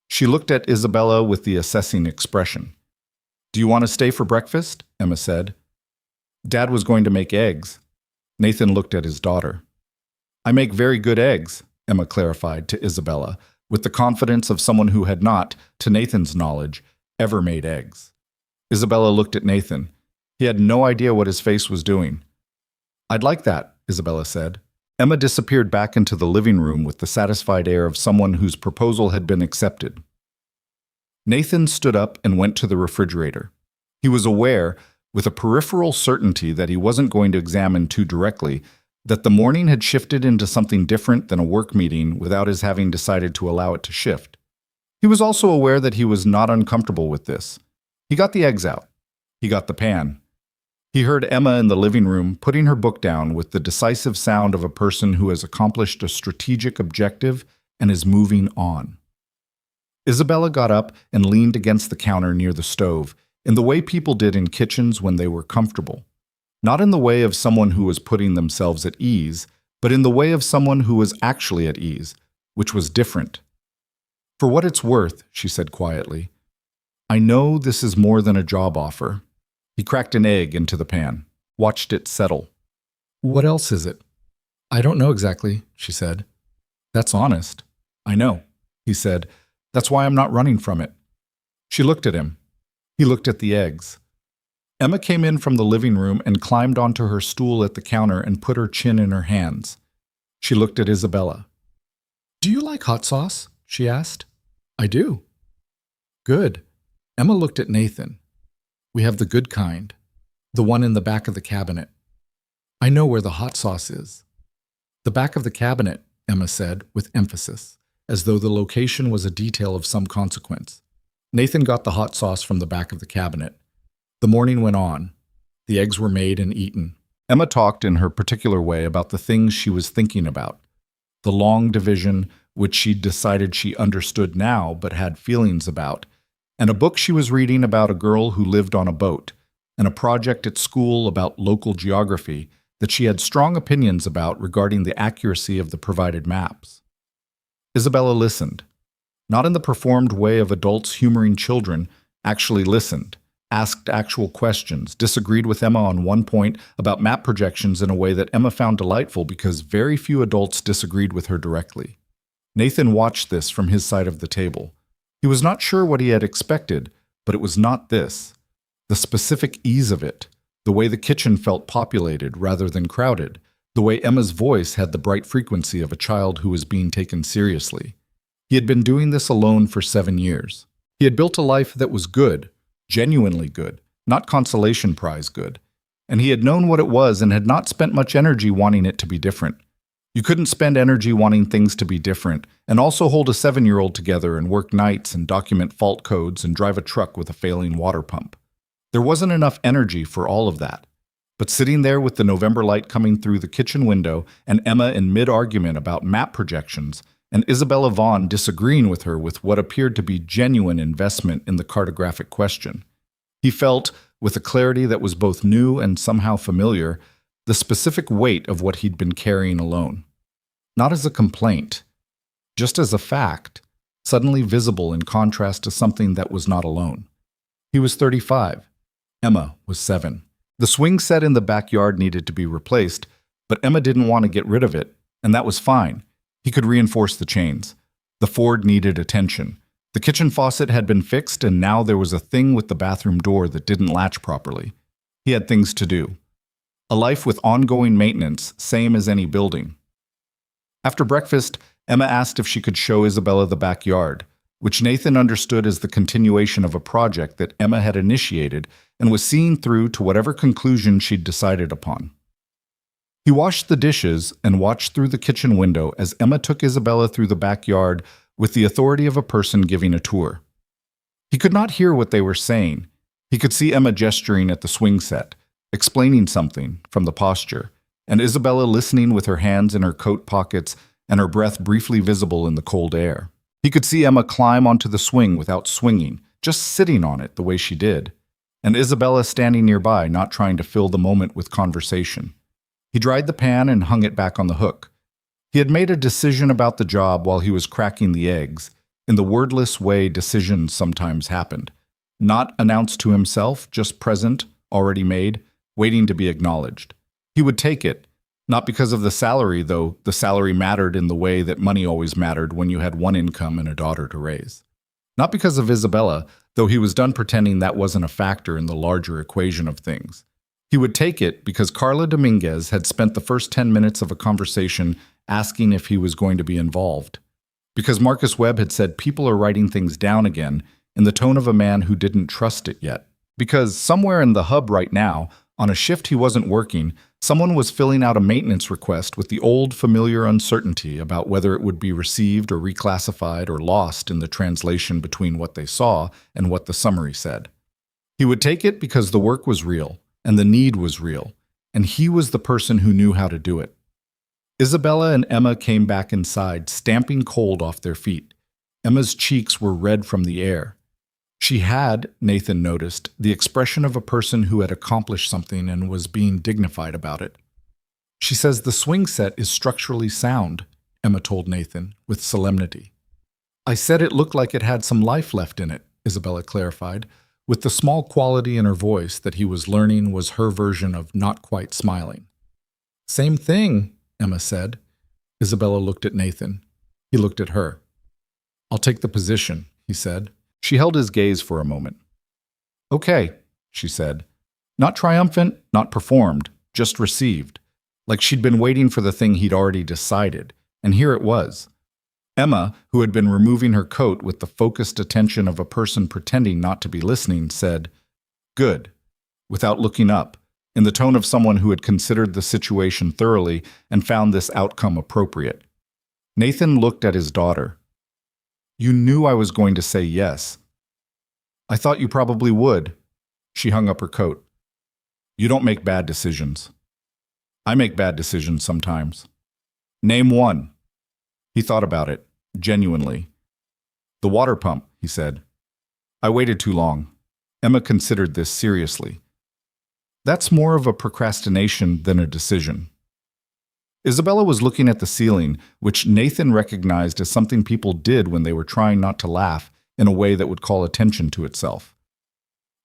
She looked at Isabella with the assessing expression. "Do you want to stay for breakfast?" Emma said. "Dad was going to make eggs." Nathan looked at his daughter. "I make very good eggs," Emma clarified to Isabella, with the confidence of someone who had not, to Nathan's knowledge, ever made eggs. Isabella looked at Nathan. He had no idea what his face was doing. "I'd like that," Isabella said. Emma disappeared back into the living room with the satisfied air of someone whose proposal had been accepted. Nathan stood up and went to the refrigerator. He was aware, with a peripheral certainty that he wasn't going to examine too directly, that the morning had shifted into something different than a work meeting without his having decided to allow it to shift. He was also aware that he was not uncomfortable with this. He got the eggs out. He got the pan. He heard Emma in the living room putting her book down with the decisive sound of a person who has accomplished a strategic objective and is moving on. Isabella got up and leaned against the counter near the stove, in the way people did in kitchens when they were comfortable. Not in the way of someone who was putting themselves at ease, but in the way of someone who was actually at ease, which was different. "For what it's worth," she said quietly, "I know this is more than a job offer." He cracked an egg into the pan, watched it settle. "What else is it?" "I don't know exactly," she said. "That's honest." "I know," he said. "That's why I'm not running from it." She looked at him. He looked at the eggs. Emma came in from the living room and climbed onto her stool at the counter and put her chin in her hands. She looked at Isabella. "Do you like hot sauce?" she asked. "I do." "Good." Emma looked at Nathan. "We have the good kind, the one in the back of the cabinet. I know where the hot sauce is." "The back of the cabinet," Emma said with emphasis, as though the location was a detail of some consequence. Nathan got the hot sauce from the back of the cabinet. The morning went on. The eggs were made and eaten. Emma talked in her particular way about the things she was thinking about. The long division, which she decided she understood now but had feelings about, and a book she was reading about a girl who lived on a boat, and a project at school about local geography that she had strong opinions about regarding the accuracy of the provided maps. Isabella listened. Not in the performed way of adults humoring children, actually listened, asked actual questions, disagreed with Emma on one point about map projections in a way that Emma found delightful because very few adults disagreed with her directly. Nathan watched this from his side of the table. He was not sure what he had expected, but it was not this. The specific ease of it, the way the kitchen felt populated rather than crowded, the way Emma's voice had the bright frequency of a child who was being taken seriously. He had been doing this alone for 7 years. He had built a life that was good, genuinely good, not consolation prize good, and he had known what it was and had not spent much energy wanting it to be different. You couldn't spend energy wanting things to be different and also hold a 7-year-old together and work nights and document fault codes and drive a truck with a failing water pump. There wasn't enough energy for all of that. But sitting there with the November light coming through the kitchen window and Emma in mid-argument about map projections, and Isabella Vaughn disagreeing with her with what appeared to be genuine investment in the cartographic question, he felt, with a clarity that was both new and somehow familiar, the specific weight of what he'd been carrying alone. Not as a complaint, just as a fact, suddenly visible in contrast to something that was not alone. He was 35. Emma was 7. The swing set in the backyard needed to be replaced, but Emma didn't want to get rid of it, and that was fine. He could reinforce the chains. The Ford needed attention. The kitchen faucet had been fixed, and now there was a thing with the bathroom door that didn't latch properly. He had things to do. A life with ongoing maintenance, same as any building. After breakfast, Emma asked if she could show Isabella the backyard, which Nathan understood as the continuation of a project that Emma had initiated and was seeing through to whatever conclusion she'd decided upon. He washed the dishes and watched through the kitchen window as Emma took Isabella through the backyard with the authority of a person giving a tour. He could not hear what they were saying. He could see Emma gesturing at the swing set, explaining something from the posture, and Isabella listening with her hands in her coat pockets and her breath briefly visible in the cold air. He could see Emma climb onto the swing without swinging, just sitting on it the way she did, and Isabella standing nearby, not trying to fill the moment with conversation. He dried the pan and hung it back on the hook. He had made a decision about the job while he was cracking the eggs, in the wordless way decisions sometimes happened. Not announced to himself, just present, already made, waiting to be acknowledged. He would take it, not because of the salary, though the salary mattered in the way that money always mattered when you had one income and a daughter to raise. Not because of Isabella, though he was done pretending that wasn't a factor in the larger equation of things. He would take it because Carla Dominguez had spent the first 10 minutes of a conversation asking if he was going to be involved. Because Marcus Webb had said people are writing things down again in the tone of a man who didn't trust it yet. Because somewhere in the hub right now, on a shift he wasn't working, someone was filling out a maintenance request with the old familiar uncertainty about whether it would be received or reclassified or lost in the translation between what they saw and what the summary said. He would take it because the work was real and the need was real, and he was the person who knew how to do it. Isabella and Emma came back inside, stamping cold off their feet. Emma's cheeks were red from the air. She had, Nathan noticed, the expression of a person who had accomplished something and was being dignified about it. She says the swing set is structurally sound, Emma told Nathan, with solemnity. I said it looked like it had some life left in it, Isabella clarified, with the small quality in her voice that he was learning was her version of not quite smiling. Same thing, Emma said. Isabella looked at Nathan. He looked at her. I'll take the position, he said. She held his gaze for a moment. Okay, she said. Not triumphant, not performed, just received. Like she'd been waiting for the thing he'd already decided, and here it was. Emma, who had been removing her coat with the focused attention of a person pretending not to be listening, said, Good, without looking up, in the tone of someone who had considered the situation thoroughly and found this outcome appropriate. Nathan looked at his daughter. You knew I was going to say yes. I thought you probably would. She hung up her coat. You don't make bad decisions. I make bad decisions sometimes. Name one. He thought about it, genuinely. The water pump, he said. I waited too long. Emma considered this seriously. That's more of a procrastination than a decision. Isabella was looking at the ceiling, which Nathan recognized as something people did when they were trying not to laugh in a way that would call attention to itself.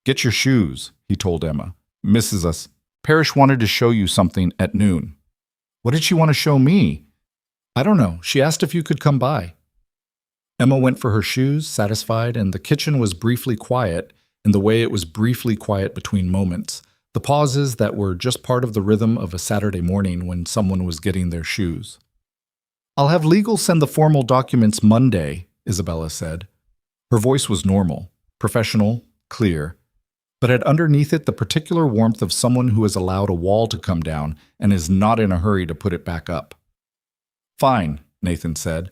Get your shoes, he told Emma. Mrs. Parrish wanted to show you something at noon. What did she want to show me? I don't know. She asked if you could come by. Emma went for her shoes, satisfied, and the kitchen was briefly quiet in the way it was briefly quiet between moments. The pauses that were just part of the rhythm of a Saturday morning when someone was getting their shoes. I'll have legal send the formal documents Monday, Isabella said. Her voice was normal, professional, clear, but had underneath it the particular warmth of someone who has allowed a wall to come down and is not in a hurry to put it back up. Fine, Nathan said.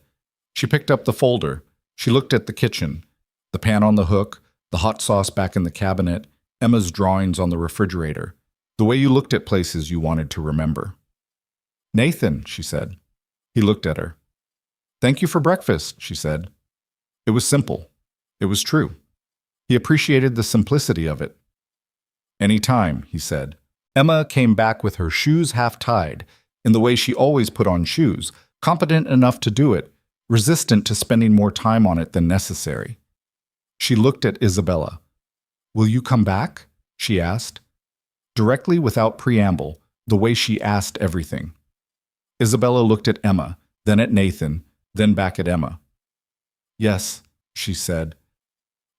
She picked up the folder. She looked at the kitchen, the pan on the hook, the hot sauce back in the cabinet, Emma's drawings on the refrigerator, the way you looked at places you wanted to remember. Nathan, she said. He looked at her. Thank you for breakfast, she said. It was simple. It was true. He appreciated the simplicity of it. Any time, he said. Emma came back with her shoes half tied, in the way she always put on shoes, competent enough to do it, resistant to spending more time on it than necessary. She looked at Isabella. Will you come back? She asked. Directly, without preamble, the way she asked everything. Isabella looked at Emma, then at Nathan, then back at Emma. Yes, she said.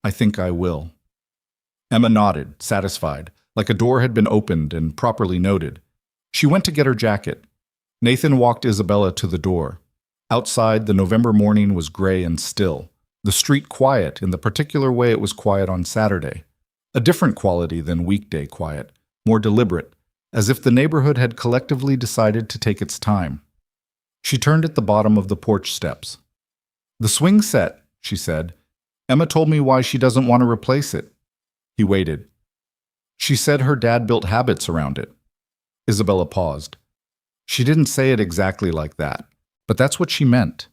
I think I will. Emma nodded, satisfied, like a door had been opened and properly noted. She went to get her jacket. Nathan walked Isabella to the door. Outside, the November morning was gray and still, the street quiet in the particular way it was quiet on Saturday. A different quality than weekday quiet, more deliberate, as if the neighborhood had collectively decided to take its time. She turned at the bottom of the porch steps. The swing set, she said. Emma told me why she doesn't want to replace it. He waited. She said her dad built habits around it. Isabella paused. She didn't say it exactly like that, but that's what she meant.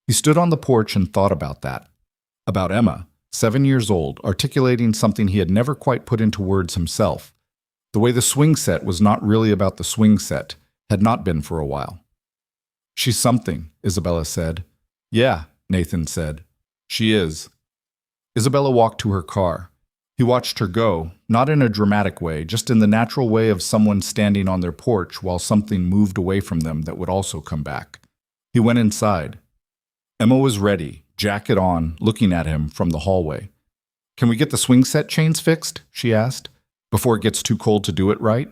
He stood on the porch and thought about that. About Emma, 7 years old, articulating something he had never quite put into words himself. The way the swing set was not really about the swing set, had not been for a while. She's something, Isabella said. Yeah, Nathan said. She is. Isabella walked to her car. He watched her go, not in a dramatic way, just in the natural way of someone standing on their porch while something moved away from them that would also come back. He went inside. Emma was ready, jacket on, looking at him from the hallway. Can we get the swing set chains fixed? She asked, before it gets too cold to do it right.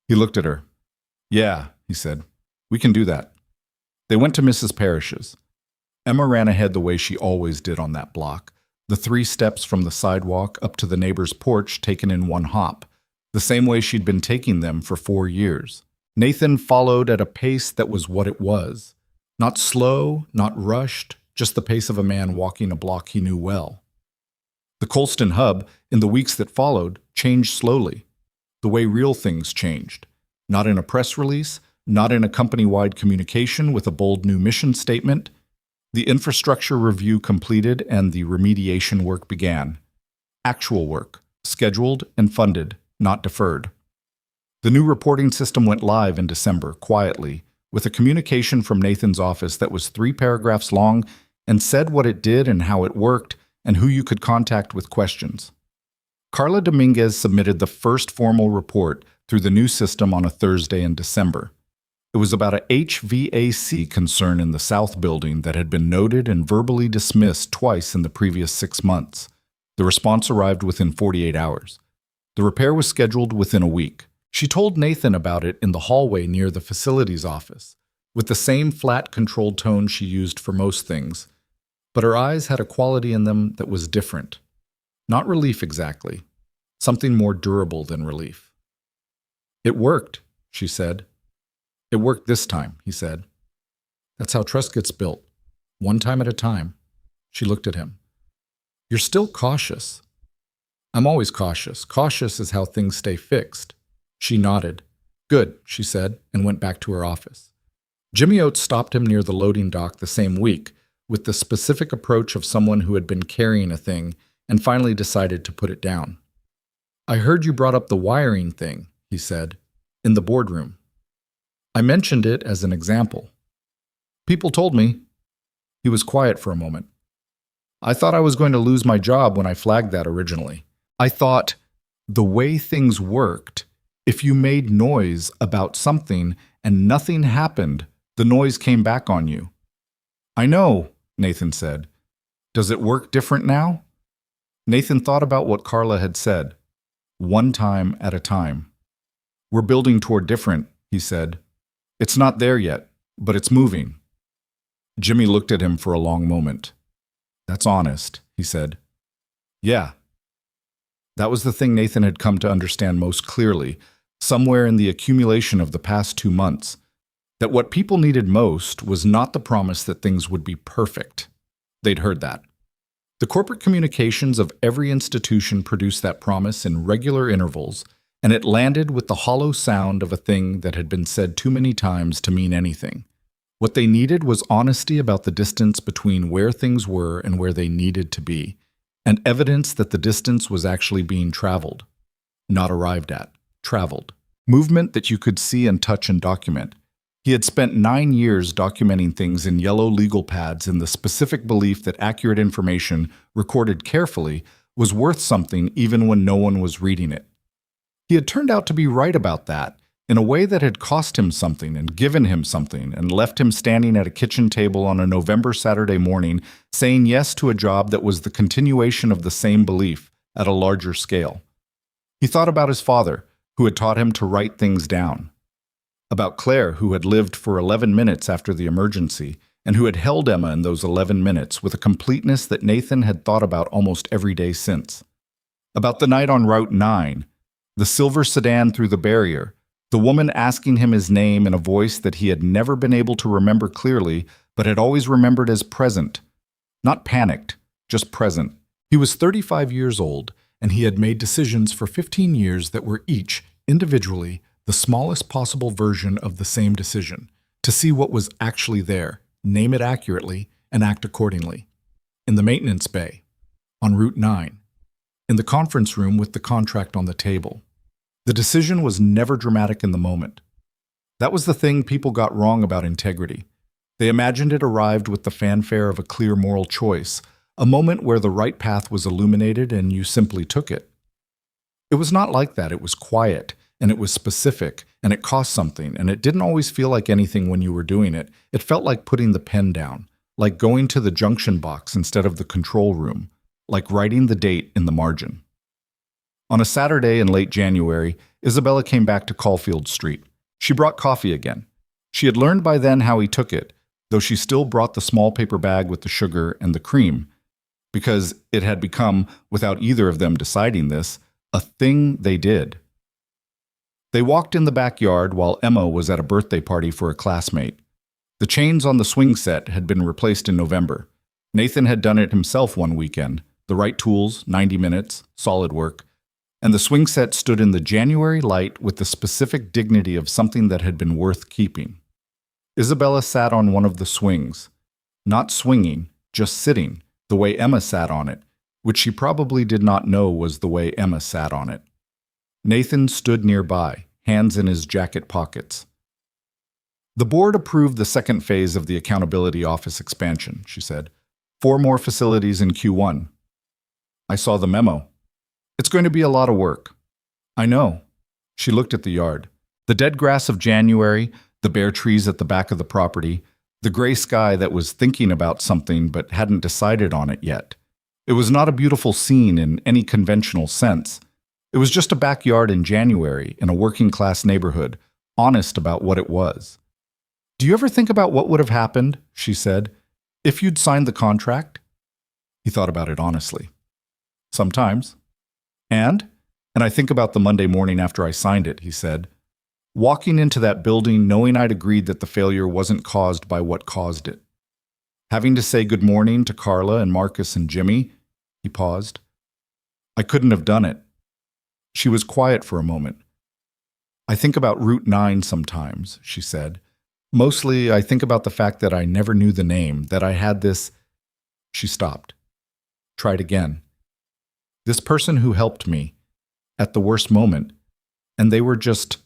He looked at her. Yeah, he said. We can do that. They went to Mrs. Parrish's. Emma ran ahead the way she always did on that block, the 3 steps from the sidewalk up to the neighbor's porch taken in one hop, the same way she'd been taking them for 4 years. Nathan followed at a pace that was what it was. Not slow, not rushed, just the pace of a man walking a block he knew well. The Colston hub, in the weeks that followed, changed slowly. The way real things changed. Not in a press release, not in a company-wide communication with a bold new mission statement. The infrastructure review completed and the remediation work began. Actual work, scheduled and funded, not deferred. The new reporting system went live in December, quietly, with a communication from Nathan's office that was 3 paragraphs long and said what it did and how it worked and who you could contact with questions. Carla Dominguez submitted the first formal report through the new system on a Thursday in December. It was about a HVAC concern in the South Building that had been noted and verbally dismissed twice in the previous 6 months. The response arrived within 48 hours. The repair was scheduled within a week. She told Nathan about it in the hallway near the facilities office, with the same flat, controlled tone she used for most things. But her eyes had a quality in them that was different. Not relief exactly. Something more durable than relief. It worked, she said. It worked this time, he said. That's how trust gets built, one time at a time. She looked at him. You're still cautious. I'm always cautious. Cautious is how things stay fixed. She nodded. Good, she said, and went back to her office. Jimmy Oates stopped him near the loading dock the same week, with the specific approach of someone who had been carrying a thing and finally decided to put it down. I heard you brought up the wiring thing, he said, in the boardroom. I mentioned it as an example. People told me. He was quiet for a moment. I thought I was going to lose my job when I flagged that originally. I thought, the way things worked, if you made noise about something and nothing happened, the noise came back on you. I know, Nathan said. Does it work different now? Nathan thought about what Carla had said. One time at a time. We're building toward different, he said. It's not there yet, but it's moving. Jimmy looked at him for a long moment. That's honest, he said. Yeah. That was the thing Nathan had come to understand most clearly, somewhere in the accumulation of the past 2 months, that what people needed most was not the promise that things would be perfect. They'd heard that. The corporate communications of every institution produced that promise in regular intervals, and it landed with the hollow sound of a thing that had been said too many times to mean anything. What they needed was honesty about the distance between where things were and where they needed to be, and evidence that the distance was actually being traveled. Not arrived at, traveled. Movement that you could see and touch and document. He had spent 9 years documenting things in yellow legal pads in the specific belief that accurate information, recorded carefully, was worth something even when no one was reading it. He had turned out to be right about that, in a way that had cost him something and given him something and left him standing at a kitchen table on a November Saturday morning, saying yes to a job that was the continuation of the same belief at a larger scale. He thought about his father, who had taught him to write things down. About Claire, who had lived for 11 minutes after the emergency, and who had held Emma in those 11 minutes with a completeness that Nathan had thought about almost every day since. About the night on Route 9, the silver sedan through the barrier, the woman asking him his name in a voice that he had never been able to remember clearly, but had always remembered as present. Not panicked, just present. He was 35 years old, and he had made decisions for 15 years that were each, individually, the smallest possible version of the same decision, to see what was actually there, name it accurately, and act accordingly. In the maintenance bay, on Route 9, in the conference room with the contract on the table. The decision was never dramatic in the moment. That was the thing people got wrong about integrity. They imagined it arrived with the fanfare of a clear moral choice, a moment where the right path was illuminated and you simply took it. It was not like that. It was quiet, and it was specific, and it cost something, and it didn't always feel like anything when you were doing it. It felt like putting the pen down, like going to the junction box instead of the control room, like writing the date in the margin. On a Saturday in late January, Isabella came back to Caulfield Street. She brought coffee again. She had learned by then how he took it, though she still brought the small paper bag with the sugar and the cream, because it had become, without either of them deciding this, a thing they did. They walked in the backyard while Emma was at a birthday party for a classmate. The chains on the swing set had been replaced in November. Nathan had done it himself one weekend. The right tools, 90 minutes, solid work. And the swing set stood in the January light with the specific dignity of something that had been worth keeping. Isabella sat on one of the swings, not swinging, just sitting, the way Emma sat on it, which she probably did not know was the way Emma sat on it. Nathan stood nearby, hands in his jacket pockets. The board approved the second phase of the accountability office expansion, she said. 4 more facilities in Q1. I saw the memo. It's going to be a lot of work. I know. She looked at the yard. The dead grass of January, the bare trees at the back of the property, the gray sky that was thinking about something but hadn't decided on it yet. It was not a beautiful scene in any conventional sense. It was just a backyard in January in a working-class neighborhood, honest about what it was. Do you ever think about what would have happened, she said, if you'd signed the contract? He thought about it honestly. Sometimes. And I think about the Monday morning after I signed it, he said. Walking into that building knowing I'd agreed that the failure wasn't caused by what caused it. Having to say good morning to Carla and Marcus and Jimmy, he paused. I couldn't have done it. She was quiet for a moment. I think about Route 9 sometimes, she said. Mostly, I think about the fact that I never knew the name, that I had this... She stopped. Tried again. This person who helped me, at the worst moment, and they were just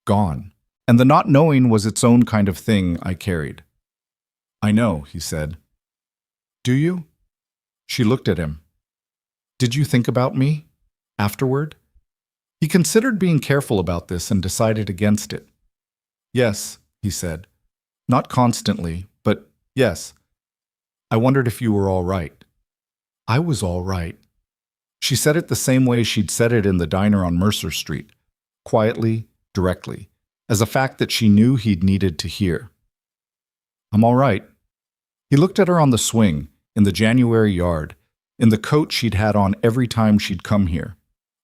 gone. And the not knowing was its own kind of thing I carried. I know, he said. Do you? She looked at him. Did you think about me? Afterward? He considered being careful about this and decided against it. Yes, he said. Not constantly, but yes. I wondered if you were all right. I was all right. She said it the same way she'd said it in the diner on Mercer Street, quietly, directly, as a fact that she knew he'd needed to hear. I'm all right. He looked at her on the swing, in the January yard, in the coat she'd had on every time she'd come here.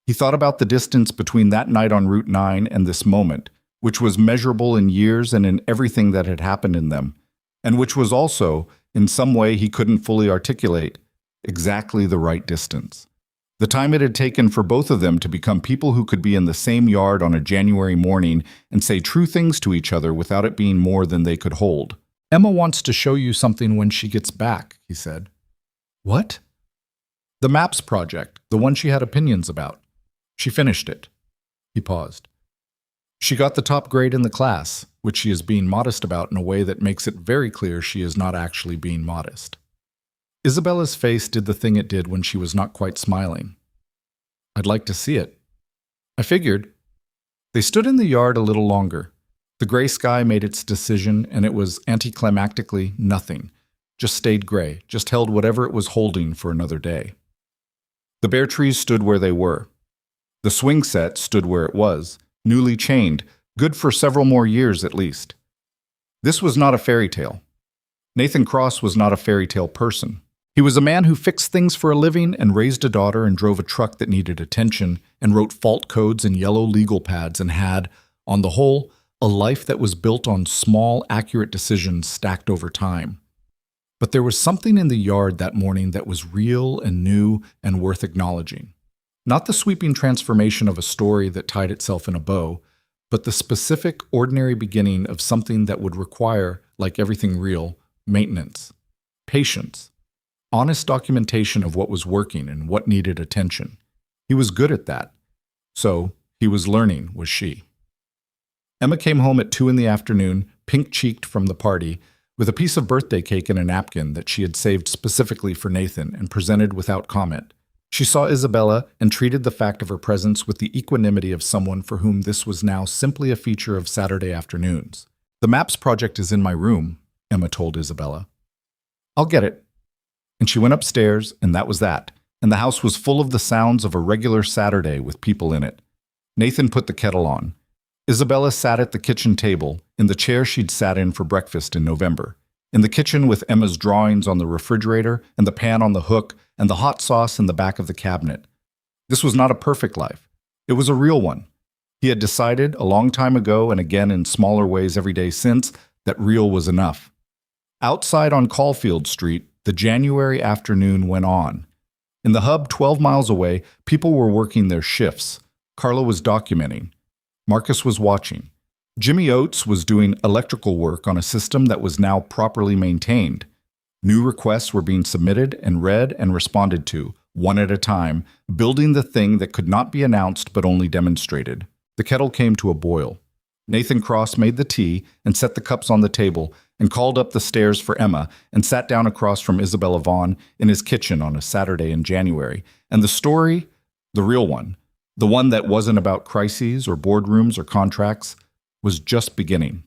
He thought about the distance between that night on Route 9 and this moment, which was measurable in years and in everything that had happened in them, and which was also, in some way he couldn't fully articulate, exactly the right distance. The time it had taken for both of them to become people who could be in the same yard on a January morning and say true things to each other without it being more than they could hold. Emma wants to show you something when she gets back, he said. What? The maps project, the one she had opinions about. She finished it. He paused. She got the top grade in the class, which she is being modest about in a way that makes it very clear she is not actually being modest. Isabella's face did the thing it did when she was not quite smiling. I'd like to see it. I figured. They stood in the yard a little longer. The gray sky made its decision, and it was anticlimactically nothing. Just stayed gray, just held whatever it was holding for another day. The bare trees stood where they were. The swing set stood where it was, newly chained, good for several more years at least. This was not a fairy tale. Nathan Cross was not a fairy tale person. He was a man who fixed things for a living and raised a daughter and drove a truck that needed attention and wrote fault codes in yellow legal pads and had, on the whole, a life that was built on small, accurate decisions stacked over time. But there was something in the yard that morning that was real and new and worth acknowledging. Not the sweeping transformation of a story that tied itself in a bow, but the specific, ordinary beginning of something that would require, like everything real, maintenance, patience, honest documentation of what was working and what needed attention. He was good at that. So, he was learning, was she. Emma came home at 2 in the afternoon, pink-cheeked from the party, with a piece of birthday cake in a napkin that she had saved specifically for Nathan and presented without comment. She saw Isabella and treated the fact of her presence with the equanimity of someone for whom this was now simply a feature of Saturday afternoons. "The maps project is in my room," Emma told Isabella. "I'll get it." And she went upstairs, and that was that. And the house was full of the sounds of a regular Saturday with people in it. Nathan put the kettle on. Isabella sat at the kitchen table, in the chair she'd sat in for breakfast in November. In the kitchen with Emma's drawings on the refrigerator and the pan on the hook and the hot sauce in the back of the cabinet. This was not a perfect life. It was a real one. He had decided a long time ago, and again in smaller ways every day since, that real was enough. Outside on Caulfield Street, the January afternoon went on. In the hub 12 miles away, people were working their shifts. Carla was documenting. Marcus was watching. Jimmy Oates was doing electrical work on a system that was now properly maintained. New requests were being submitted and read and responded to, one at a time, building the thing that could not be announced but only demonstrated. The kettle came to a boil. Nathan Cross made the tea and set the cups on the table and called up the stairs for Emma and sat down across from Isabella Vaughn in his kitchen on a Saturday in January. And the story, the real one, the one that wasn't about crises or boardrooms or contracts, was just beginning.